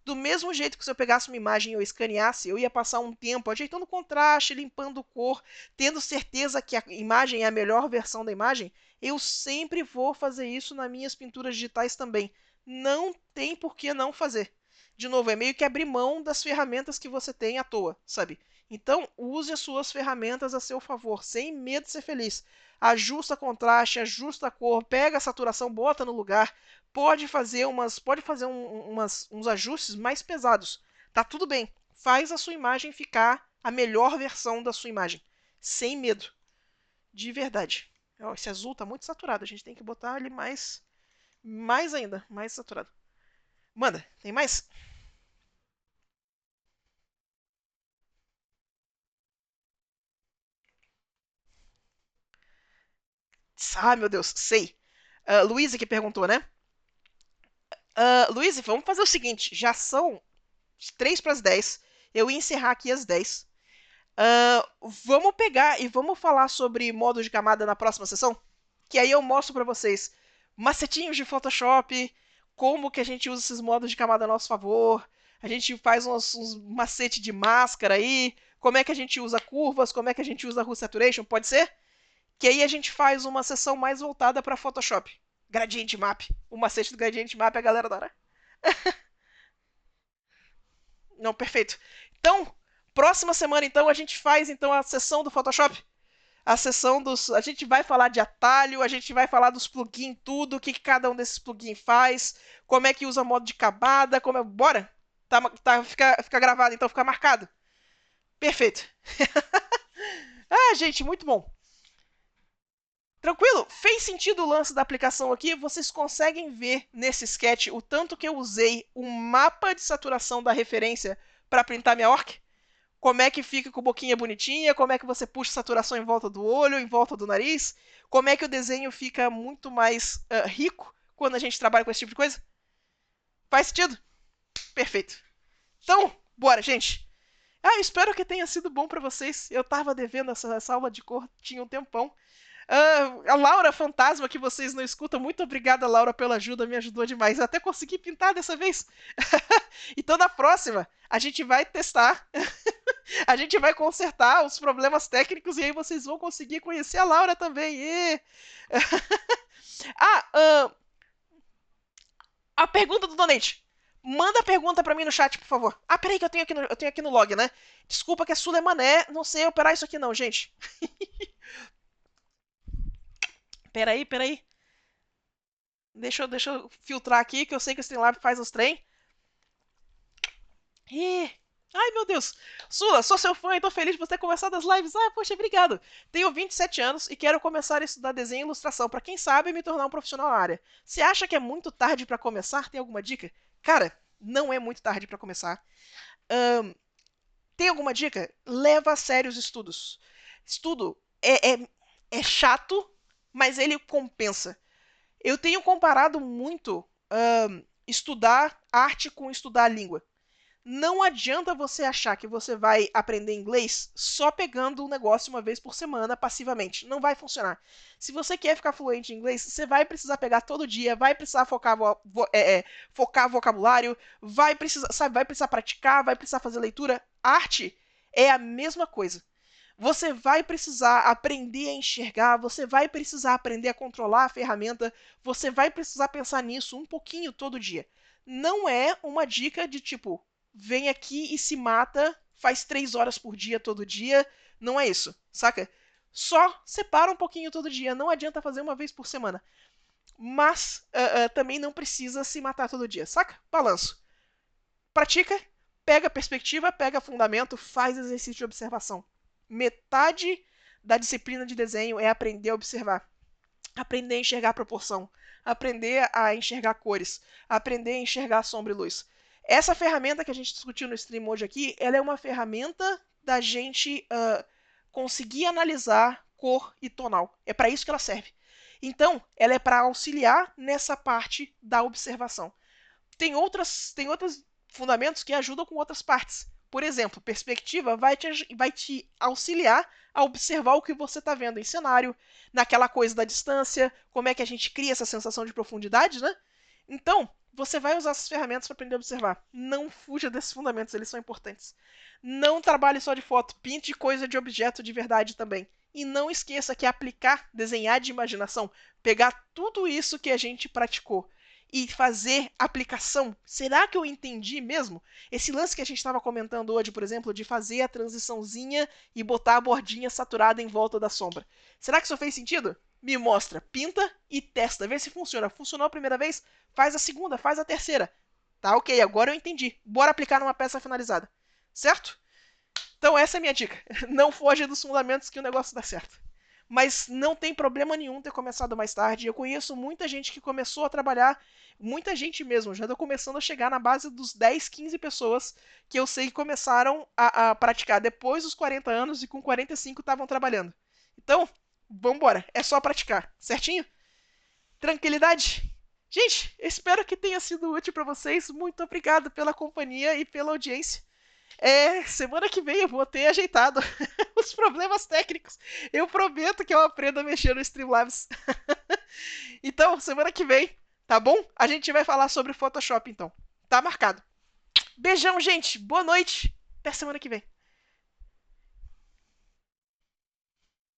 Speaker 1: Do mesmo jeito que se eu pegasse uma imagem e eu escaneasse, eu ia passar um tempo ajeitando o contraste, limpando cor, tendo certeza que a imagem é a melhor versão da imagem, eu sempre vou fazer isso nas minhas pinturas digitais também. Não tem por que não fazer. De novo, é meio que abrir mão das ferramentas que você tem à toa, sabe? Então, use as suas ferramentas a seu favor, sem medo de ser feliz. Ajusta contraste, ajusta a cor, pega a saturação, bota no lugar, pode fazer uns ajustes mais pesados. Tá tudo bem. Faz a sua imagem ficar a melhor versão da sua imagem. Sem medo. De verdade. Ó, esse azul tá muito saturado. A gente tem que botar ele mais ainda. Mais saturado. Manda, tem mais? Ah, meu Deus, sei. Luísa que perguntou, né? Luísa, vamos fazer o seguinte. Já são 3 para as 10. Eu ia encerrar aqui às 10. Vamos pegar e vamos falar sobre modos de camada na próxima sessão? Que aí eu mostro para vocês macetinhos de Photoshop, como que a gente usa esses modos de camada a nosso favor, a gente faz uns macete de máscara aí, como é que a gente usa curvas, como é que a gente usa Hue Saturation, pode ser? Que aí a gente faz uma sessão mais voltada para Photoshop. Gradient Map. O macete do Gradient Map a galera adora. Não, perfeito. Então, próxima semana então a gente faz então a sessão do Photoshop. A sessão dos. A gente vai falar de atalho, a gente vai falar dos plugins, tudo, o que cada um desses plugins faz, como é que usa modo de camada, como é. Bora! Fica gravado, então fica marcado. Perfeito. Gente, muito bom. Tranquilo? Fez sentido o lance da aplicação aqui? Vocês conseguem ver nesse sketch o tanto que eu usei um mapa de saturação da referência para printar minha orc? Como é que fica com boquinha bonitinha, como é que você puxa saturação em volta do olho, em volta do nariz, como é que o desenho fica muito mais rico quando a gente trabalha com esse tipo de coisa. Faz sentido? Perfeito. Então, bora, gente. Espero que tenha sido bom para vocês. Eu tava devendo essa aula de cor, tinha um tempão. A Laura Fantasma, que vocês não escutam, muito obrigada, Laura, pela ajuda, me ajudou demais. Eu até consegui pintar dessa vez. Então, na próxima, a gente vai testar A gente vai consertar os problemas técnicos e aí vocês vão conseguir conhecer a Laura também. E... ah, a pergunta do Donate. Manda a pergunta pra mim no chat, por favor. Ah, peraí que eu tenho aqui no log, né? Desculpa que é Sulemané, não sei operar isso aqui não, gente. Peraí. Deixa eu filtrar aqui, que eu sei que o Streamlab faz os trem. Ih, ai, meu Deus. Sula, sou seu fã e tô feliz por ter começado as lives. Ah, poxa, obrigado. Tenho 27 anos e quero começar a estudar desenho e ilustração para quem sabe me tornar um profissional na área. Você acha que é muito tarde para começar? Tem alguma dica? Cara, não é muito tarde para começar. Tem alguma dica? Leva a sério os estudos. Estudo é chato, mas ele compensa. Eu tenho comparado muito estudar arte com estudar a língua. Não adianta você achar que você vai aprender inglês só pegando um negócio uma vez por semana passivamente. Não vai funcionar. Se você quer ficar fluente em inglês, você vai precisar pegar todo dia, vai precisar focar vocabulário, vai precisar praticar, vai precisar fazer leitura. Arte é a mesma coisa. Você vai precisar aprender a enxergar, você vai precisar aprender a controlar a ferramenta, você vai precisar pensar nisso um pouquinho todo dia. Não é uma dica de tipo, vem aqui e se mata, faz 3 horas por dia todo dia. Não é isso, saca? Só separa um pouquinho todo dia. Não adianta fazer uma vez por semana. Mas também não precisa se matar todo dia, saca? Balanço. Pratica, pega perspectiva, pega fundamento, faz exercício de observação. Metade da disciplina de desenho é aprender a observar. Aprender a enxergar a proporção. Aprender a enxergar cores. Aprender a enxergar sombra e luz. Essa ferramenta que a gente discutiu no stream hoje aqui, ela é uma ferramenta da gente conseguir analisar cor e tonal. É para isso que ela serve. Então, ela é para auxiliar nessa parte da observação. Tem outros fundamentos que ajudam com outras partes. Por exemplo, perspectiva vai te auxiliar a observar o que você está vendo em cenário, naquela coisa da distância, como é que a gente cria essa sensação de profundidade, né? Então, você vai usar essas ferramentas para aprender a observar. Não fuja desses fundamentos, eles são importantes. Não trabalhe só de foto, pinte coisa de objeto de verdade também. E não esqueça que aplicar, desenhar de imaginação, pegar tudo isso que a gente praticou e fazer aplicação. Será que eu entendi mesmo? Esse lance que a gente estava comentando hoje, por exemplo, de fazer a transiçãozinha e botar a bordinha saturada em volta da sombra. Será que isso fez sentido? Me mostra, pinta e testa, vê se funciona. Funcionou a primeira vez? Faz a segunda, faz a terceira. Tá, ok, agora eu entendi. Bora aplicar numa peça finalizada. Certo? Então essa é a minha dica. Não foge dos fundamentos que o negócio dá certo. Mas não tem problema nenhum ter começado mais tarde. Eu conheço muita gente que começou a trabalhar, muita gente mesmo, já estou começando a chegar na base dos 10, 15 pessoas que eu sei que começaram a praticar depois dos 40 anos e com 45 estavam trabalhando. Então, vambora, é só praticar, certinho? Tranquilidade? Gente, espero que tenha sido útil para vocês. Muito obrigado pela companhia e pela audiência. Semana que vem eu vou ter ajeitado os problemas técnicos. Eu prometo que eu aprendo a mexer no Streamlabs. Então, semana que vem, tá bom? A gente vai falar sobre Photoshop, então. Tá marcado. Beijão, gente. Boa noite. Até semana que vem.